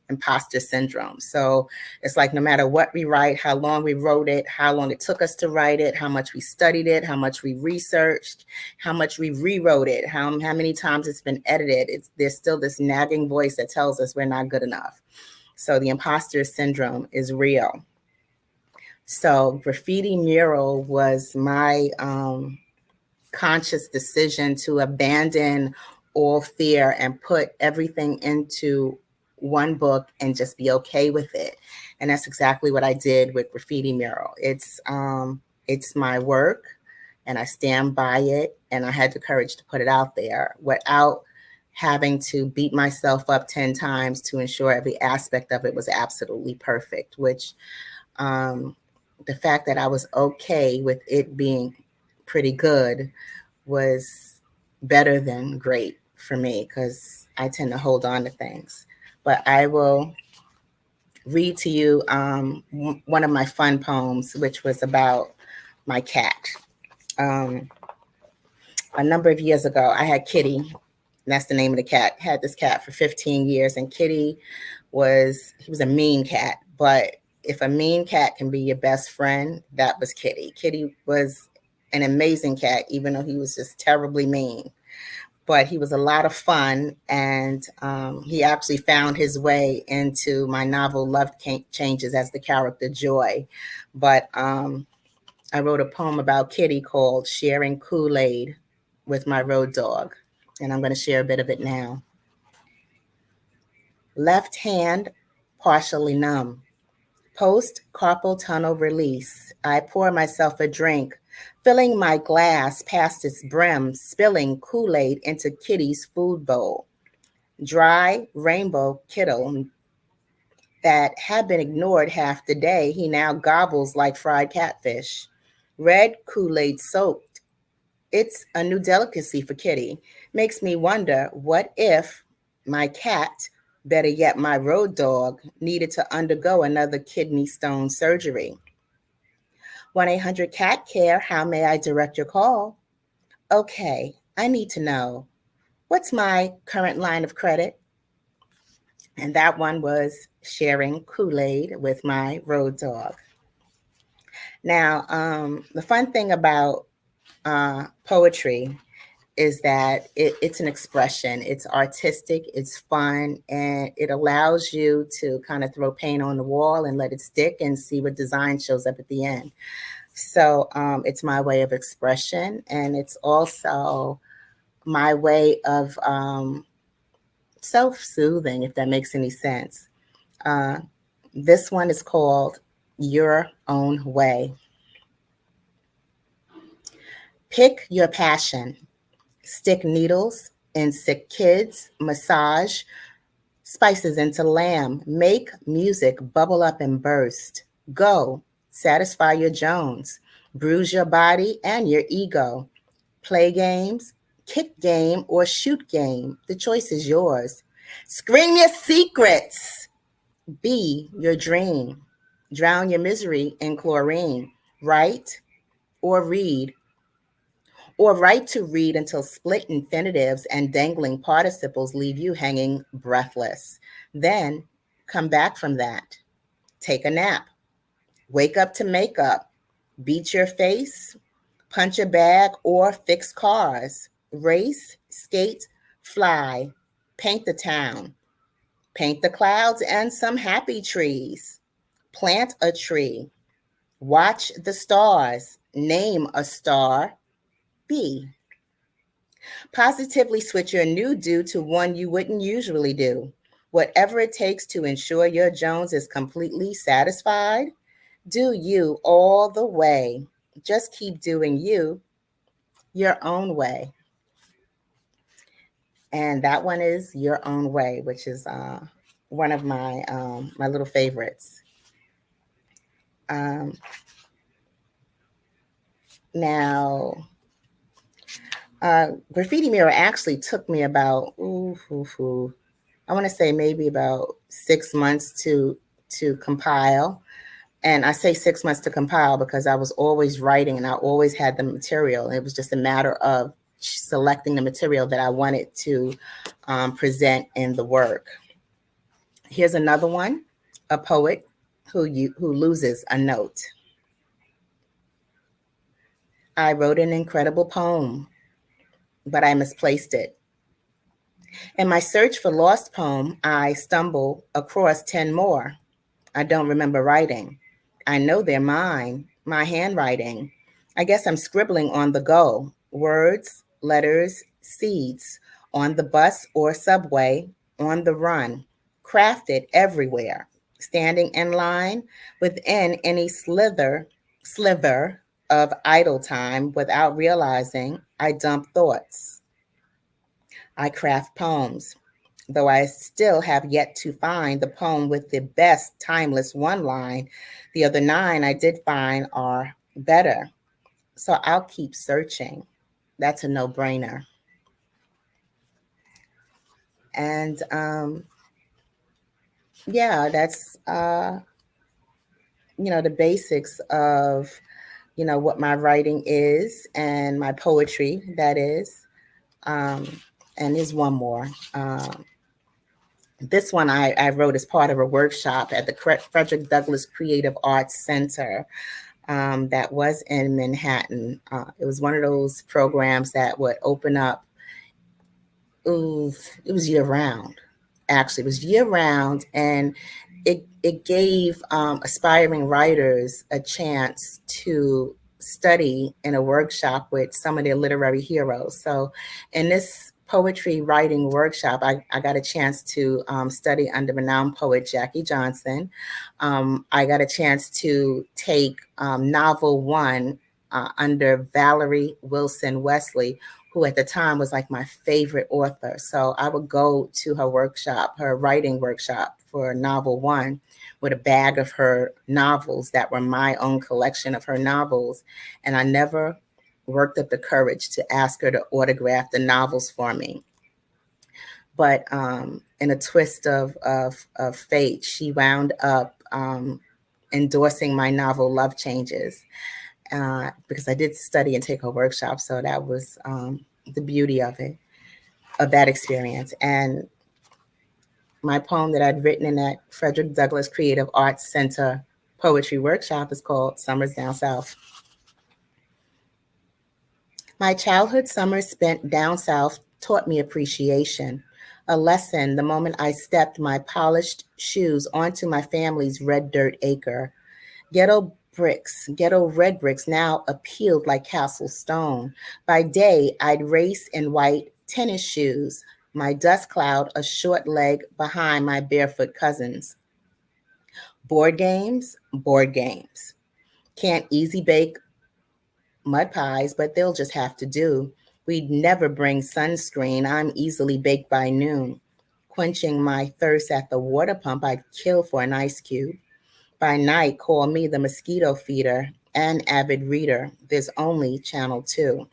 imposter syndrome. So it's like no matter what we write, how long we wrote it, how long it took us to write it, how much we studied it, how much we researched, how much we rewrote it, how many times it's been edited, there's still this nagging voice that tells us we're not good enough. So the imposter syndrome is real. So Graffiti Mural was my conscious decision to abandon all fear and put everything into one book and just be okay with it. And that's exactly what I did with Graffiti Mural. It's my work, and I stand by it, and I had the courage to put it out there without having to beat myself up 10 times to ensure every aspect of it was absolutely perfect, which the fact that I was okay with it being pretty good was better than great for me because I tend to hold on to things. But I will read to you one of my fun poems, which was about my cat. A number of years ago, I had Kitty. And that's the name of the cat. Had this cat for 15 years, and Kitty was a mean cat. But if a mean cat can be your best friend, that was Kitty. Kitty was an amazing cat, even though he was just terribly mean. But he was a lot of fun, and he actually found his way into my novel Love Changes as the character Joy. But I wrote a poem about Kitty called Sharing Kool-Aid with My Road Dog, and I'm going to share a bit of it now. Left hand partially numb. Post carpal tunnel release. I pour myself a drink, filling my glass past its brim, spilling Kool-Aid into Kitty's food bowl. Dry rainbow kiddo that had been ignored half the day, he now gobbles like fried catfish. Red Kool-Aid soaked. It's a new delicacy for Kitty. Makes me wonder, what if my cat, better yet my road dog, needed to undergo another kidney stone surgery? 1-800-CAT-CARE, how may I direct your call? Okay, I need to know, what's my current line of credit? And that one was Sharing Kool-Aid with My Road Dog. Now, the fun thing about poetry is that it's an expression. It's artistic, it's fun, and it allows you to kind of throw paint on the wall and let it stick and see what design shows up at the end. So it's my way of expression, and it's also my way of self-soothing, if that makes any sense. This one is called Your Own Way. Pick your passion. Stick needles in sick kids, massage spices into lamb, make music bubble up and burst. Go, satisfy your Jones, bruise your body and your ego. Play games, kick game, or shoot game. The choice is yours. Scream your secrets. Be your dream. Drown your misery in chlorine. Write or read. Or write to read until split infinitives and dangling participles leave you hanging breathless. Then come back from that. Take a nap. Wake up to makeup. Beat your face. Punch a bag or fix cars. Race, skate, fly. Paint the town. Paint the clouds and some happy trees. Plant a tree. Watch the stars. Name a star. Be. Positively switch your new do to one you wouldn't usually do. Whatever it takes to ensure your Jones is completely satisfied, do you all the way. Just keep doing you your own way. And that one is Your Own Way, which is one of my my little favorites. Now, Graffiti Mirror actually took me about, I want to say maybe about 6 months to compile. And I say 6 months to compile because I was always writing and I always had the material. It was just a matter of selecting the material that I wanted to present in the work. Here's another one, a poet who loses a note. I wrote an incredible poem, but I misplaced it. In my search for lost poem, I stumble across 10 more I don't remember writing. I know they're mine, my handwriting. I guess I'm scribbling on the go. Words, letters, seeds, on the bus or subway, on the run, crafted everywhere, standing in line within any sliver of idle time without realizing I dump thoughts. I craft poems, though I still have yet to find the poem with the best timeless one line. The other 9 I did find are better. So I'll keep searching. That's a no-brainer. And yeah, that's, the basics of, what my writing is and my poetry, that is. And there's one more. This one I wrote as part of a workshop at the Frederick Douglass Creative Arts Center that was in Manhattan. It was one of those programs that would open up. It was year round. Actually, it was year round, and it gave aspiring writers a chance to study in a workshop with some of their literary heroes. So in this poetry writing workshop, I got a chance to study under renowned poet Jackie Johnson. I got a chance to take novel one under Valerie Wilson Wesley, who at the time was like my favorite author. So I would go to her workshop, her writing workshop for novel one, with a bag of her novels that were my own collection of her novels. And I never worked up the courage to ask her to autograph the novels for me. But in a twist of fate, she wound up endorsing my novel Love Changes. Because I did study and take her workshop. So that was the beauty of it, of that experience. And my poem that I'd written in that Frederick Douglass Creative Arts Center poetry workshop is called Summers Down South. My childhood summers spent down south taught me appreciation, a lesson the moment I stepped my polished shoes onto my family's red dirt acre. Ghetto red bricks now appealed like castle stone. By day, I'd race in white tennis shoes, my dust cloud a short leg behind my barefoot cousins. Board games. Can't easy bake mud pies, but they'll just have to do. We'd never bring sunscreen. I'm easily baked by noon. Quenching my thirst at the water pump, I'd kill for an ice cube. By night, call me the mosquito feeder and avid reader. There's only Channel 2.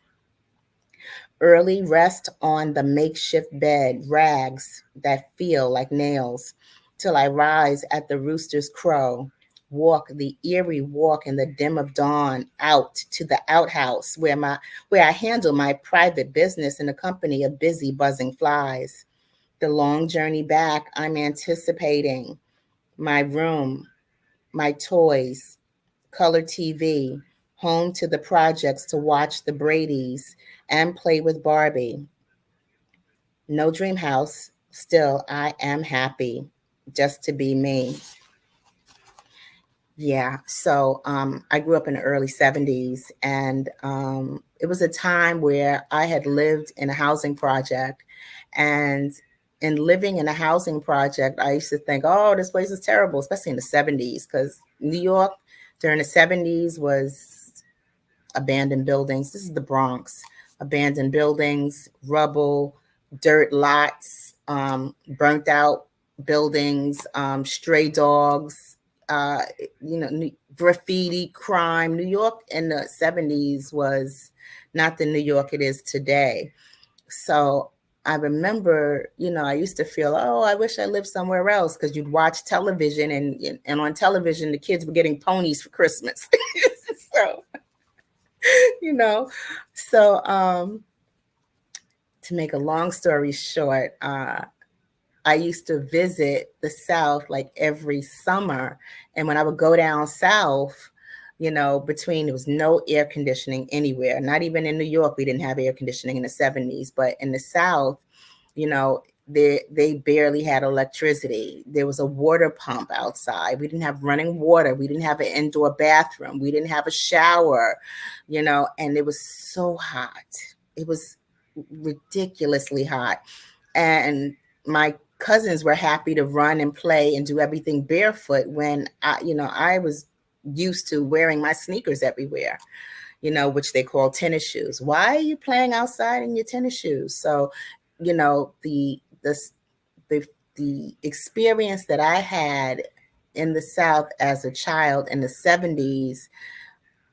Early rest on the makeshift bed, rags that feel like nails, till I rise at the rooster's crow. Walk the eerie walk in the dim of dawn out to the outhouse where I handle my private business in the company of busy buzzing flies. The long journey back, I'm anticipating my room, my toys, color TV, home to the projects to watch the Bradys and play with Barbie. No dream house, still I am happy just to be me. Yeah, so I grew up in the early 70s, and it was a time where I had lived in a housing project, and in living in a housing project, I used to think, oh, this place is terrible, especially in the 70s, because New York during the 70s was abandoned buildings. This is the Bronx. Abandoned buildings, rubble, dirt lots, burnt out buildings, stray dogs, graffiti, crime. New York in the 70s was not the New York it is today. So I remember, I used to feel, oh, I wish I lived somewhere else, because you'd watch television and on television, the kids were getting ponies for Christmas. So, to make a long story short, I used to visit the South like every summer. And when I would go down South, there was no air conditioning anywhere. Not even in New York, we didn't have air conditioning in the 70s. But in the South, they barely had electricity. There was a water pump outside. We didn't have running water. We didn't have an indoor bathroom. We didn't have a shower, and it was so hot. It was ridiculously hot. And my cousins were happy to run and play and do everything barefoot when I was used to wearing my sneakers everywhere, which they call tennis shoes. Why are you playing outside in your tennis shoes? So, the experience that I had in the South as a child in the 70s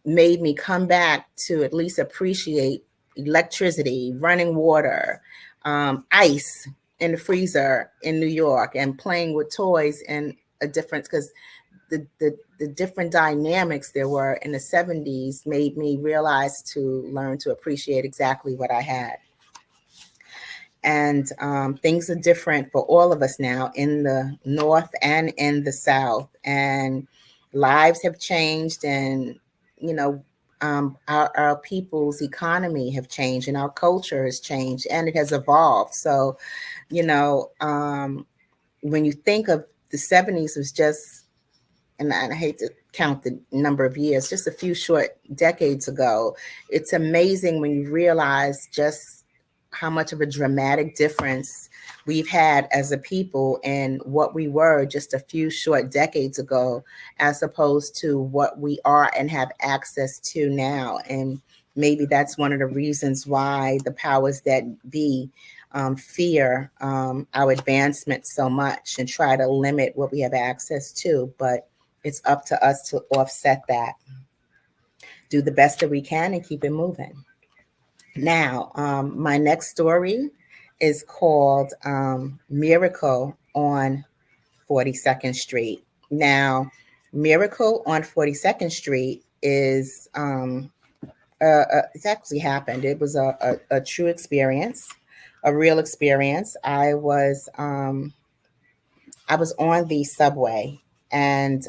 made me come back to at least appreciate electricity, running water, ice. in the freezer in New York and playing with toys in a different, because the different dynamics there were in the 70s made me realize to learn to appreciate exactly what I had. And things are different for all of us now in the North and in the South. And lives have changed, and, you know, our people's economy have changed, and our culture has changed, and it has evolved. So, you know, when you think of the 70s, was just, and I hate to count the number of years, just a few short decades ago. It's amazing when you realize just how much of a dramatic difference we've had as a people and what we were just a few short decades ago, as opposed to what we are and have access to now. And maybe that's one of the reasons why the powers that be fear our advancement so much and try to limit what we have access to. But it's up to us to offset that, do the best that we can, and keep it moving. Now, my next story is called Miracle on 42nd Street. Now, Miracle on 42nd Street is, it's actually happened. It was a true experience, a real experience. I was on the subway, and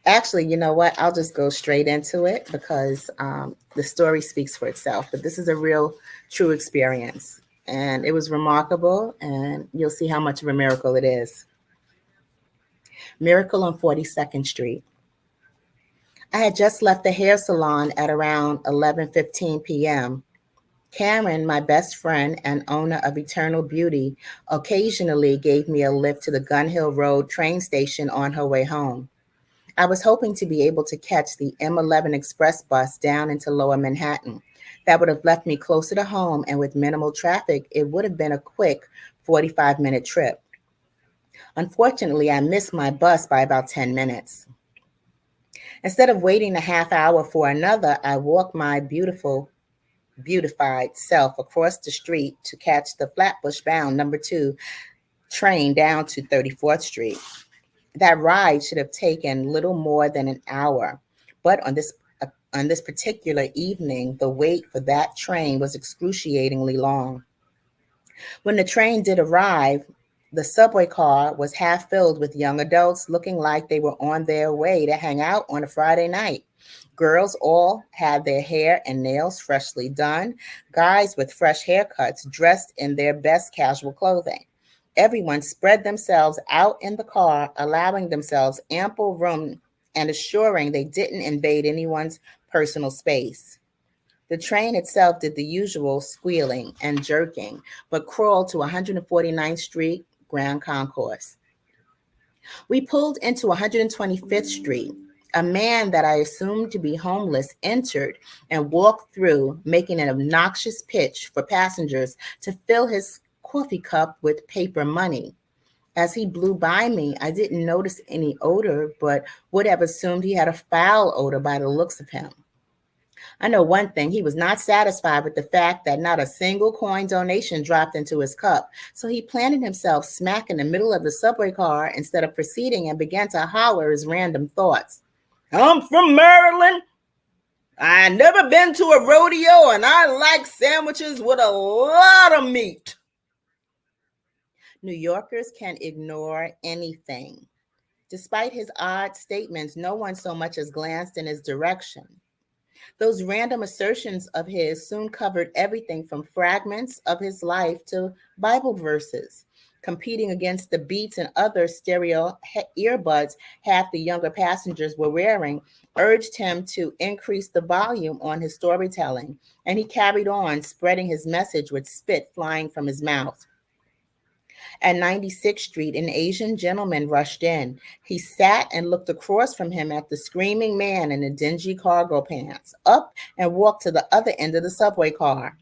actually, you know what? I'll just go straight into it because the story speaks for itself. But this is a real, true experience. And it was remarkable. And you'll see how much of a miracle it is. Miracle on 42nd Street. I had just left the hair salon at around 11:15 p.m. Karen, my best friend and owner of Eternal Beauty, occasionally gave me a lift to the Gun Hill Road train station on her way home. I was hoping to be able to catch the M11 Express bus down into Lower Manhattan. That would have left me closer to home, and with minimal traffic, it would have been a quick 45-minute trip. Unfortunately, I missed my bus by about 10 minutes. Instead of waiting a half hour for another, I walked my beautified self across the street to catch the Flatbush-bound number 2 train down to 34th Street. That ride should have taken little more than an hour, but on this particular evening, the wait for that train was excruciatingly long. When the train did arrive, the subway car was half filled with young adults looking like they were on their way to hang out on a Friday night. Girls all had their hair and nails freshly done, guys with fresh haircuts dressed in their best casual clothing. Everyone spread themselves out in the car, allowing themselves ample room and assuring they didn't invade anyone's personal space. The train itself did the usual squealing and jerking, but crawled to 149th Street Grand Concourse. We pulled into 125th Street. A man that I assumed to be homeless entered and walked through, making an obnoxious pitch for passengers to fill his coffee cup with paper money. As he blew by me, I didn't notice any odor, but would have assumed he had a foul odor by the looks of him. I know one thing, he was not satisfied with the fact that not a single coin donation dropped into his cup, so he planted himself smack in the middle of the subway car instead of proceeding and began to holler his random thoughts. I'm from Maryland. I never been to a rodeo, and I like sandwiches with a lot of meat. New Yorkers can ignore anything. Despite his odd statements, no one so much as glanced in his direction. Those random assertions of his soon covered everything from fragments of his life to Bible verses. Competing against the Beats and other stereo earbuds half the younger passengers were wearing, urged him to increase the volume on his storytelling, and he carried on, spreading his message with spit flying from his mouth. At 96th Street, an Asian gentleman rushed in. He sat and looked across from him at the screaming man in the dingy cargo pants, up and walked to the other end of the subway car.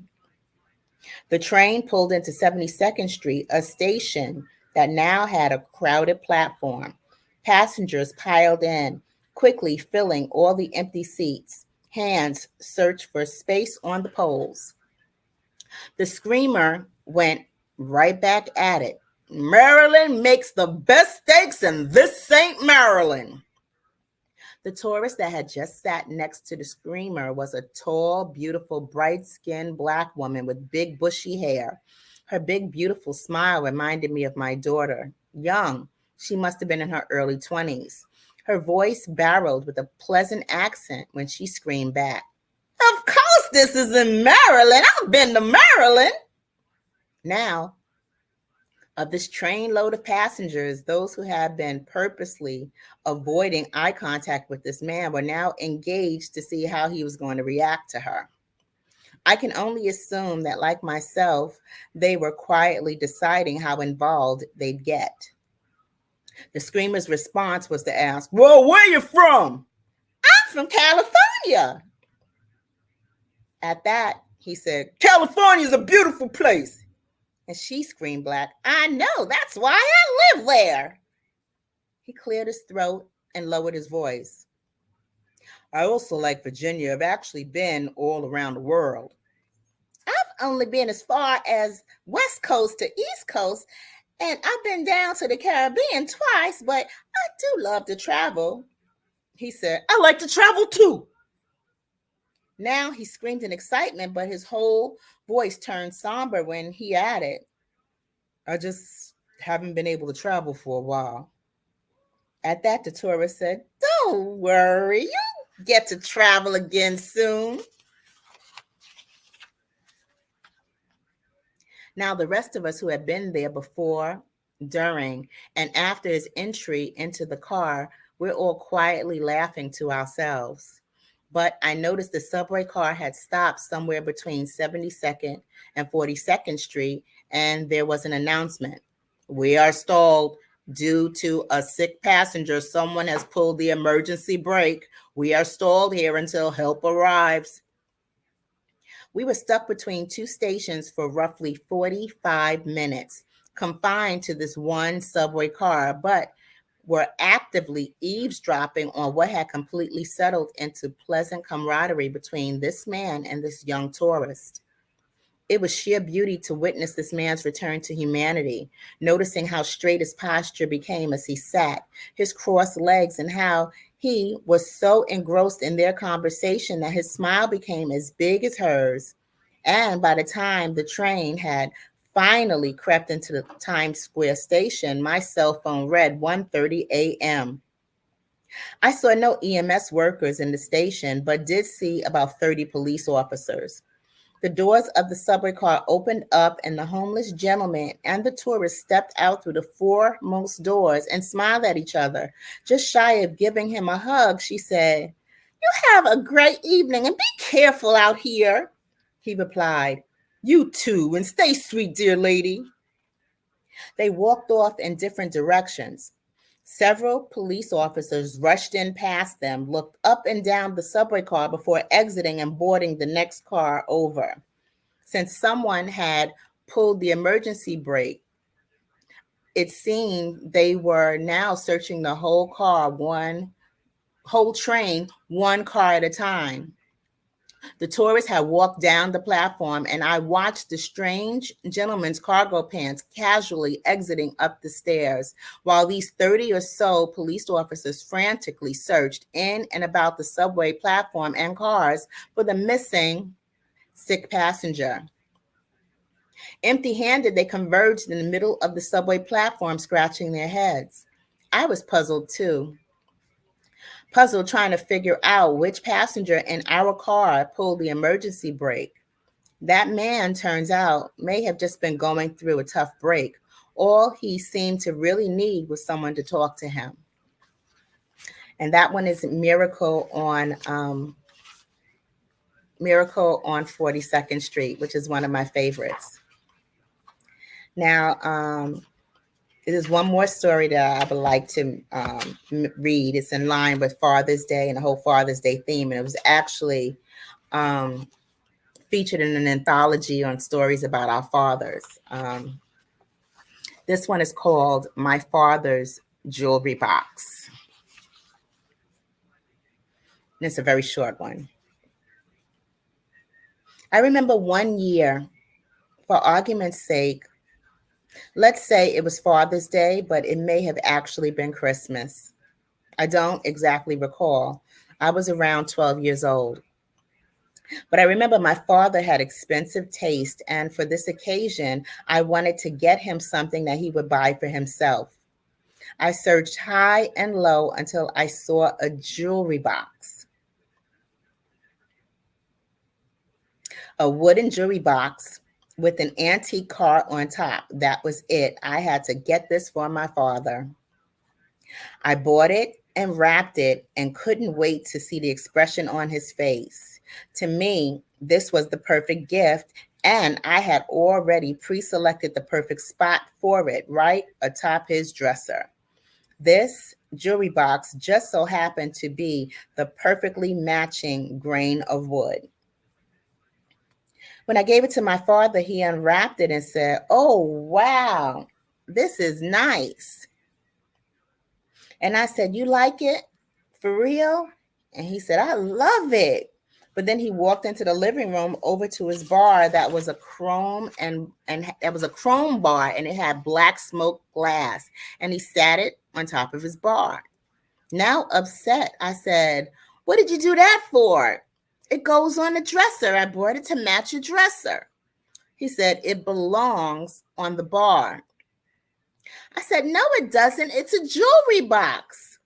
The train pulled into 72nd Street, a station that now had a crowded platform. Passengers piled in, quickly filling all the empty seats. Hands searched for space on the poles. The screamer went right back at it. Maryland makes the best steaks, and this ain't Maryland. The tourist that had just sat next to the screamer was a tall, beautiful, bright-skinned Black woman with big, bushy hair. Her big, beautiful smile reminded me of my daughter. Young, she must have been in her early 20s. Her voice barreled with a pleasant accent when she screamed back, "Of course this is in Maryland. I've been to Maryland." Now, of this trainload of passengers, those who had been purposely avoiding eye contact with this man were now engaged to see how he was going to react to her. I can only assume that, like myself, they were quietly deciding how involved they'd get. The screamer's response was to ask, "Well, where you from?" "I'm from California." At that, he said, "California's a beautiful place." And she screamed back, "I know, that's why I live there." He cleared his throat and lowered his voice. "I also like Virginia. I've actually been all around the world. I've only been as far as West Coast to East Coast, and I've been down to the Caribbean twice, but I do love to travel." He said, "I like to travel too." Now he screamed in excitement, but his whole voice turned somber when he added, "I just haven't been able to travel for a while." At that, the tourist said, "Don't worry, you'll get to travel again soon." Now, the rest of us who had been there before, during, and after his entry into the car, we're all quietly laughing to ourselves. But I noticed the subway car had stopped somewhere between 72nd and 42nd Street, and there was an announcement. "We are stalled due to a sick passenger. Someone has pulled the emergency brake. We are stalled here until help arrives." We were stuck between two stations for roughly 45 minutes, confined to this one subway car, but were actively eavesdropping on what had completely settled into pleasant camaraderie between this man and this young tourist. It was sheer beauty to witness this man's return to humanity, noticing how straight his posture became as he sat, his crossed legs, and how he was so engrossed in their conversation that his smile became as big as hers. And by the time the train had finally crept into the Times Square station, my cell phone read 1:30 a.m. I saw no EMS workers in the station, but did see about 30 police officers. The doors of the subway car opened up, and the homeless gentleman and the tourist stepped out through the foremost doors and smiled at each other. Just shy of giving him a hug, she said, "You have a great evening and be careful out here." He replied, "You too, and stay sweet, dear lady." They walked off in different directions. Several police officers rushed in past them, looked up and down the subway car before exiting and boarding the next car over. Since someone had pulled the emergency brake, it seemed they were now searching the whole train, one car at a time. The tourist had walked down the platform, and I watched the strange gentleman's cargo pants casually exiting up the stairs, while these 30 or so police officers frantically searched in and about the subway platform and cars for the missing sick passenger. Empty-handed, they converged in the middle of the subway platform, scratching their heads. I was puzzled too. Puzzled trying to figure out which passenger in our car pulled the emergency brake. That man, turns out, may have just been going through a tough break. All he seemed to really need was someone to talk to him. And that one is Miracle on 42nd Street, which is one of my favorites. Now, there's one more story that I would like to read. It's in line with Father's Day and the whole Father's Day theme. And it was actually featured in an anthology on stories about our fathers. This one is called My Father's Jewelry Box. And it's a very short one. I remember one year For argument's sake, let's say it was Father's Day, but it may have actually been Christmas. I don't exactly recall. I was around 12 years old. But I remember my father had expensive taste, and for this occasion, I wanted to get him something that he would buy for himself. I searched high and low until I saw a jewelry box. A wooden jewelry box with an antique car on top. That was it. I had to get this for my father. I bought it and wrapped it and couldn't wait to see the expression on his face. To me, this was the perfect gift, and I had already pre-selected the perfect spot for it, right atop his dresser. This jewelry box just so happened to be the perfectly matching grain of wood. When I gave it to my father, he unwrapped it and said, "Oh, wow, this is nice." And I said, "You like it? For real?" And he said, "I love it." But then he walked into the living room over to his bar that was a chrome and that was a chrome bar, and it had black smoked glass. And he sat it on top of his bar. Now upset, I said, "What did you do that for?" "It goes on the dresser. I bought it to match your dresser." He said, "It belongs on the bar." I said, "No, it doesn't. It's a jewelry box."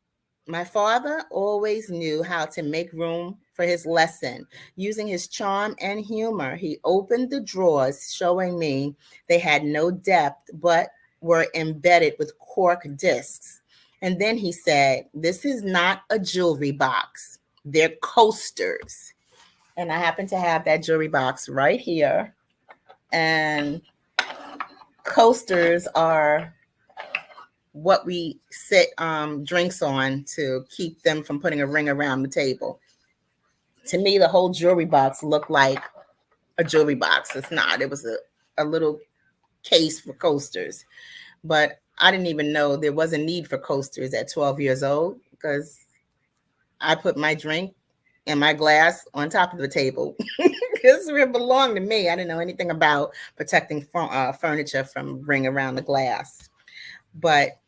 My father always knew how to make room for his lesson. Using his charm and humor, he opened the drawers, showing me they had no depth, but were embedded with cork discs. And then he said, "This is not a jewelry box. They're coasters." And I happen to have that jewelry box right here. And coasters are what we sit drinks on to keep them from putting a ring around the table. To me, the whole jewelry box looked like a jewelry box. It's not. It was a little case for coasters. But I didn't even know there was a need for coasters at 12 years old, because I put my drink and my glass on top of the table because it belonged to me. I didn't know anything about protecting furniture from ring around the glass. But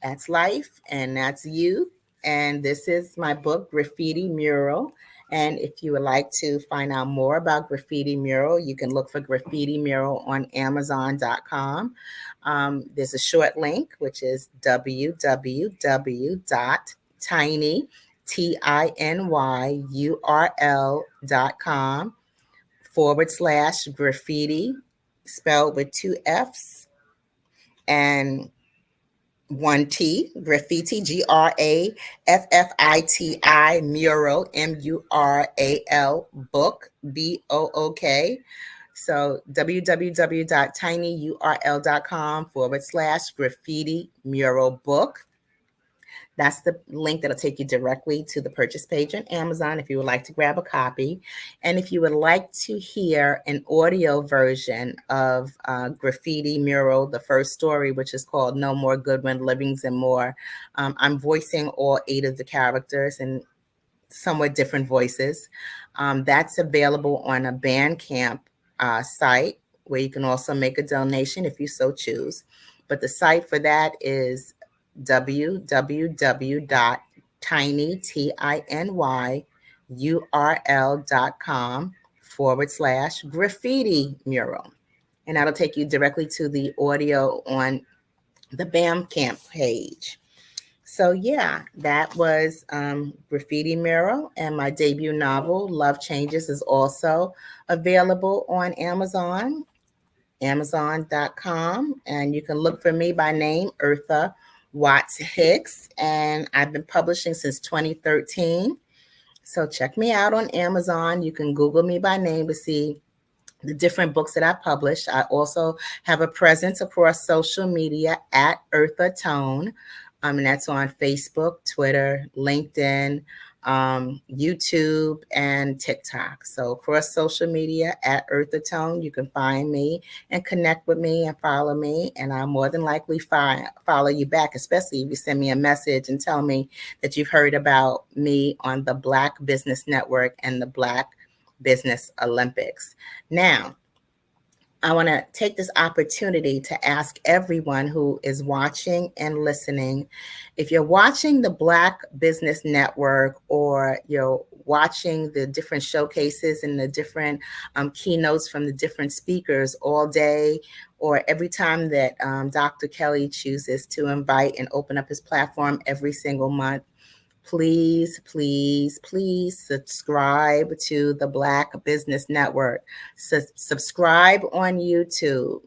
that's life, and that's youth. And this is my book, Graffiti Mural. And if you would like to find out more about Graffiti Mural, you can look for Graffiti Mural on Amazon.com. There's a short link, which is www.tinyurl.com/graffiti, spelled with 2 F's and 1 T, graffiti, GRAFFITI, mural, MURAL, book, BOOK. So www.tinyurl.com/graffiti mural book. That's the link that'll take you directly to the purchase page on Amazon if you would like to grab a copy. And if you would like to hear an audio version of Graffiti Mural, the first story, which is called No More Goodwin, Livings and More, I'm voicing all 8 of the characters in somewhat different voices. That's available on a Bandcamp site, where you can also make a donation if you so choose. But the site for that is www.tinyurl.com/graffiti mural. And that'll take you directly to the audio on the Bandcamp page. So yeah, that was Graffiti Mural, and my debut novel, Love Changes, is also available on Amazon, Amazon.com, and you can look for me by name, Eartha Watts Hicks, and I've been publishing since 2013. So check me out on Amazon. You can Google me by name to see the different books that I published. I also have a presence across social media at Eartha Tone, and that's on Facebook, Twitter, LinkedIn, YouTube, and TikTok. So across social media at Eartha Tone, you can find me and connect with me and follow me, and I'll more than likely follow you back, especially if you send me a message and tell me that you've heard about me on the Black Business Network and the Black Business Olympics. Now, I want to take this opportunity to ask everyone who is watching and listening, if you're watching the Black Business Network or you're watching the different showcases and the different keynotes from the different speakers all day, or every time that Dr. Kelly chooses to invite and open up his platform every single month, please, please, please subscribe to the Black Business Network. Subscribe on YouTube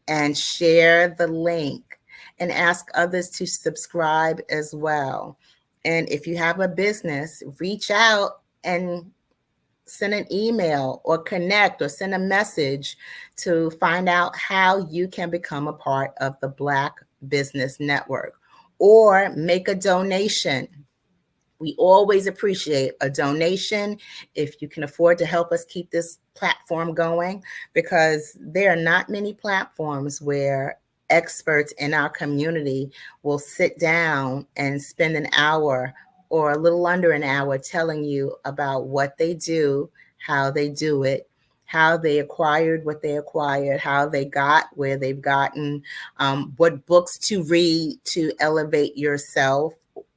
and share the link and ask others to subscribe as well. And if you have a business, reach out and send an email or connect or send a message to find out how you can become a part of the Black Business Network, or make a donation. We always appreciate a donation if you can afford to help us keep this platform going, because there are not many platforms where experts in our community will sit down and spend an hour or a little under an hour telling you about what they do, how they do it, how they acquired what they acquired, how they got where they've gotten, what books to read to elevate yourself,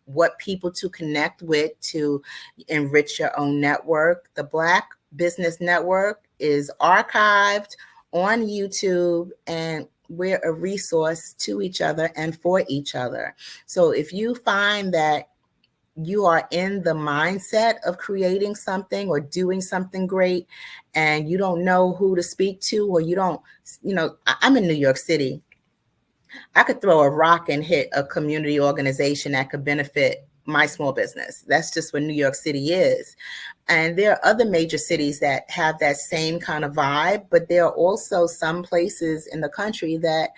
what people to connect with to enrich your own network. The Black Business Network is archived on YouTube, and we're a resource to each other and for each other. So if you find that you are in the mindset of creating something or doing something great and you don't know who to speak to, or you don't, I'm in New York City. I could throw a rock and hit a community organization that could benefit my small business. That's just what New York City is. And there are other major cities that have that same kind of vibe, but there are also some places in the country that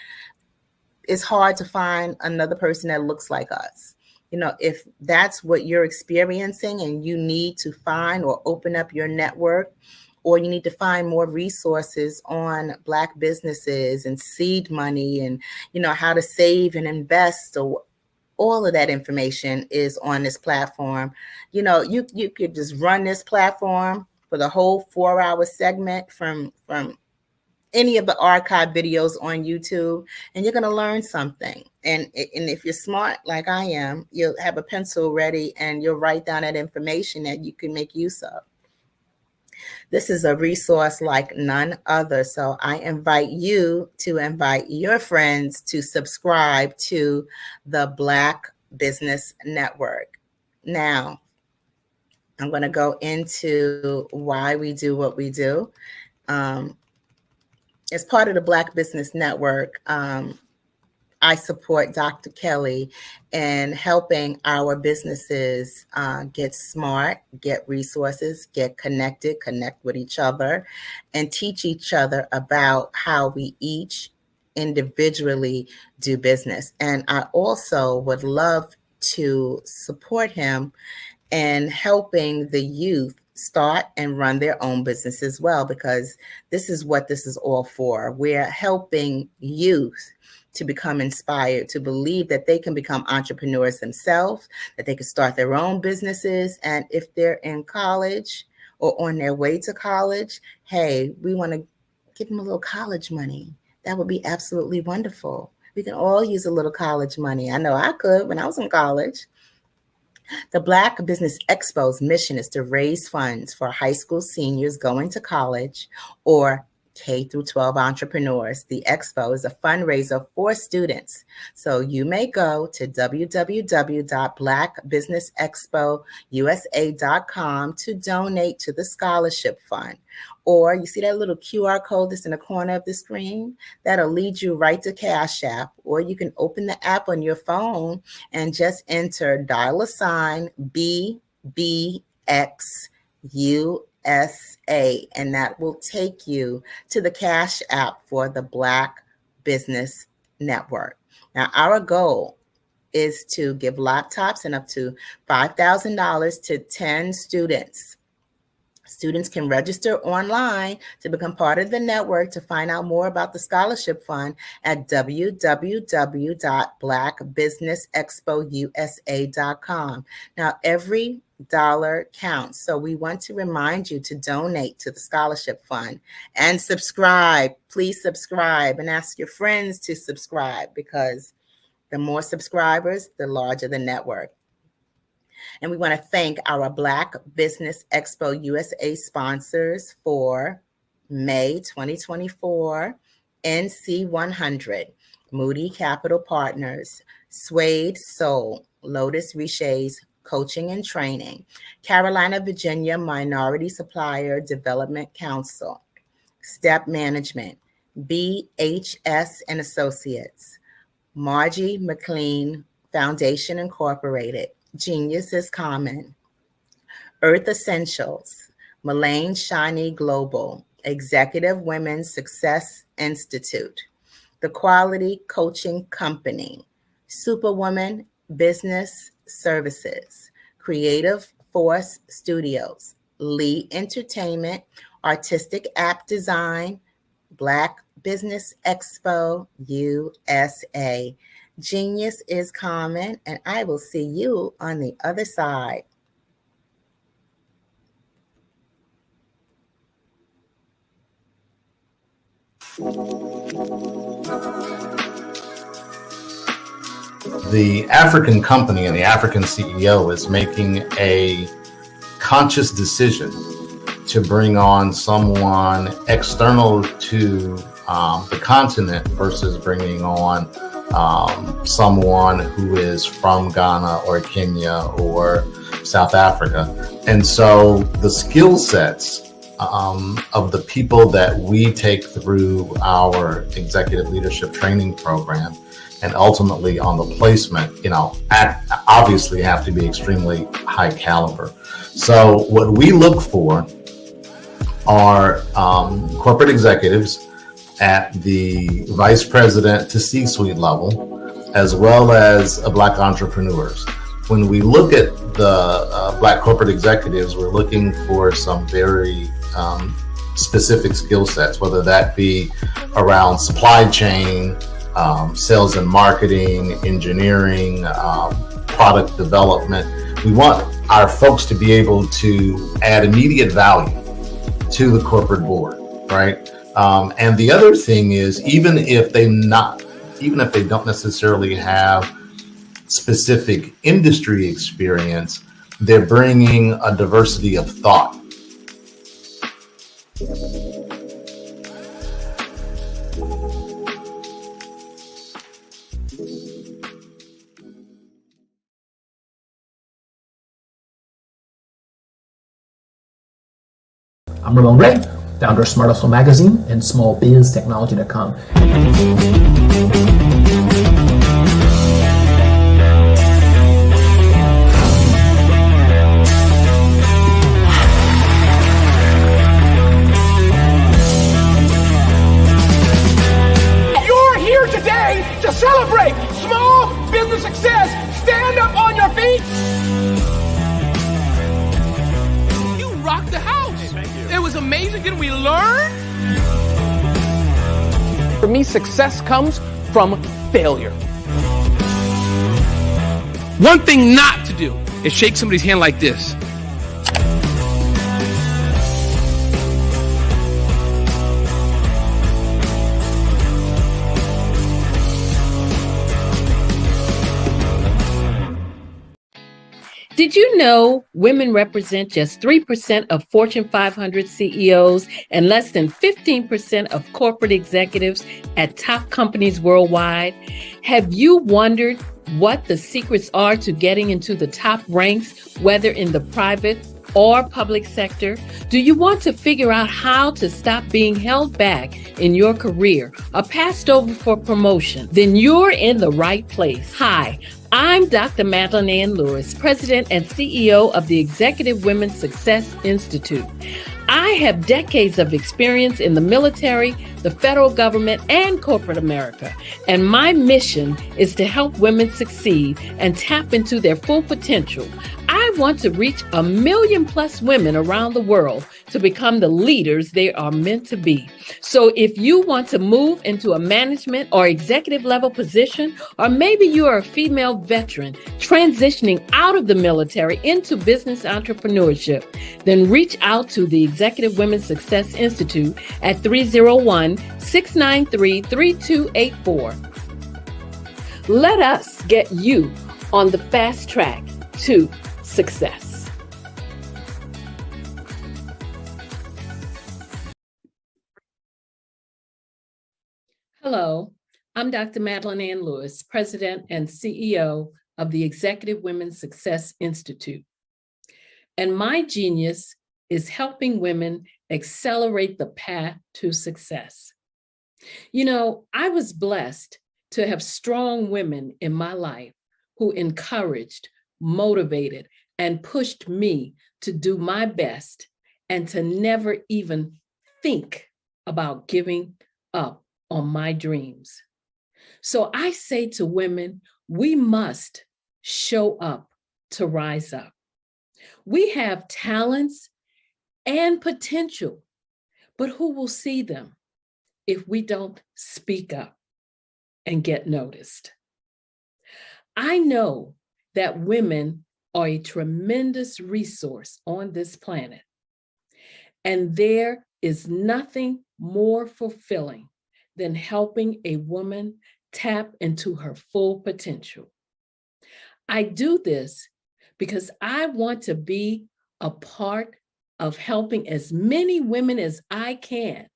it's hard to find another person that looks like us. If that's what you're experiencing and you need to find or open up your network, or you need to find more resources on Black businesses and seed money and, how to save and invest, or all of that information is on this platform. You could just run this platform for the whole 4-hour segment from any of the archive videos on YouTube, and you're going to learn something. And if you're smart like I am, you'll have a pencil ready and you'll write down that information that you can make use of. This is a resource like none other. So I invite you to invite your friends to subscribe to the Black Business Network. Now, I'm going to go into why we do what we do. As part of the Black Business Network, I support Dr. Kelly in helping our businesses get smart, get resources, get connected, connect with each other, and teach each other about how we each individually do business. And I also would love to support him in helping the youth start and run their own business as well, because this is what this is all for. We're helping youth to become inspired, to believe that they can become entrepreneurs themselves, that they can start their own businesses. And if they're in college or on their way to college, hey, we want to give them a little college money. That would be absolutely wonderful. We can all use a little college money. I know I could when I was in college. The Black Business Expo's mission is to raise funds for high school seniors going to college or K through 12 entrepreneurs. The Expo is a fundraiser for students. So you may go to www.blackbusinessexpousa.com to donate to the scholarship fund. Or you see that little QR code that's in the corner of the screen? That'll lead you right to Cash App. Or you can open the app on your phone and just enter $BBXUSA, and that will take you to the Cash App for the Black Business Network. Now, our goal is to give laptops and up to $5,000 to 10 students Students can register online to become part of the network to find out more about the scholarship fund at www.blackbusinessexpousa.com. Now, every dollar counts. So we want to remind you to donate to the scholarship fund and subscribe. Please subscribe and ask your friends to subscribe, because the more subscribers, the larger the network. And we want to thank our Black Business Expo USA sponsors for May 2024, NC 100, Moody Capital Partners, Suede Soul, Lotus Riche's Coaching and Training, Carolina, Virginia Minority Supplier Development Council, Step Management, BHS and Associates, Margie McLean Foundation Incorporated, Genius is Common, Earth Essentials, Mullane Shiny Global, Executive Women's Success Institute, The Quality Coaching Company, Superwoman Business Services, Creative Force Studios, Lee Entertainment, Artistic App Design, Black Business Expo USA. Genius is Common, and I will see you on the other side. The African company and the African CEO is making a conscious decision to bring on someone external to the continent versus bringing on someone who is from Ghana or Kenya or South Africa. And so the skill sets of the people that we take through our executive leadership training program and ultimately on the placement, obviously have to be extremely high caliber. So what we look for are corporate executives at the vice president to C-suite level, as well as Black entrepreneurs. When we look at the Black corporate executives, we're looking for some very specific skill sets, whether that be around supply chain, sales and marketing, engineering, product development. We want our folks to be able to add immediate value to the corporate board, right? And the other thing is, even if they don't necessarily have specific industry experience, they're bringing a diversity of thought. I'm Ramon Ray, founder of Smart Hustle Magazine and smallbiztechnology.com. You're here today to celebrate small business success. Stand up on your feet. You rocked the house. It was amazing. Didn't we learn? For me, success comes from failure. One thing not to do is shake somebody's hand like this. Did you know women represent just 3% of Fortune 500 CEOs and less than 15% of corporate executives at top companies worldwide? Have you wondered what the secrets are to getting into the top ranks, whether in the private or public sector? Do you want to figure out how to stop being held back in your career or passed over for promotion? Then you're in the right place. Hi, I'm Dr. Madeline Ann Lewis, President and CEO of the Executive Women's Success Institute. I have decades of experience in the military, the federal government, and corporate America, and my mission is to help women succeed and tap into their full potential. I want to reach 1 million plus women around the world to become the leaders they are meant to be. So if you want to move into a management or executive level position, or maybe you are a female veteran transitioning out of the military into business entrepreneurship, then reach out to the Executive Women's Success Institute at 301-693-3284. Let us get you on the fast track to success. Hello, I'm Dr. Madeline Ann Lewis, President and CEO of the Executive Women's Success Institute. And my genius is helping women accelerate the path to success. You know, I was blessed to have strong women in my life who encouraged, motivated, and pushed me to do my best and to never even think about giving up on my dreams. So I say to women, we must show up to rise up. We have talents and potential, but who will see them if we don't speak up and get noticed? I know that women are a tremendous resource on this planet, and there is nothing more fulfilling than helping a woman tap into her full potential. I do this because I want to be a part of helping as many women as I can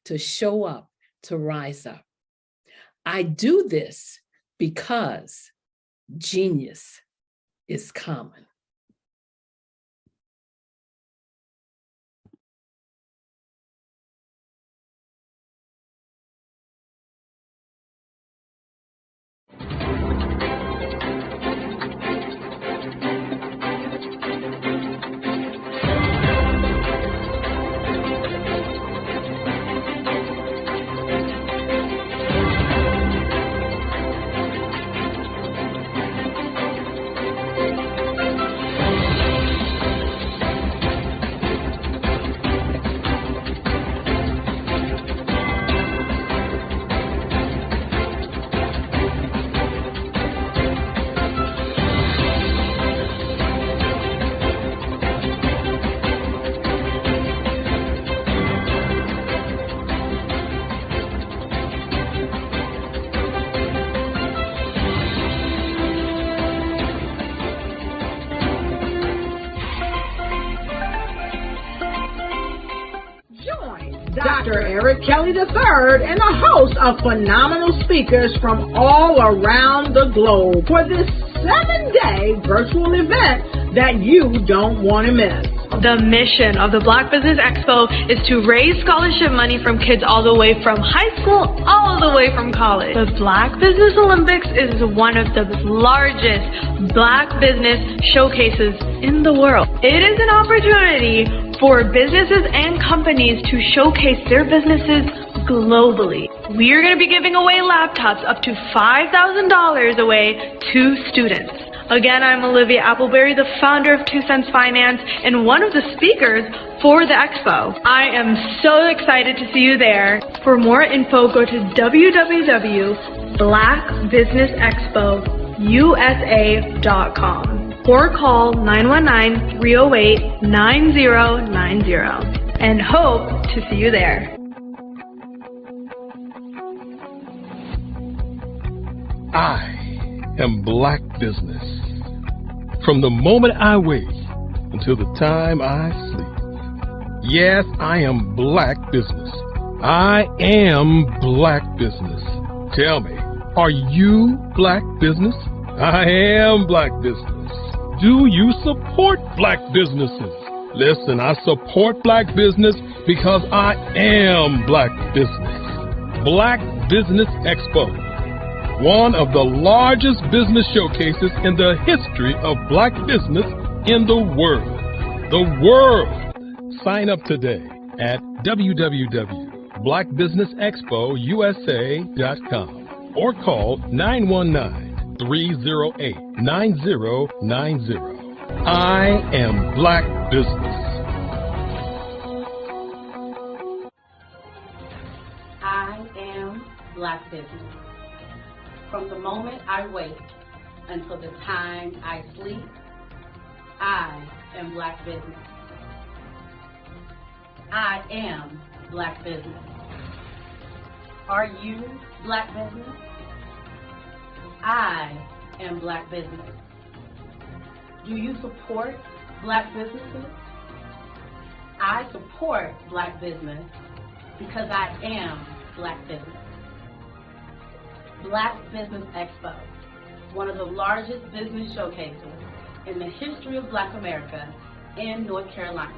to show up, to rise up. I do this because genius is common. Dr. Eric Kelly III and a host of phenomenal speakers from all around the globe for this 7-day virtual event that you don't want to miss. The mission of the Black Business Expo is to raise scholarship money from kids all the way from high school, all the way from college. The Black Business Olympics is one of the largest Black business showcases in the world. It is an opportunity for businesses and companies to showcase their businesses globally. We are going to be giving away laptops up to $5,000 away to students. Again, I'm Olivia Appleberry, the founder of 2 Cents Finance and one of the speakers for the expo. I am so excited to see you there. For more info, go to www.blackbusinessexpousa.com or call 919-308-9090 and hope to see you there. I am Black Business. From the moment I wake until the time I sleep. Yes, I am Black Business. I am Black Business. Tell me, are you Black Business? I am Black Business. Do you support Black businesses? Listen, I support Black business because I am Black Business. Black Business Expo, one of the largest business showcases in the history of Black business in the world. The world! Sign up today at www.blackbusinessexpousa.com or call 919-308-9090. I am Black Business. I am Black Business. From the moment I wake until the time I sleep, I am Black Business. I am Black Business. Are you Black Business? I am Black Business. Do you support Black businesses? I support Black business because I am Black Business. Black Business Expo, one of the largest business showcases in the history of Black America in North Carolina.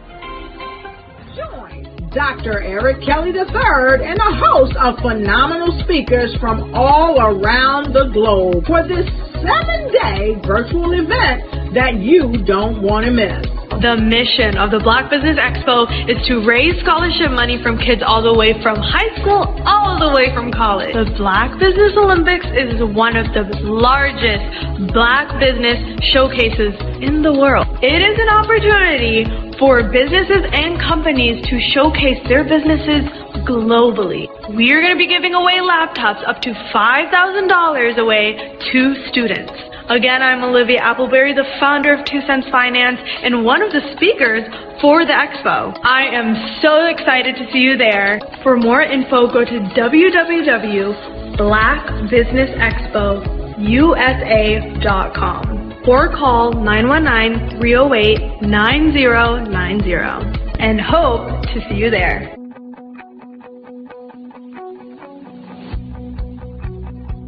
Join Dr. Eric Kelly III and a host of phenomenal speakers from all around the globe for this 7-day virtual event that you don't want to miss. The mission of the Black Business Expo is to raise scholarship money from kids all the way from high school, all the way from college. The Black Business Olympics is one of the largest Black business showcases in the world. It is an opportunity for businesses and companies to showcase their businesses globally. We are going to be giving away laptops up to $5,000 away to students. Again, I'm Olivia Appleberry, the founder of 2 Cents Finance and one of the speakers for the expo. I am so excited to see you there. For more info, go to www.blackbusinessexpousa.com or call 919-308-9090 and hope to see you there.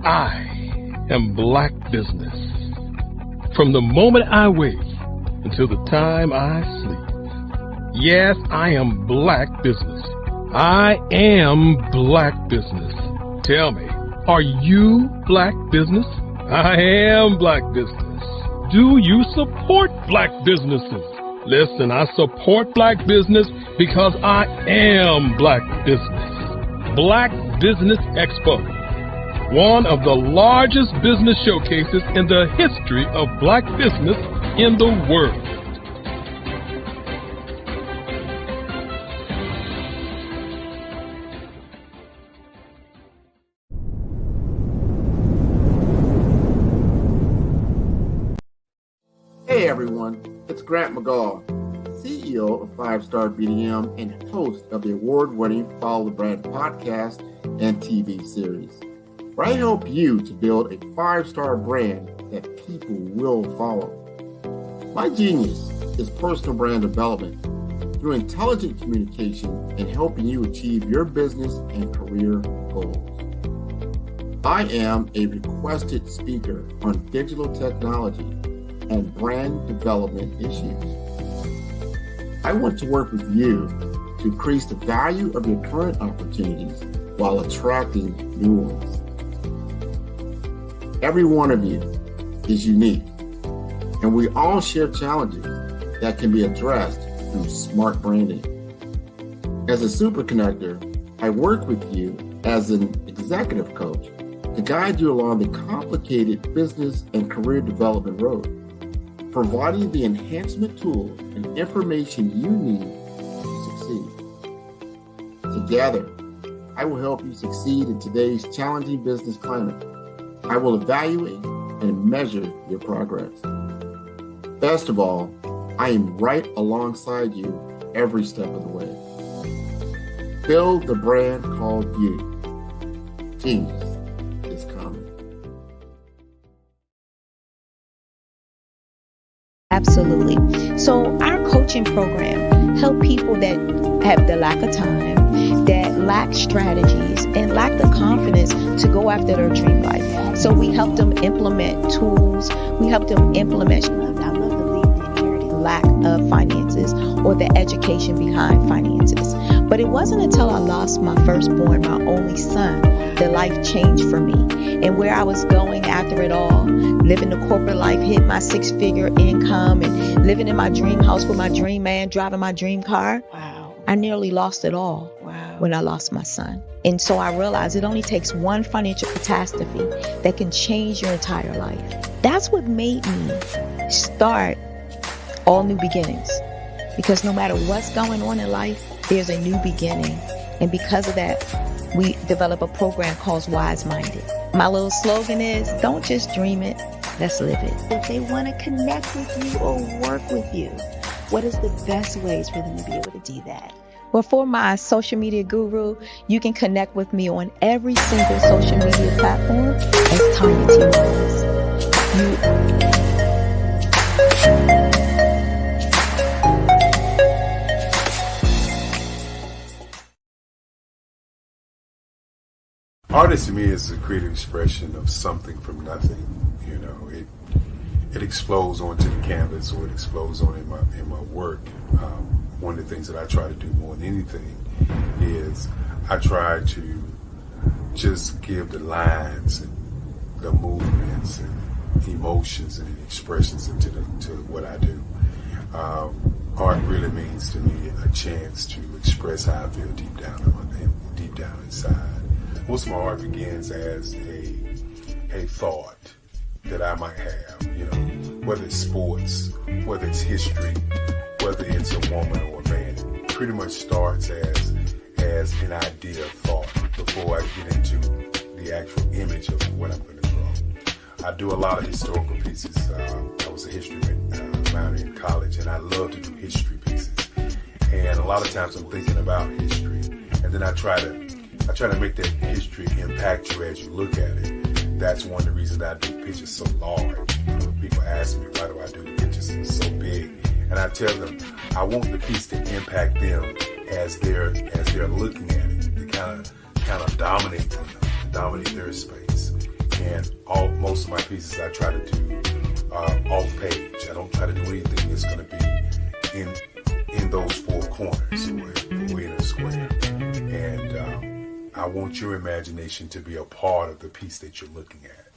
I am Black Business. From the moment I wake until the time I sleep. Yes, I am Black Business. I am Black Business. Tell me, are you Black Business? I am Black Business. Do you support Black businesses? Listen, I support Black business because I am Black Business. Black Business Expo, one of the largest business showcases in the history of Black business in the world. Hey everyone, it's Grant McGaw, CEO of 5-Star BDM and host of the award-winning Follow the Brand podcast and TV series, where I help you to build a 5-star brand that people will follow. My genius is personal brand development through intelligent communication and helping you achieve your business and career goals. I am a requested speaker on digital technology and brand development issues. I want to work with you to increase the value of your current opportunities while attracting new ones. Every one of you is unique, and we all share challenges that can be addressed through smart branding. As a super connector, I work with you as an executive coach to guide you along the complicated business and career development road, providing the enhancement tools and information you need to succeed. Together, I will help you succeed in today's challenging business climate. I will evaluate and measure your progress. Best of all, I am right alongside you every step of the way. Build the brand called you. Genius is coming. Absolutely. So our coaching program help people that have the lack of time, that lack strategies, and lack the confidence to go after their dream life. So we help them implement tools. We help them implement, I love to leave the inherited lack of finances or the education behind finances. But it wasn't until I lost my firstborn, my only son, that life changed for me. And where I was going after it all, living the corporate life, hit my 6-figure income and living in my dream house with my dream man, driving my dream car. Wow. I nearly lost it all when I lost my son. And so I realized it only takes one financial catastrophe that can change your entire life. That's what made me start all new beginnings. Because no matter what's going on in life, there's a new beginning. And because of that, we develop a program called Wise Minded. My little slogan is, don't just dream it, let's live it. If they want to connect with you or work with you, what is the best ways for them to be able to do that? Well, for my social media guru, you can connect with me on every single social media platform as Tanya T. Rose. Artist to me is a creative expression of something from nothing. You know, it explodes onto the canvas, or it explodes on in my work. One of the things that I try to do more than anything is I try to just give the lines and the movements and emotions and expressions into to what I do. Art really means to me a chance to express how I feel deep down inside. Most of my art begins as a thought that I might have, you know, whether it's sports, whether it's history, whether it's a woman or a man. It pretty much starts as an idea of thought before I get into the actual image of what I'm going to draw. I do a lot of historical pieces. I was a history minor in college, and I love to do history pieces. And a lot of times I'm thinking about history, and then I try to make that history impact you as you look at it. That's one of the reasons that I do pictures so large. People ask me, why do I do the pictures so big? And I tell them, I want the piece to impact them as they're looking at it. To kind of dominate them, dominate their space. And most of my pieces I try to do off page. I don't try to do anything that's going to be in those four corners or in a square. And I want your imagination to be a part of the piece that you're looking at.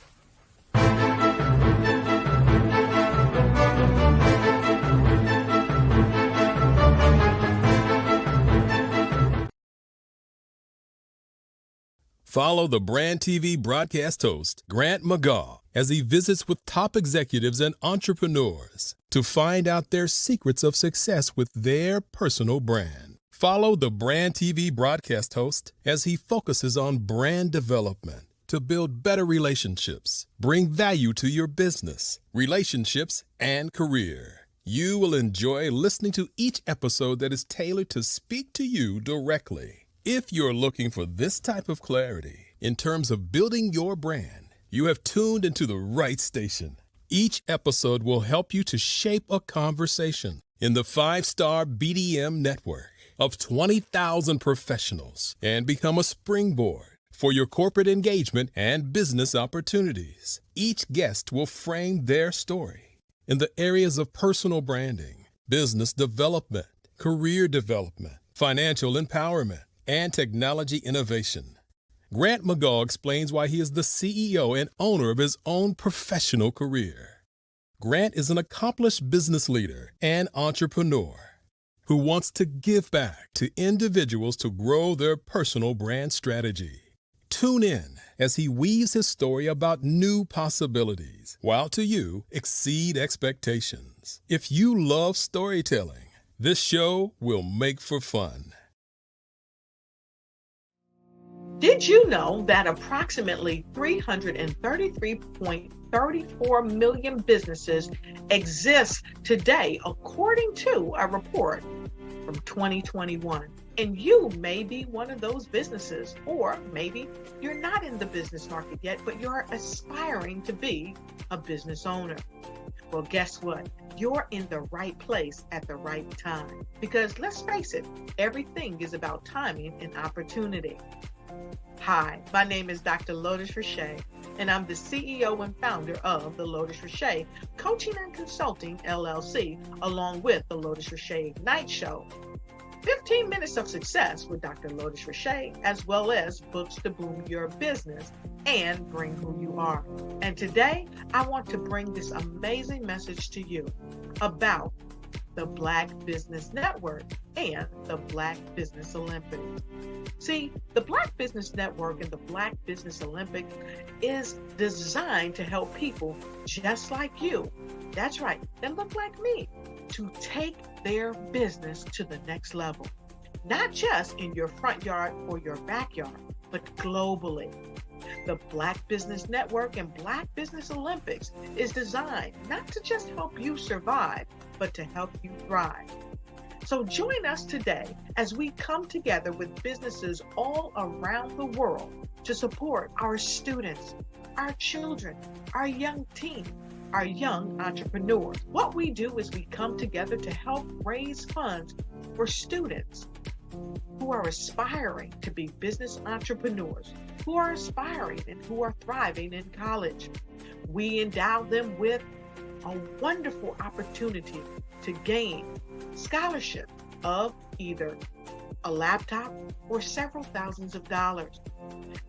Follow the Brand TV broadcast host, Grant McGaugh, as he visits with top executives and entrepreneurs to find out their secrets of success with their personal brand. Follow the Brand TV broadcast host as he focuses on brand development to build better relationships, bring value to your business, relationships, and career. You will enjoy listening to each episode that is tailored to speak to you directly. If you're looking for this type of clarity in terms of building your brand, you have tuned into the right station. Each episode will help you to shape a conversation in the 5-star BDM network of 20,000 professionals and become a springboard for your corporate engagement and business opportunities. Each guest will frame their story in the areas of personal branding, business development, career development, financial empowerment, and technology innovation. Grant McGaugh explains why he is the CEO and owner of his own professional career. Grant is an accomplished business leader and entrepreneur who wants to give back to individuals to grow their personal brand strategy. Tune in as he weaves his story about new possibilities, while to you exceed expectations. If you love storytelling, this show will make for fun. Did you know that approximately 333.34 million businesses exist today, according to a report from 2021? And you may be one of those businesses, or maybe you're not in the business market yet, but you're aspiring to be a business owner. Well, guess what? You're in the right place at the right time. Because let's face it, everything is about timing and opportunity. Hi, my name is Dr. Lotus Richey, and I'm the CEO and founder of the Lotus Richey Coaching and Consulting LLC, along with the Lotus Richey Ignite Show. 15 minutes of success with Dr. Lotus Richey, as well as books to boom your business and bring who you are. And today, I want to bring this amazing message to you about the Black Business Network and the Black Business Olympics. See, the Black Business Network and the Black Business Olympics is designed to help people just like you. That's right, that look like me. to take their business to the next level, not just in your front yard or your backyard, but globally. The Black Business Network and Black Business Olympics is designed not to just help you survive, but to help you thrive. So join us today as we come together with businesses all around the world to support our students, our children, our young teens, our young entrepreneurs. What we do is we come together to help raise funds for students who are aspiring to be business entrepreneurs, who are aspiring and who are thriving in college. We endow them with a wonderful opportunity to gain scholarship of either a laptop or several thousands of dollars.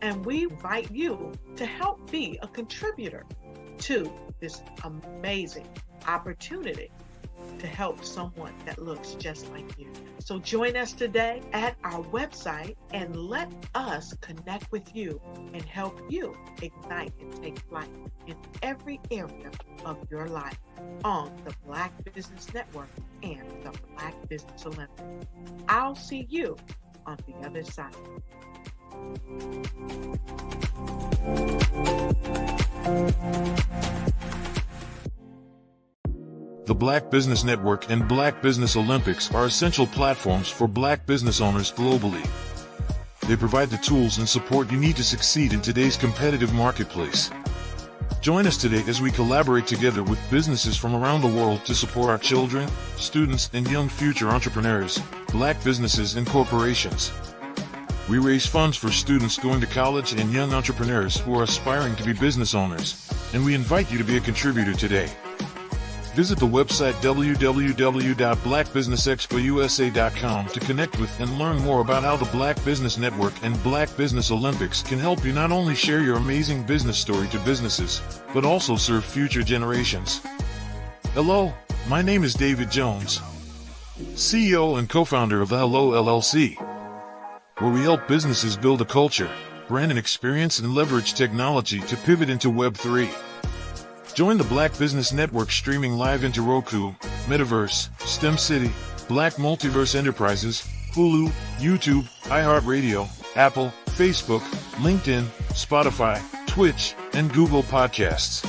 And we invite you to help be a contributor to this amazing opportunity to help someone that looks just like you. So join us today at our website and let us connect with you and help you ignite and take flight in every area of your life on the Black Business Network and the Black Business Olympics. I'll see you on the other side. The Black Business Network and Black Business Olympics are essential platforms for Black business owners globally. They provide the tools and support you need to succeed in today's competitive marketplace. Join us today as we collaborate together with businesses from around the world to support our children, students, and young future entrepreneurs, Black businesses and corporations. We raise funds for students going to college and young entrepreneurs who are aspiring to be business owners, and we invite you to be a contributor today. Visit the website www.blackbusinessexpousa.com to connect with and learn more about how the Black Business Network and Black Business Olympics can help you not only share your amazing business story to businesses, but also serve future generations. Hello, my name is David Jones, CEO and co-founder of the Hello LLC, where we help businesses build a culture, brand an experience, and leverage technology to pivot into Web3. Join the Black Business Network streaming live into Roku, Metaverse, STEM City, Black Multiverse Enterprises, Hulu, YouTube, iHeartRadio, Apple, Facebook, LinkedIn, Spotify, Twitch, and Google Podcasts.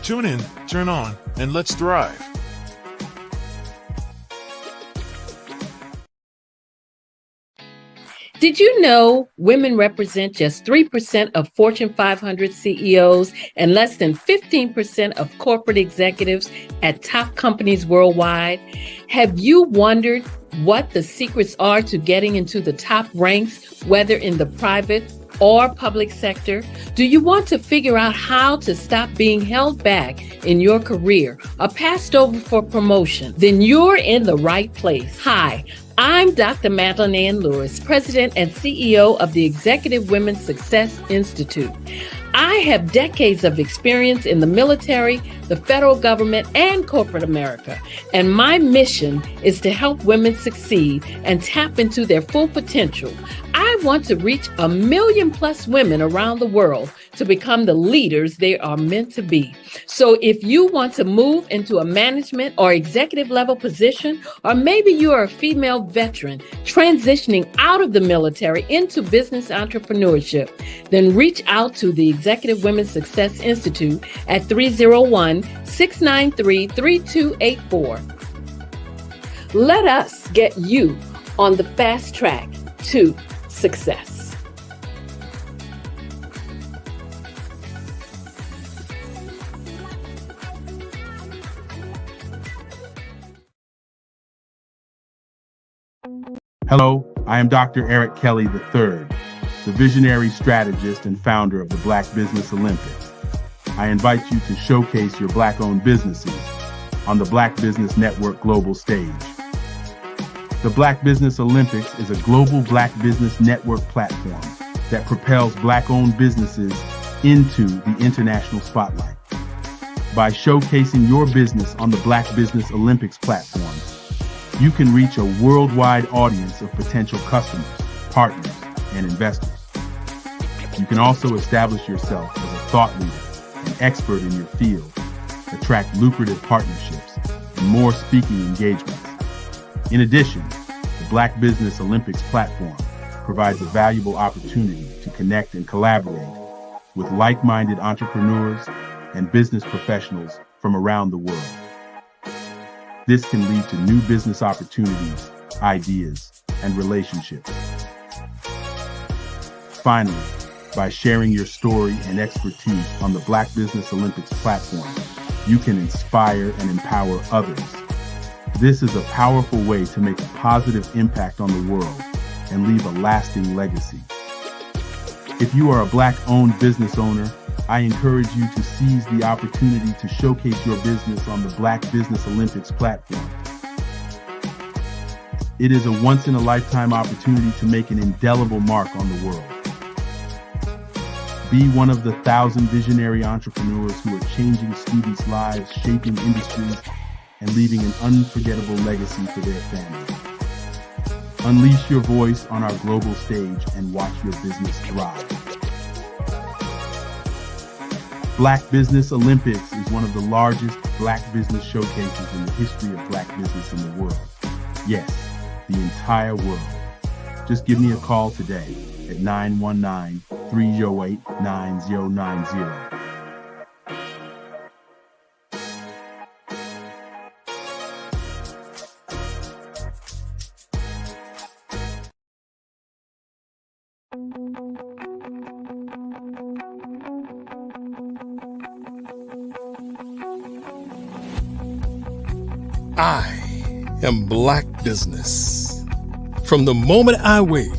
Tune in, turn on, and let's thrive. Did you know women represent just 3% of Fortune 500 CEOs and less than 15% of corporate executives at top companies worldwide? Have you wondered what the secrets are to getting into the top ranks, whether in the private or public sector? Do you want to figure out how to stop being held back in your career or passed over for promotion? Then you're in the right place. Hi, I'm Dr. Madeline Ann Lewis, President and CEO of the Executive Women's Success Institute. I have decades of experience in the military, the federal government, and corporate America, and my mission is to help women succeed and tap into their full potential. I want to reach 1 million+ women around the world to become the leaders they are meant to be. So if you want to move into a management or executive level position, or maybe you are a female veteran transitioning out of the military into business entrepreneurship, then reach out to the Executive Women's Success Institute at 301-693-3284. Let us get you on the fast track to success. Hello, I am Dr. Eric Kelly III, the visionary strategist and founder of the Black Business Olympics. I invite you to showcase your Black-owned businesses on the Black Business Network global stage. The Black Business Olympics is a global Black Business Network platform that propels Black-owned businesses into the international spotlight. By showcasing your business on the Black Business Olympics platform, you can reach a worldwide audience of potential customers, partners, and investors. You can also establish yourself as a thought leader, an expert in your field, attract lucrative partnerships, and more speaking engagements. In addition, the Black Business Olympics platform provides a valuable opportunity to connect and collaborate with like-minded entrepreneurs and business professionals from around the world. This can lead to new business opportunities, ideas, and relationships. Finally, by sharing your story and expertise on the Black Business Olympics platform, you can inspire and empower others. This is a powerful way to make a positive impact on the world and leave a lasting legacy. If you are a Black-owned business owner, I encourage you to seize the opportunity to showcase your business on the Black Business Olympics platform. It is a once-in-a-lifetime opportunity to make an indelible mark on the world. Be one of the 1,000 visionary entrepreneurs who are changing students' lives, shaping industries, and leaving an unforgettable legacy for their families. Unleash your voice on our global stage and watch your business thrive. Black Business Olympics is one of the largest Black business showcases in the history of Black business in the world. Yes, the entire world. Just give me a call today at 919-308-9090. I am Black Business. From the moment I wake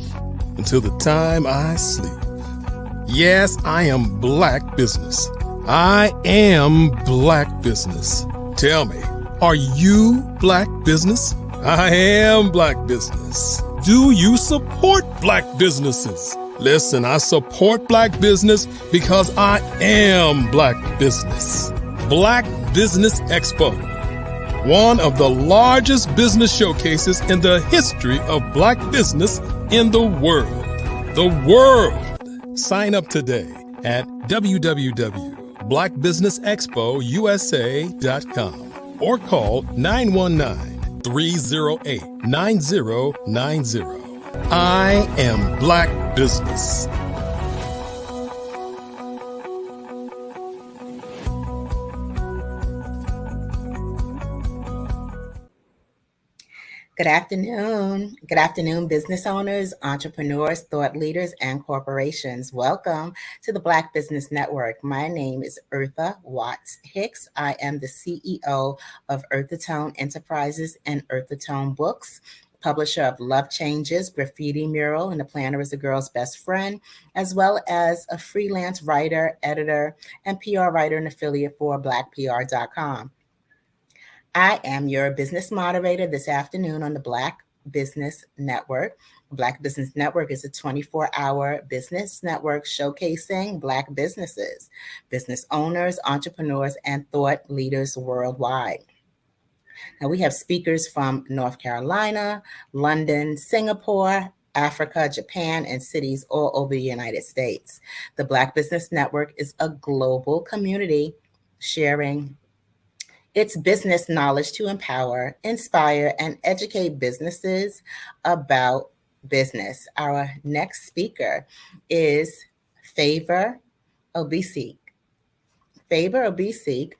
until the time I sleep. Yes, I am Black Business. I am Black Business. Tell me, are you Black Business? I am Black Business. Do you support Black businesses? Listen, I support Black business because I am Black Business. Black Business Expo, one of the largest business showcases in the history of Black business in the world. The world! Sign up today at www.blackbusinessexpousa.com or call 919-308-9090. I am Black Business. Good afternoon. Good afternoon, business owners, entrepreneurs, thought leaders, and corporations. Welcome to the Black Business Network. My name is Eartha Watts Hicks. I am the CEO of Eartha Tone Enterprises and Eartha Tone Books, publisher of Love Changes, Graffiti Mural, and The Planner is a Girl's Best Friend, as well as a freelance writer, editor, and PR writer and affiliate for blackpr.com. I am your business moderator this afternoon on the Black Business Network. Black Business Network is a 24-hour business network showcasing Black businesses, business owners, entrepreneurs, and thought leaders worldwide. Now, we have speakers from North Carolina, London, Singapore, Africa, Japan, and cities all over the United States. The Black Business Network is a global community sharing its business knowledge to empower, inspire, and educate businesses about business. Our next speaker is Favor Obisek. Favor Obisek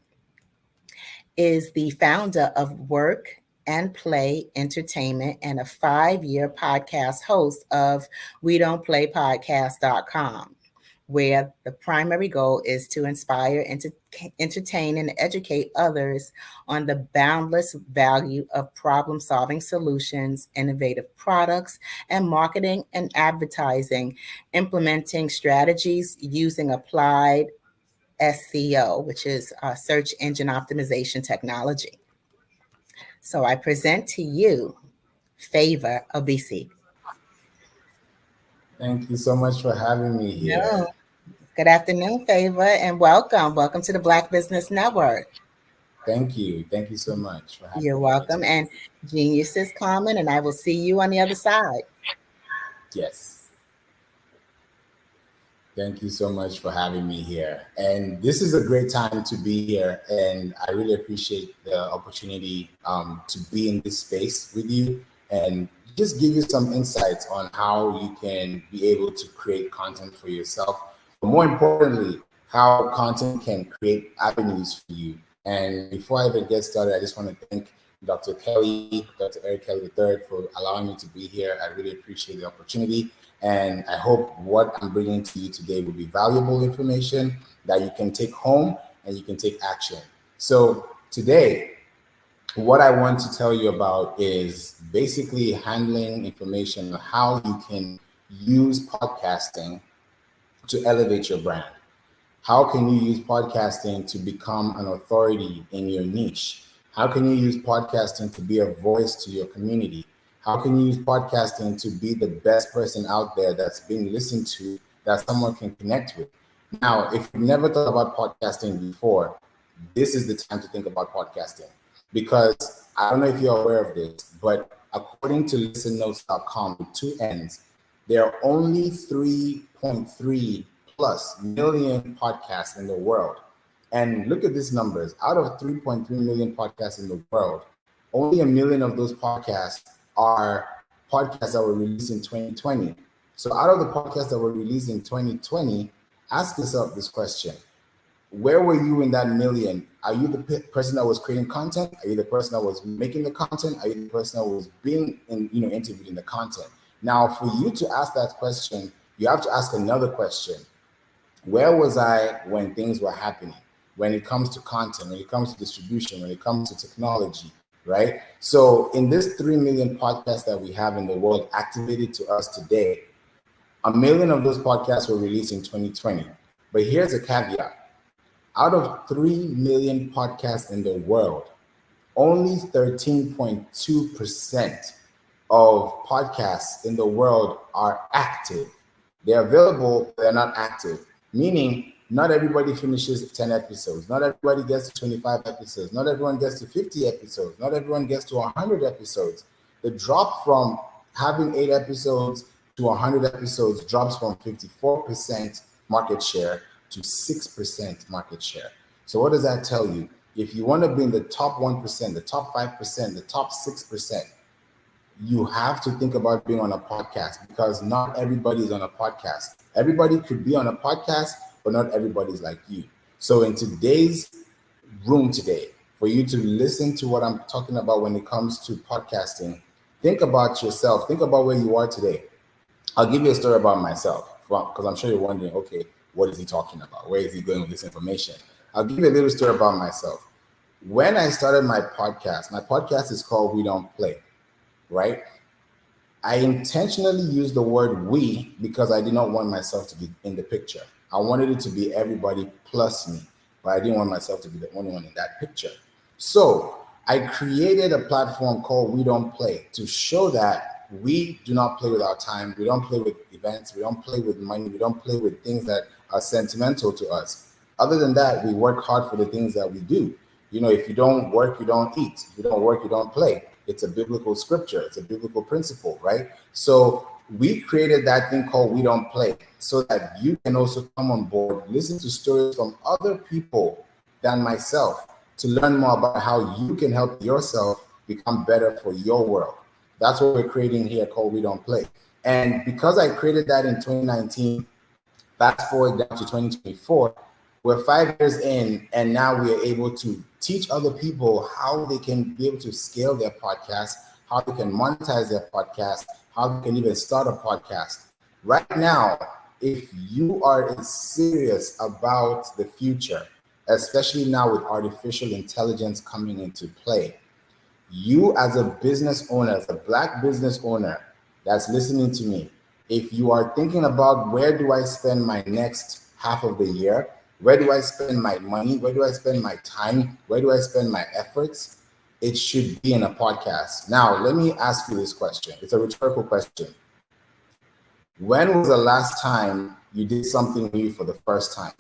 is the founder of Work and Play Entertainment and a 5-year podcast host of WeDon'tPlayPodcast.com, where the primary goal is to inspire, entertain, and educate others on the boundless value of problem-solving solutions, innovative products, and marketing and advertising, implementing strategies using applied SEO, which is search engine optimization technology. So I present to you Favor Obisek. Thank you so much for having me here. No. Good afternoon, Favor, and welcome. Welcome to the Black Business Network. Thank you. Thank you so much for having me. You're welcome. And Genius is coming, and I will see you on the other side. Yes. Thank you so much for having me here. And this is a great time to be here. And I really appreciate the opportunity to be in this space with you and just give you some insights on how you can be able to create content for yourself. But more importantly, how content can create avenues for you. And before I even get started, I just want to thank Dr. Eric Kelly III, for allowing me to be here. I really appreciate the opportunity. And I hope what I'm bringing to you today will be valuable information that you can take home and you can take action. So today, what I want to tell you about is basically handling information on how you can use podcasting to elevate your brand. How can you use podcasting to become an authority in your niche? How can you use podcasting to be a voice to your community? How can you use podcasting to be the best person out there that's being listened to, that someone can connect with? Now, if you've never thought about podcasting before, this is the time to think about podcasting. Because I don't know if you're aware of this, but according to listennotes.com, with 2 N's, there are only 3.3 plus million podcasts in the world. And look at these numbers. Out of 3.3 million podcasts in the world, only 1 million of those podcasts are podcasts that were released in 2020. So out of the podcasts that were released in 2020, ask yourself this question. Where were you in that million? Are you the person that was creating content? Are you the person that was making the content? Are you the person that was being interviewed in the content? Now, for you to ask that question, you have to ask another question. Where was I when things were happening? When it comes to content, when it comes to distribution, when it comes to technology, right? So in this 3 million podcasts that we have in the world activated to us today, 1 million of those podcasts were released in 2020. But here's a caveat. Out of 3 million podcasts in the world, only 13.2% of podcasts in the world are active. They're available, but they're not active. Meaning, not everybody finishes 10 episodes. Not everybody gets to 25 episodes. Not everyone gets to 50 episodes. Not everyone gets to 100 episodes. The drop from having 8 episodes to 100 episodes drops from 54% market share to 6% market share. So what does that tell you? If you want to be in the top 1%, the top 5%, the top 6%, you have to think about being on a podcast, because not everybody is on a podcast. Everybody could be on a podcast, but not everybody's like you. So in today's room today, for you to listen to what I'm talking about when it comes to podcasting, think about yourself. Think about where you are today. I'll give you a story about myself, because I'm sure you're wondering, okay, what is he talking about? Where is he going with this information? I'll give you a little story about myself. When I started my podcast is called We Don't Play, right? I intentionally used the word we because I did not want myself to be in the picture. I wanted it to be everybody plus me, but I didn't want myself to be the only one in that picture. So I created a platform called We Don't Play to show that we do not play with our time. We don't play with events. We don't play with money. We don't play with things that are sentimental to us. Other than that, we work hard for the things that we do. You know, if you don't work, you don't eat. If you don't work, you don't play. It's a biblical scripture. It's a biblical principle, right? So we created that thing called We Don't Play so that you can also come on board, listen to stories from other people than myself to learn more about how you can help yourself become better for your world. That's what we're creating here called We Don't Play. And because I created that in 2019, fast forward down to 2024, we're 5 years in, and now we are able to teach other people how they can be able to scale their podcast, how they can monetize their podcast, how they can even start a podcast. Right now, if you are serious about the future, especially now with artificial intelligence coming into play, you as a business owner, as a Black business owner that's listening to me, if you are thinking about where do I spend my next half of the year, where do I spend my money? Where do I spend my time? Where do I spend my efforts? It should be in a podcast. Now, let me ask you this question. It's a rhetorical question. When was the last time you did something new for the first time?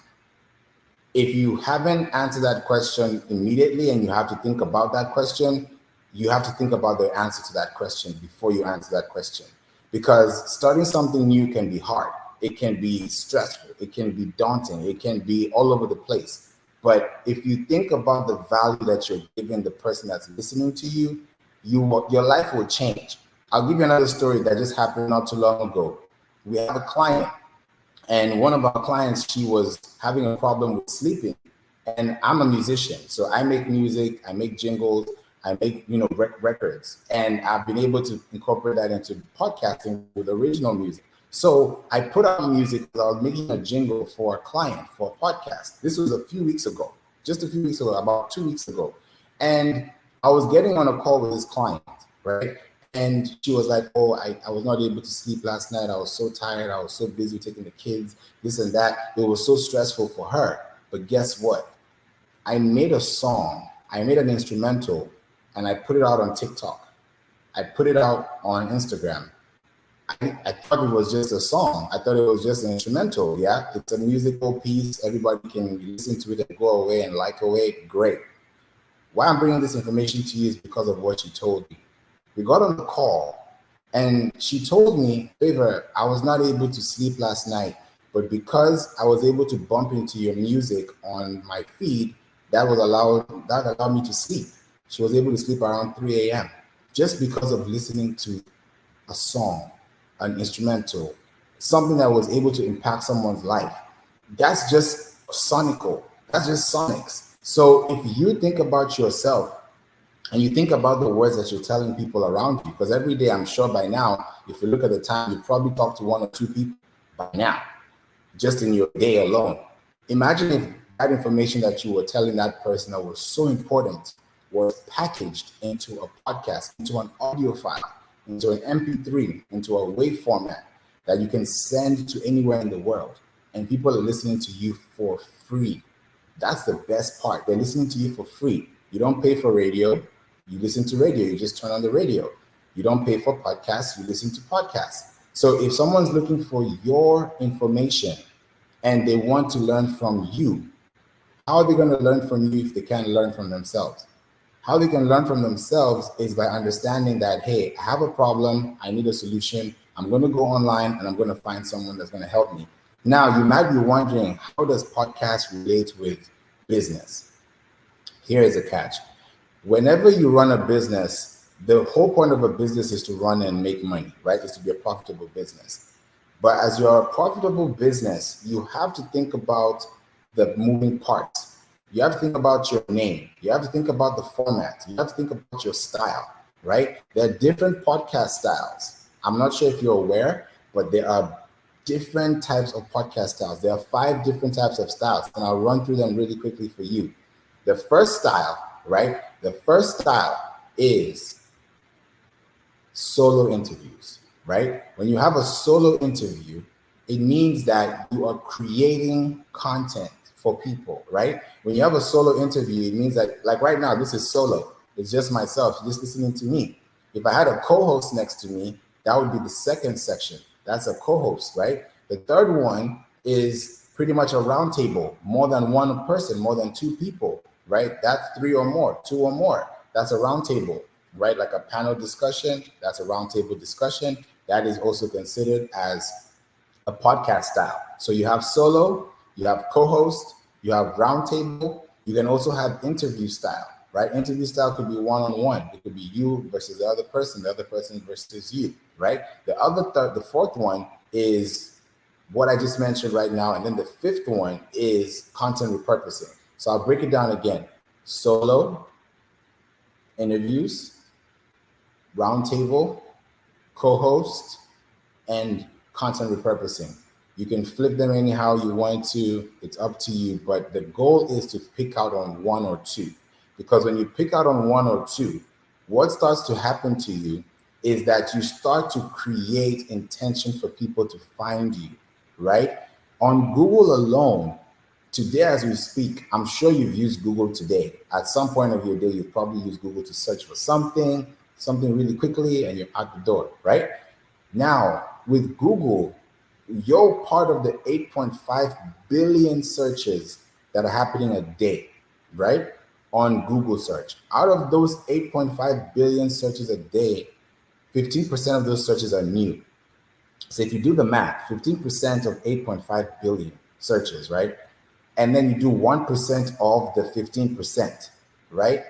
If you haven't answered that question immediately and you have to think about that question, you have to think about the answer to that question before you answer that question. Because starting something new can be hard. It can be stressful. It can be daunting. It can be all over the place. But if you think about the value that you're giving the person that's listening to you, your life will change. I'll give you another story that just happened not too long ago. We have a client, and one of our clients, she was having a problem with sleeping. And I'm a musician, so I make music, I make jingles, I make records, and I've been able to incorporate that into podcasting with original music. So I put out music. I was making a jingle for a client for a podcast. This was a few weeks ago, just a few weeks ago, about 2 weeks ago, and I was getting on a call with this client, right? And she was like, "Oh, I was not able to sleep last night. I was so tired. I was so busy taking the kids, this and that. It was so stressful for her." But guess what? I made a song, I made an instrumental, and I put it out on TikTok. I put it out on Instagram. I thought it was just a song. I thought it was just an instrumental. Yeah, it's a musical piece. Everybody can listen to it and go away and like away. Great. Why I'm bringing this information to you is because of what she told me. We got on the call, and she told me, "Favor, I was not able to sleep last night, but because I was able to bump into your music on my feed, that allowed me to sleep." She was able to sleep around 3 a.m. just because of listening to a song, an instrumental, something that was able to impact someone's life. That's just sonical. That's just sonics. So if you think about yourself and you think about the words that you're telling people around you, because every day, I'm sure by now, if you look at the time, you probably talk to 1 or 2 people by now, just in your day alone. Imagine if that information that you were telling that person that was so important was packaged into a podcast, into an audio file, into an MP3, into a WAV format that you can send to anywhere in the world, and people are listening to you for free. That's the best part. They're listening to you for free. You don't pay for radio. You listen to radio. You just turn on the radio. You don't pay for podcasts. You listen to podcasts. So if someone's looking for your information and they want to learn from you, how are they going to learn from you if they can't learn from themselves? How they can learn from themselves is by understanding that, hey, I have a problem. I need a solution. I'm going to go online and I'm going to find someone that's going to help me. Now, you might be wondering, how does podcast relate with business? Here is a catch. Whenever you run a business, the whole point of a business is to run and make money, right? It's to be a profitable business. But as you're a profitable business, you have to think about the moving parts. You have to think about your name. You have to think about the format. You have to think about your style, right? There are different podcast styles. I'm not sure if you're aware, but there are different types of podcast styles. There are 5 different types of styles, and I'll run through them really quickly for you. The first style, right? The first style is solo interviews, right? When you have a solo interview, it means that you are creating content for people, right? When you have a solo interview, it means that, like right now, this is solo. It's just myself, just listening to me. If I had a co-host next to me, that would be the second section. That's a co-host, right? The third one is pretty much a round table, more than one person, more than 2 people, right? That's 3 or more, 2 or more. That's a round table, right? Like a panel discussion, that's a round table discussion. That is also considered as a podcast style. So you have solo, you have co-host, you have round table. You can also have interview style, right? Interview style could be one-on-one. It could be you versus the other person versus you, right? The fourth one is what I just mentioned right now. And then the fifth one is content repurposing. So I'll break it down again. Solo, interviews, roundtable, co-host, and content repurposing. You can flip them anyhow you want to. It's up to you. But the goal is to pick out on 1 or 2. Because when you pick out on 1 or 2, what starts to happen to you is that you start to create intention for people to find you, right? On Google alone, today as we speak, I'm sure you've used Google today. At some point of your day, you probably use Google to search for something really quickly, and you're out the door, right? Now, with Google, you're part of the 8.5 billion searches that are happening a day, right? On Google search. Out of those 8.5 billion searches a day, 15% of those searches are new. So if you do the math, 15% of 8.5 billion searches, right? And then you do 1% of the 15%, right?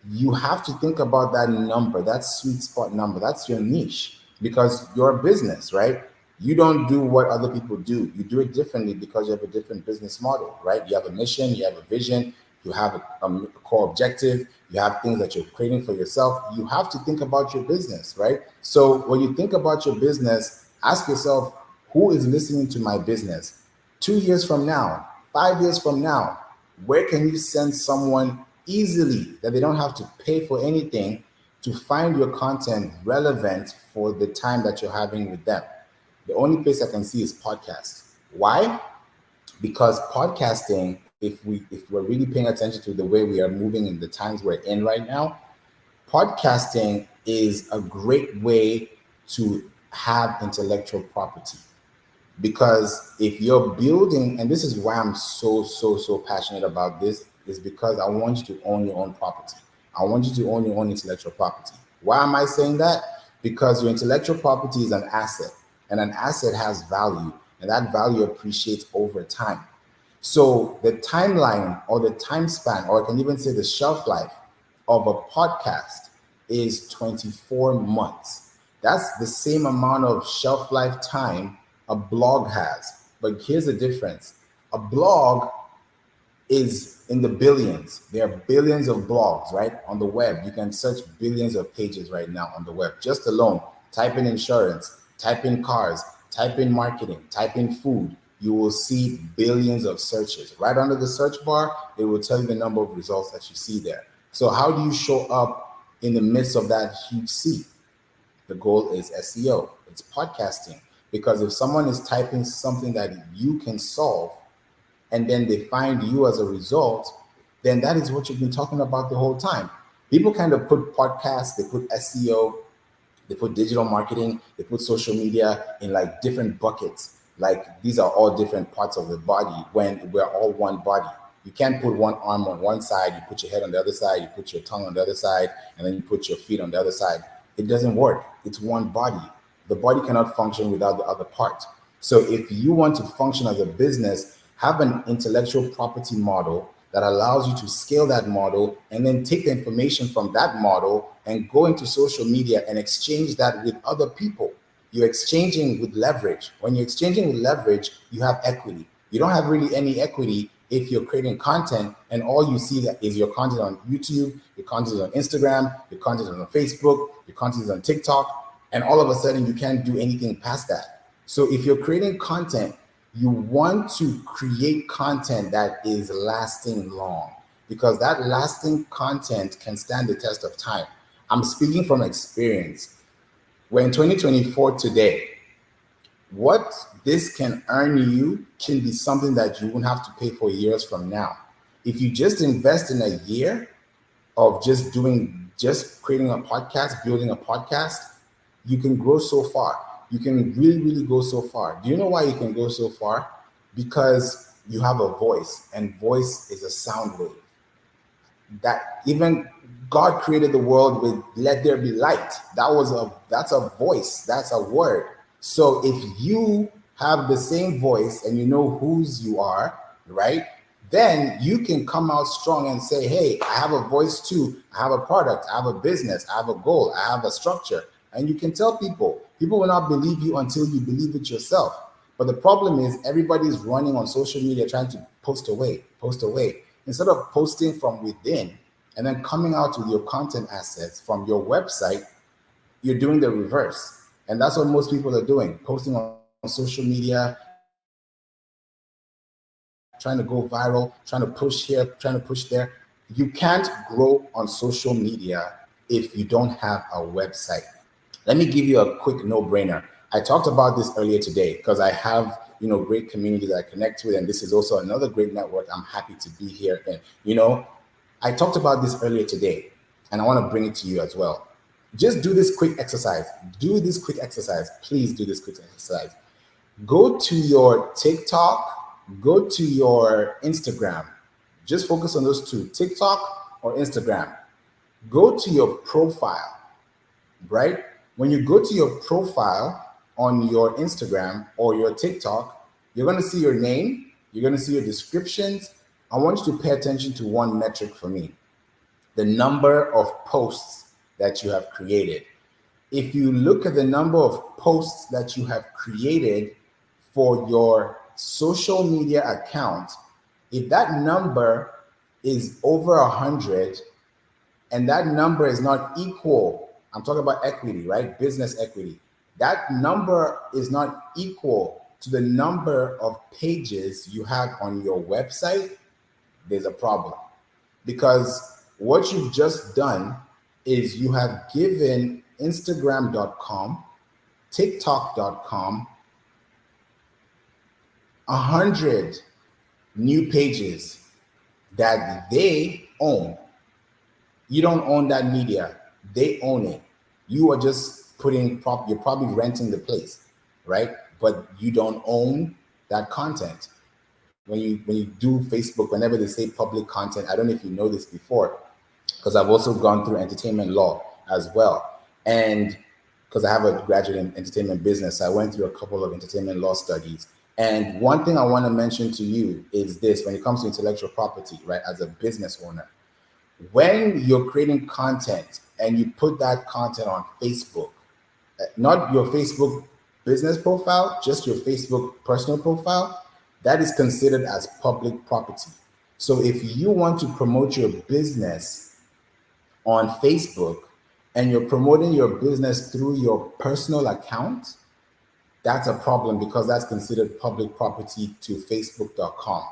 You have to think about that number, that sweet spot number. That's your niche, because you're a business, right? You don't do what other people do. You do it differently because you have a different business model, right? You have a mission, you have a vision, you have a core objective, you have things that you're creating for yourself. You have to think about your business, right? So when you think about your business, ask yourself, who is listening to my business? 2 years from now, 5 years from now, where can you send someone easily that they don't have to pay for anything to find your content relevant for the time that you're having with them? The only place I can see is podcasts. Why? Because podcasting, if we're really paying attention to the way we are moving in the times we're in right now, podcasting is a great way to have intellectual property. Because if you're building, and this is why I'm so passionate about this, is because I want you to own your own property. I want you to own your own intellectual property. Why am I saying that? Because your intellectual property is an asset, and an asset has value, and that value appreciates over time. So the timeline or the time span, or I can even say the shelf life of a podcast is 24 months. That's the same amount of shelf life time a blog has. But here's the difference. A blog is in the billions. There are billions of blogs, right? On the web. You can search billions of pages right now on the web. Just alone, type in insurance, type in cars, type in marketing, type in food. You will see billions of searches. Right under the search bar, it will tell you the number of results that you see there. So how do you show up in the midst of that huge sea? The goal is SEO. It's podcasting. Because if someone is typing something that you can solve, and then they find you as a result, then that is what you've been talking about the whole time. People kind of put podcasts, they put SEO, they put digital marketing, they put social media in like different buckets. Like these are all different parts of the body when we're all one body. You can't put one arm on one side, you put your head on the other side, you put your tongue on the other side, and then you put your feet on the other side. It doesn't work. It's one body. The body cannot function without the other part. So if you want to function as a business, have an intellectual property model that allows you to scale that model and then take the information from that model and go into social media and exchange that with other people. You're exchanging with leverage. When you're exchanging with leverage, you have equity. You don't have really any equity if you're creating content and all you see that is your content on YouTube, your content is on Instagram, your content is on Facebook, your content is on TikTok, and all of a sudden you can't do anything past that. So if you're creating content, you want to create content that is lasting long, because that lasting content can stand the test of time. I'm speaking from experience. We're in 2024 today. What this can earn you can be something that you won't have to pay for years from now. If you just invest in a year of just creating a podcast, building a podcast, you can grow so far. You can really go so far. Do you know why you can go so far? Because you have a voice, and voice is a sound wave. That even God created the world with "let there be light." That's a voice. That's a word. So if you have the same voice and you know whose you are, right? Then you can come out strong and say, "Hey, I have a voice too. I have a product. I have a business. I have a goal. I have a structure." And you can tell people will not believe you until you believe it yourself. But the problem is everybody's running on social media trying to post away. Instead of posting from within and then coming out with your content assets from your website, you're doing the reverse. And that's what most people are doing, posting on social media, trying to go viral, trying to push here, trying to push there. You can't grow on social media if you don't have a website. Let me give you a quick no-brainer. I talked about this earlier today because I have, great communities I connect with, and this is also another great network I'm happy to be here in. I talked about this earlier today, and I want to bring it to you as well. Just do this quick exercise. Please do this quick exercise. Go to your TikTok, go to your Instagram. Just focus on those two, TikTok or Instagram. Go to your profile, right? When you go to your profile, on your Instagram or your TikTok, you're going to see your name, you're going to see your descriptions. I want you to pay attention to one metric for me: the number of posts that you have created. If you look at the number of posts that you have created for your social media account, if that number is over 100 and that number is not equal, I'm talking about equity, right? Business equity. That number is not equal to the number of pages you have on your website, there's a problem. Because what you've just done is you have given Instagram.com, TikTok.com 100 new pages that they own. You don't own that media, they own it. You are just you're probably renting the place, right? But you don't own that content. When you do Facebook, whenever they say public content, I don't know if you know this before, because I've also gone through entertainment law as well. And because I have a graduate in entertainment business, I went through a couple of entertainment law studies. And one thing I want to mention to you is this: when it comes to intellectual property, right, as a business owner, when you're creating content and you put that content on Facebook, not your Facebook business profile, just your Facebook personal profile, that is considered as public property. So if you want to promote your business on Facebook and you're promoting your business through your personal account, that's a problem, because that's considered public property to Facebook.com,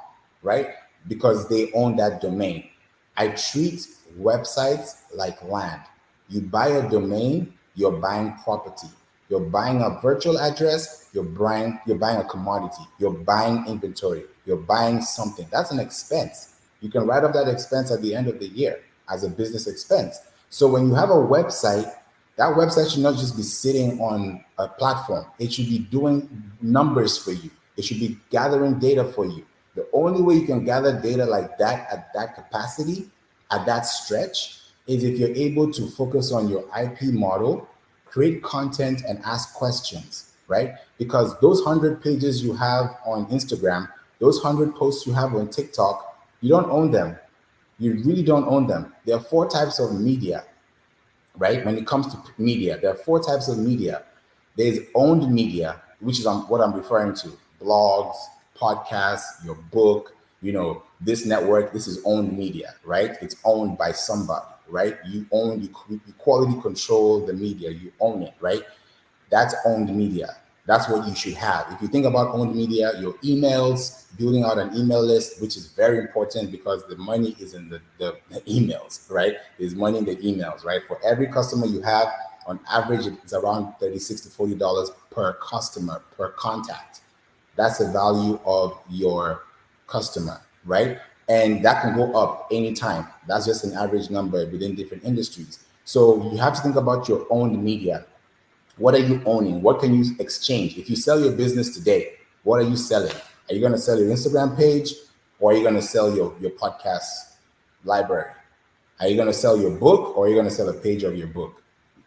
right? Because they own that domain. I treat websites like land. You buy a domain, you're buying property. You're buying a virtual address, you're buying a commodity, you're buying inventory, you're buying something. That's an expense. You can write off that expense at the end of the year as a business expense. So when you have a website, that website should not just be sitting on a platform. It should be doing numbers for you. It should be gathering data for you. The only way you can gather data like that at that capacity, at that stretch, is if you're able to focus on your IP model, create content, and ask questions, right? Because those 100 pages you have on Instagram, those 100 posts you have on TikTok, you don't own them. You really don't own them. There are 4 types of media, right? When it comes to media, there are 4 types of media. There's owned media, which is what I'm referring to: blogs, podcasts, your book, this network. This is owned media, right? It's owned by somebody, right? You quality control the media, you own it, right? That's owned media. That's what you should have. If you think about owned media, your emails, building out an email list, which is very important because the money is in the emails, right? There's money in the emails, right? For every customer you have, on average, it's around $36 to $40 per customer, per contact. That's the value of your customer, right? And that can go up anytime. That's just an average number within different industries. So you have to think about your owned media. What are you owning? What can you exchange? If you sell your business today, what are you selling? Are you going to sell your Instagram page, or are you going to sell your podcast library? Are you going to sell your book, or are you going to sell a page of your book?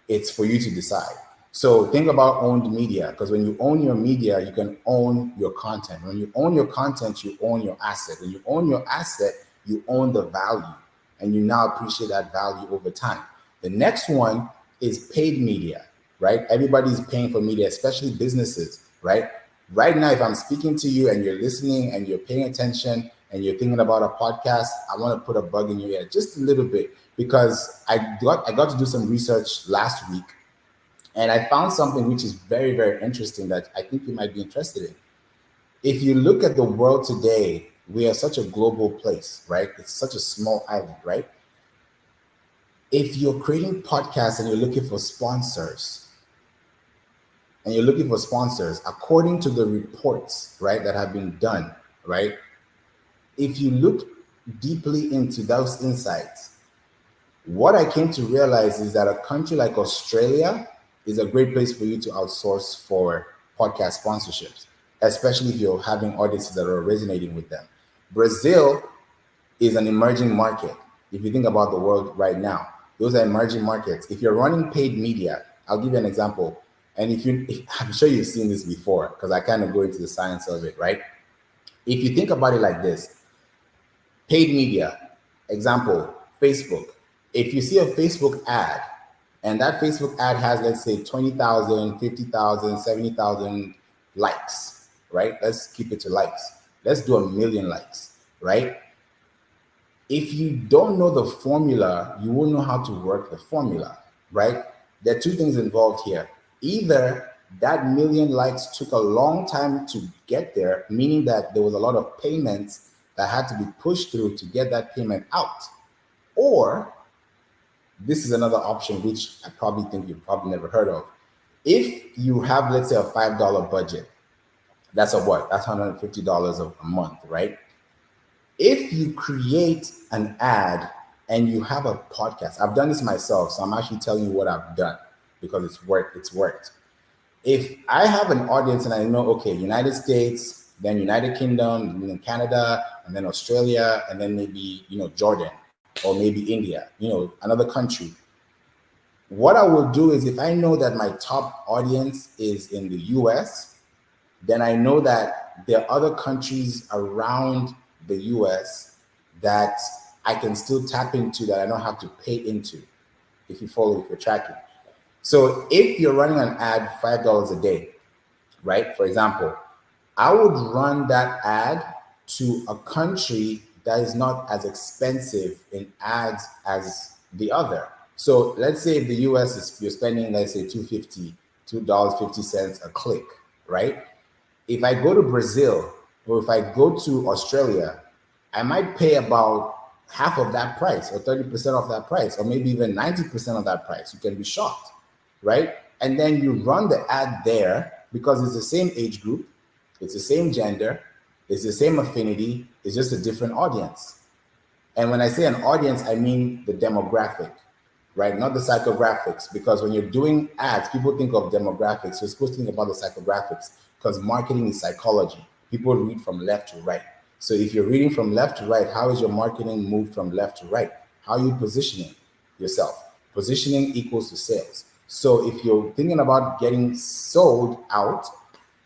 It's for you to decide. So think about owned media, because when you own your media, you can own your content. When you own your content, you own your asset. When you own your asset, you own the value, and you now appreciate that value over time. The next one is paid media, right? Everybody's paying for media, especially businesses, right? Right now, if I'm speaking to you and you're listening and you're paying attention and you're thinking about a podcast, I want to put a bug in your ear just a little bit, because I got to do some research last week, and I found something which is very, very interesting that I think you might be interested in. If you look at the world today, we are such a global place, right? It's such a small island, right? If you're creating podcasts and you're looking for sponsors, according to the reports, right, that have been done, right? If you look deeply into those insights, what I came to realize is that a country like Australia is a great place for you to outsource for podcast sponsorships, especially if you're having audiences that are resonating with them. Brazil is an emerging market. If you think about the world right now, those are emerging markets. If you're running paid media, I'll give you an example. And I'm sure you've seen this before because I kind of go into the science of it, right? If you think about it like this, paid media, example, Facebook. If you see a Facebook ad and that Facebook ad has, let's say, 20,000, 50,000, 70,000 likes, right? Let's keep it to likes. Let's do 1 million likes, right? If you don't know the formula, you won't know how to work the formula, right? There are two things involved here. Either that 1 million likes took a long time to get there, meaning that there was a lot of payments that had to be pushed through to get that payment out. Or this is another option, which I probably think you've probably never heard of. If you have, let's say, a $5 budget, that's what? That's $150 a month, right? If you create an ad and you have a podcast, I've done this myself, so I'm actually telling you what I've done because it's worked. If I have an audience and I know, okay, United States, then United Kingdom, then Canada, and then Australia, and then maybe, Jordan, or maybe India, another country. What I will do is if I know that my top audience is in the US, then I know that there are other countries around the US that I can still tap into that I don't have to pay into, if you're tracking. So if you're running an ad $5 a day, right? For example, I would run that ad to a country that is not as expensive in ads as the other. So let's say the US you're spending, let's say $2.50 a click, right? If I go to Brazil or if I go to Australia, I might pay about half of that price or 30% of that price, or maybe even 90% of that price. You can be shocked, right? And then you run the ad there because it's the same age group, it's the same gender, it's the same affinity, it's just a different audience. And when I say an audience, I mean the demographic, right? Not the psychographics, because when you're doing ads, people think of demographics. You're supposed to think about the psychographics because marketing is psychology. People read from left to right. So if you're reading from left to right, how is your marketing moved from left to right? How are you positioning yourself? Positioning equals to sales. So if you're thinking about getting sold out,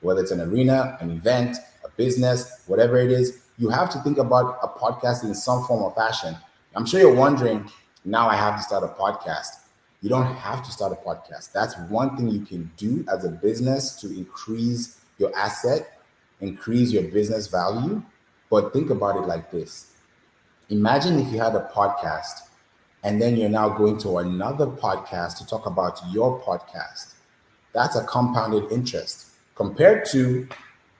whether it's an arena, an event, a business, whatever it is, you have to think about a podcast in some form or fashion. I'm sure you're wondering, now I have to start a podcast. You don't have to start a podcast. That's one thing you can do as a business to increase your asset, increase your business value. But think about it like this. Imagine if you had a podcast and then you're now going to another podcast to talk about your podcast. That's a compounded interest compared to,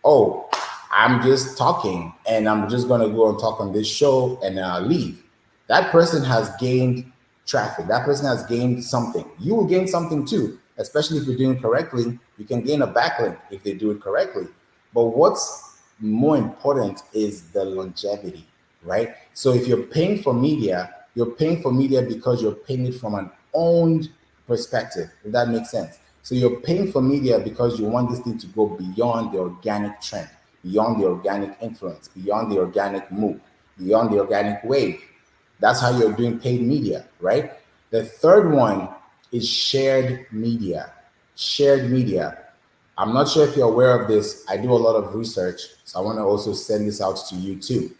oh, I'm just talking and I'm just going to go and talk on this show and leave. That person has gained traffic. That person has gained something. You will gain something too, especially if you're doing it correctly. You can gain a backlink if they do it correctly. But what's more important is the longevity, right? So if you're paying for media, you're paying for media because you're paying it from an owned perspective, if that makes sense. So you're paying for media because you want this thing to go beyond the organic trend, beyond the organic influence, beyond the organic move, beyond the organic wave. That's how you're doing paid media, right? The third one is shared media. Shared media. I'm not sure if you're aware of this. I do a lot of research, so I want to also send this out to you too.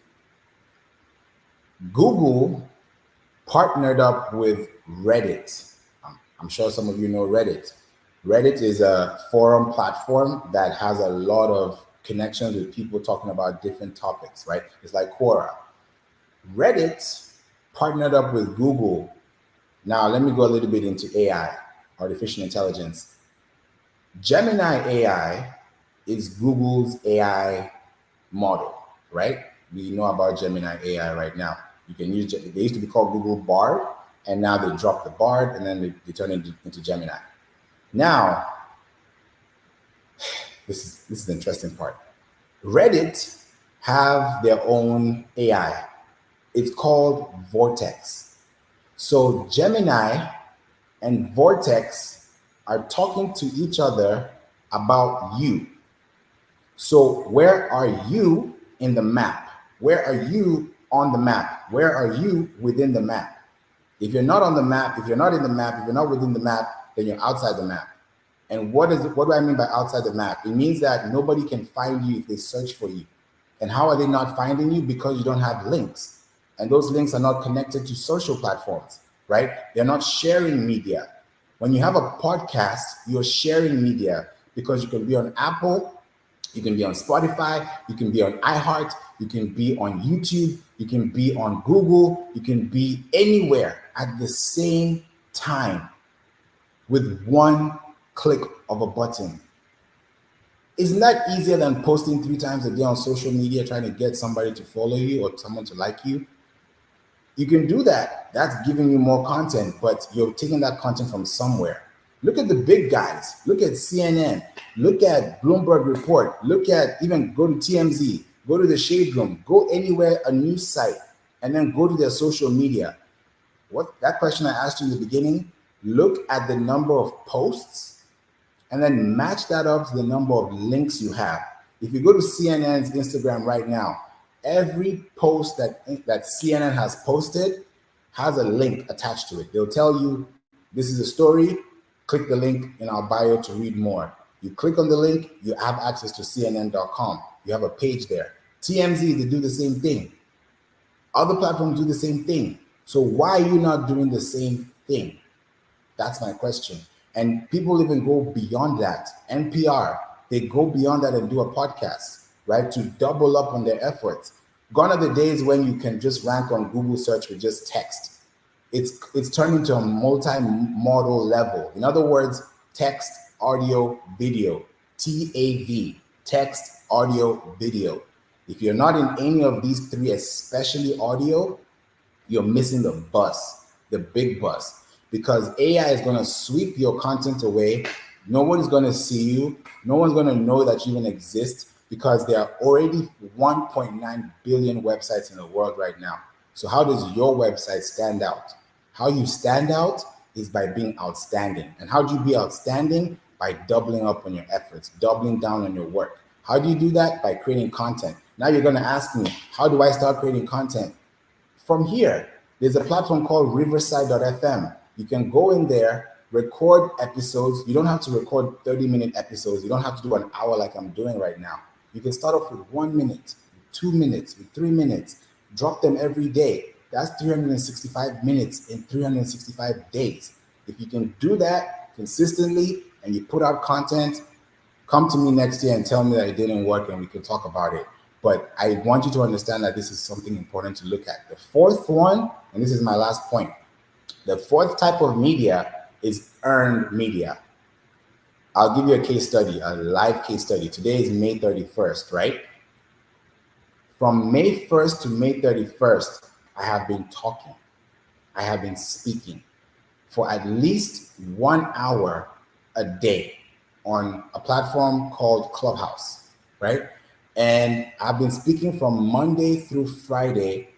Google partnered up with Reddit. I'm sure some of you know Reddit. Reddit is a forum platform that has a lot of connections with people talking about different topics, right? It's like Quora. Reddit partnered up with Google. Now, let me go a little bit into AI, artificial intelligence. Gemini AI is Google's AI model, right? We know about Gemini AI right now. You can use, they used to be called Google Bard, and now they dropped the Bard and then they turn it into Gemini. Now, this is the interesting part. Reddit have their own AI. It's called Vortex. So Gemini and Vortex are talking to each other about you. So where are you in the map? Where are you on the map? Where are you within the map? If you're not on the map, if you're not in the map, if you're not within the map, then you're outside the map. And what do I mean by outside the map? It means that nobody can find you if they search for you. And how are they not finding you? Because you don't have links. And those links are not connected to social platforms, right? They're not sharing media. When you have a podcast, you're sharing media because you can be on Apple, you can be on Spotify, you can be on iHeart, you can be on YouTube, you can be on Google, you can be anywhere at the same time with one click of a button. Isn't that easier than posting 3 times a day on social media trying to get somebody to follow you or someone to like you? You can do that. That's giving you more content, but you're taking that content from somewhere. Look at the big guys. Look at CNN. Look at Bloomberg Report. Look at, even go to TMZ. Go to the Shade Room. Go anywhere, a news site, and then go to their social media. What that question I asked you in the beginning, look at the number of posts and then match that up to the number of links you have. If you go to CNN's Instagram right now, every post that CNN has posted has a link attached to it. They'll tell you, this is a story, click the link in our bio to read more. You click on the link, you have access to CNN.com. You have a page there. TMZ, they do the same thing. Other platforms do the same thing. So why are you not doing the same thing? That's my question. And people even go beyond that. NPR, they go beyond that and do a podcast, right? To double up on their efforts. Gone are the days when you can just rank on Google search with just text. It's turned into a multi-modal level. In other words, text, audio, video, TAV, text, audio, video. If you're not in any of these 3, especially audio, you're missing the bus, the big bus, because AI is going to sweep your content away. No one's going to see you. No one's going to know that you even exist because there are already 1.9 billion websites in the world right now. So how does your website stand out? How you stand out is by being outstanding. And how do you be outstanding? By doubling up on your efforts, doubling down on your work. How do you do that? By creating content. Now you're going to ask me, how do I start creating content? From here, there's a platform called riverside.fm. You can go in there, record episodes. You don't have to record 30-minute episodes. You don't have to do an hour like I'm doing right now. You can start off with 1 minute, 2 minutes, with 3 minutes. Drop them every day. That's 365 minutes in 365 days. If you can do that consistently and you put out content, come to me next year and tell me that it didn't work and we can talk about it. But I want you to understand that this is something important to look at. The fourth one, and this is my last point, the fourth type of media is earned media. I'll give you a case study, a live case study. Today is May 31st, right? From May 1st to May 31st, I have been talking. I have been speaking for at least 1 hour a day on a platform called Clubhouse, right? And I've been speaking from Monday through Friday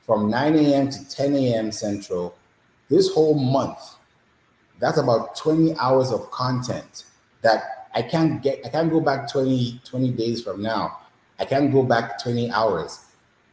from 9 a.m. to 10 a.m. Central this whole month. That's about 20 hours of content that I can't go back 20 days from now. I can't go back 20 hours,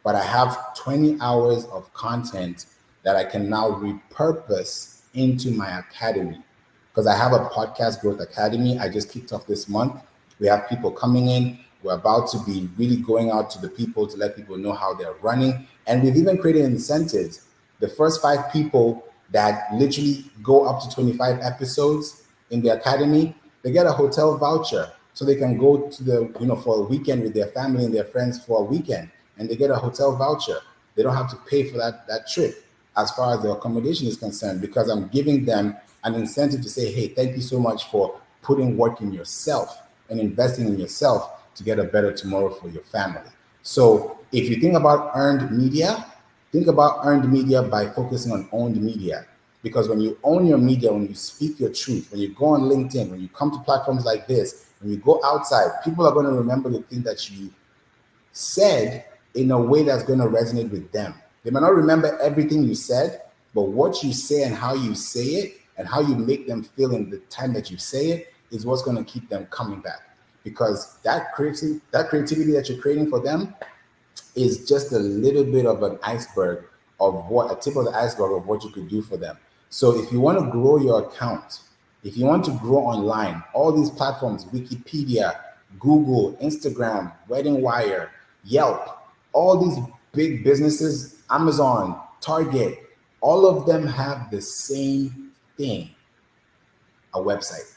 but I have 20 hours of content that I can now repurpose into my academy. Because I have a podcast growth academy. I just kicked off this month. We have people coming in. We're about to be really going out to the people to let people know how they're running. And we've even created incentives. The first 5 people that literally go up to 25 episodes in the academy, they get a hotel voucher. So they can go to for a weekend with their family and their friends for a weekend. And they get a hotel voucher. They don't have to pay for that trip as far as the accommodation is concerned, because I'm giving them an incentive to say, hey, thank you so much for putting work in yourself and investing in yourself to get a better tomorrow for your family. So if you think about earned media, think about earned media by focusing on owned media. Because when you own your media, when you speak your truth, when you go on LinkedIn, when you come to platforms like this, when you go outside, people are going to remember the thing that you said in a way that's going to resonate with them. They might not remember everything you said, but what you say and how you say it and how you make them feel in the time that you say it is what's going to keep them coming back. Because that creativity that you're creating for them is just a little bit of an iceberg of a tip of the iceberg of what you could do for them. So if you want to grow your account, If you want to grow online, all these platforms, Wikipedia, Google, Instagram, Wedding Wire, Yelp, all these big businesses, Amazon, Target, all of them have the same thing, a website.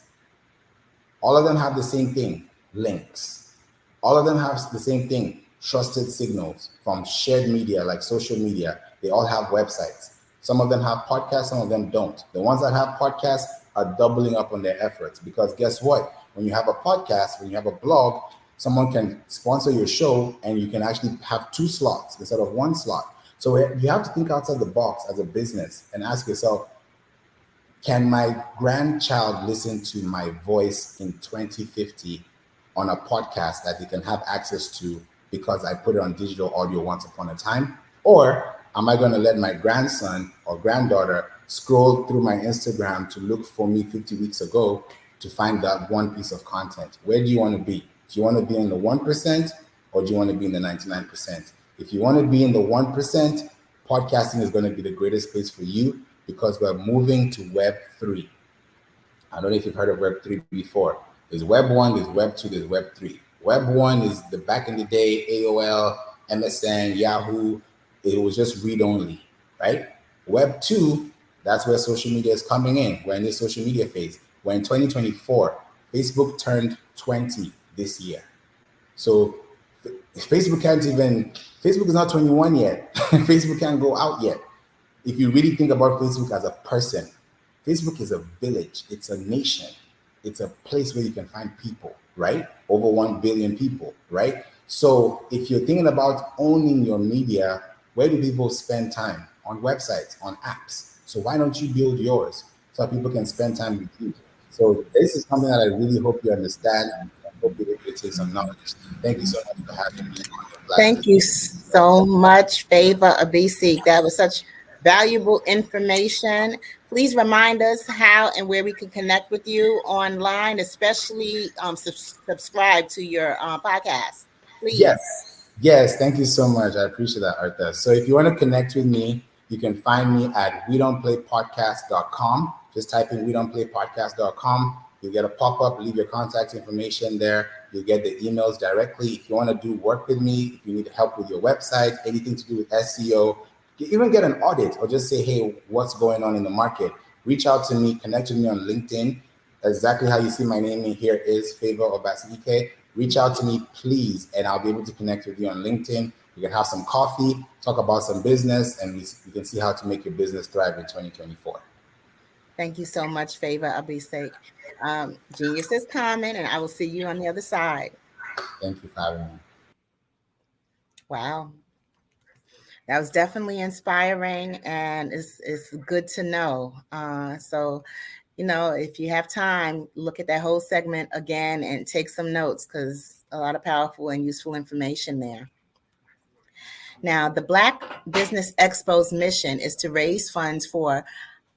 All of them have the same thing, links. All of them have the same thing, trusted signals from shared media like social media. They all have websites. Some of them have podcasts, some of them don't. The ones that have podcasts are doubling up on their efforts, because guess what? When you have a podcast, when you have a blog, someone can sponsor your show and you can actually have 2 slots instead of 1 slot. So you have to think outside the box as a business and ask yourself, can my grandchild listen to my voice in 2050 on a podcast that they can have access to because I put it on digital audio once upon a time? Or am I going to let my grandson or granddaughter scroll through my Instagram to look for me 50 weeks ago to find that one piece of content? Where do you want to be? Do you want to be in the 1% or do you want to be in the 99%? If you want to be in the 1%, podcasting is going to be the greatest place for you, because we're moving to Web 3. I don't know if you've heard of Web 3 before. There's Web 1, there's Web 2, there's Web 3. Web 1 is the back in the day, AOL, MSN, Yahoo. It was just read only, right? Web 2, that's where social media is coming in. We're in the social media phase. We're in 2024. Facebook turned 20 this year. So Facebook is not 21 yet. Facebook can't go out yet. If you really think about Facebook as a person, Facebook is a village, it's a nation, it's a place where you can find people, right? Over 1 billion people, right? So if you're thinking about owning your media, where do people spend time? On websites, on apps. So why don't you build yours so that people can spend time with you? So this is something that I really hope you understand, and I hope you take some knowledge. Thank you so much for having me. Thank you so much, Favor Abisi. That was such valuable information. Please remind us how and where we can connect with you online, especially subscribe to your podcast. Please. Yes. Thank you so much. I appreciate that, Artha. So if you want to connect with me, you can find me at wedon'tplaypodcast.com. Just type in wedon'tplaypodcast.com. You'll get a pop-up, leave your contact information there. You'll get the emails directly. If you want to do work with me, if you need help with your website, anything to do with SEO, you even get an audit, or just say, hey, what's going on in the market? Reach out to me, connect with me on LinkedIn. Exactly how you see my name in here is Favor Obasike. Reach out to me, please, and I'll be able to connect with you on LinkedIn. We can have some coffee, talk about some business, and we can see how to make your business thrive in 2024. Thank you so much, Favor Abisek. Genius is coming, and I will see you on the other side. Thank you for having me. Wow. That was definitely inspiring, and it's good to know. So, if you have time, look at that whole segment again and take some notes, because a lot of powerful and useful information there. Now, the Black Business Expo's mission is to raise funds for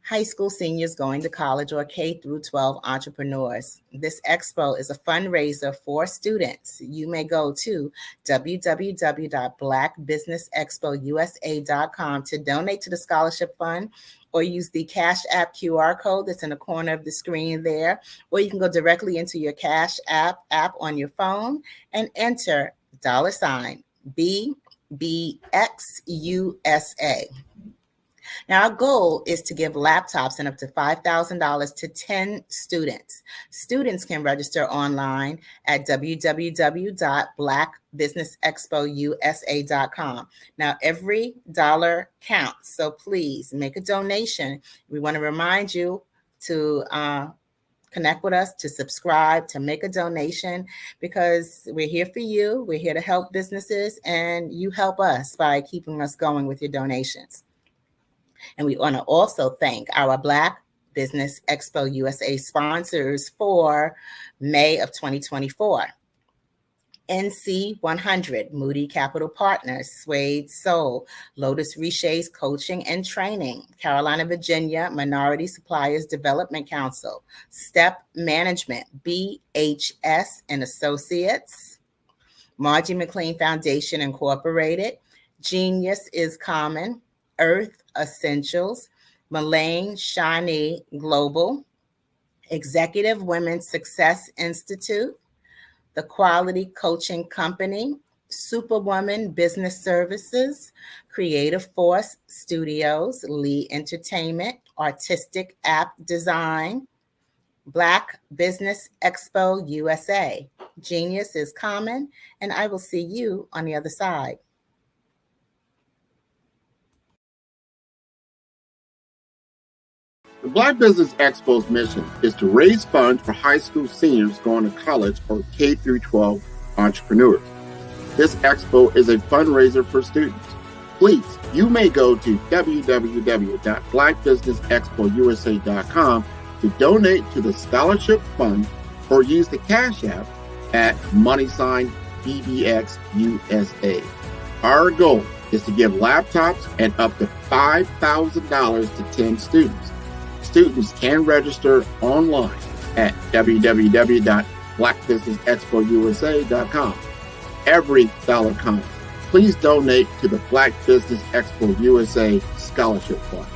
high school seniors going to college or K through 12 entrepreneurs. This expo is a fundraiser for students. You may go to www.blackbusinessexpousa.com to donate to the scholarship fund, or use the Cash App QR code that's in the corner of the screen there, or you can go directly into your Cash App on your phone and enter $BBXUSA. Now, our goal is to give laptops and up to $5,000 to 10 students. Students can register online at www.blackbusinessexpousa.com. Now, every dollar counts, so please make a donation. We want to remind you to connect with us, to subscribe, to make a donation, because we're here for you. We're here to help businesses, and you help us by keeping us going with your donations. And we want to also thank our Black Business Expo USA sponsors for May of 2024. NC 100, Moody Capital Partners, Suede Soul, Lotus Riche's Coaching and Training, Carolina, Virginia, Minority Suppliers Development Council, Step Management, BHS and Associates, Margie McLean Foundation Incorporated, Genius is Common, Earth Essentials, Mullane Shani Global, Executive Women's Success Institute, The Quality Coaching Company, Superwoman Business Services, Creative Force Studios, Lee Entertainment, Artistic App Design, Black Business Expo USA. Genius is common, and I will see you on the other side. The Black Business Expo's mission is to raise funds for high school seniors going to college or K-12 entrepreneurs. This expo is a fundraiser for students. Please, you may go to www.blackbusinessexpousa.com to donate to the scholarship fund or use the Cash App at $BBXUSA. Our goal is to give laptops and up to $5,000 to 10 students. Students can register online at www.blackbusinessexpousa.com. Every dollar counts. Please donate to the Black Business Expo USA Scholarship Fund.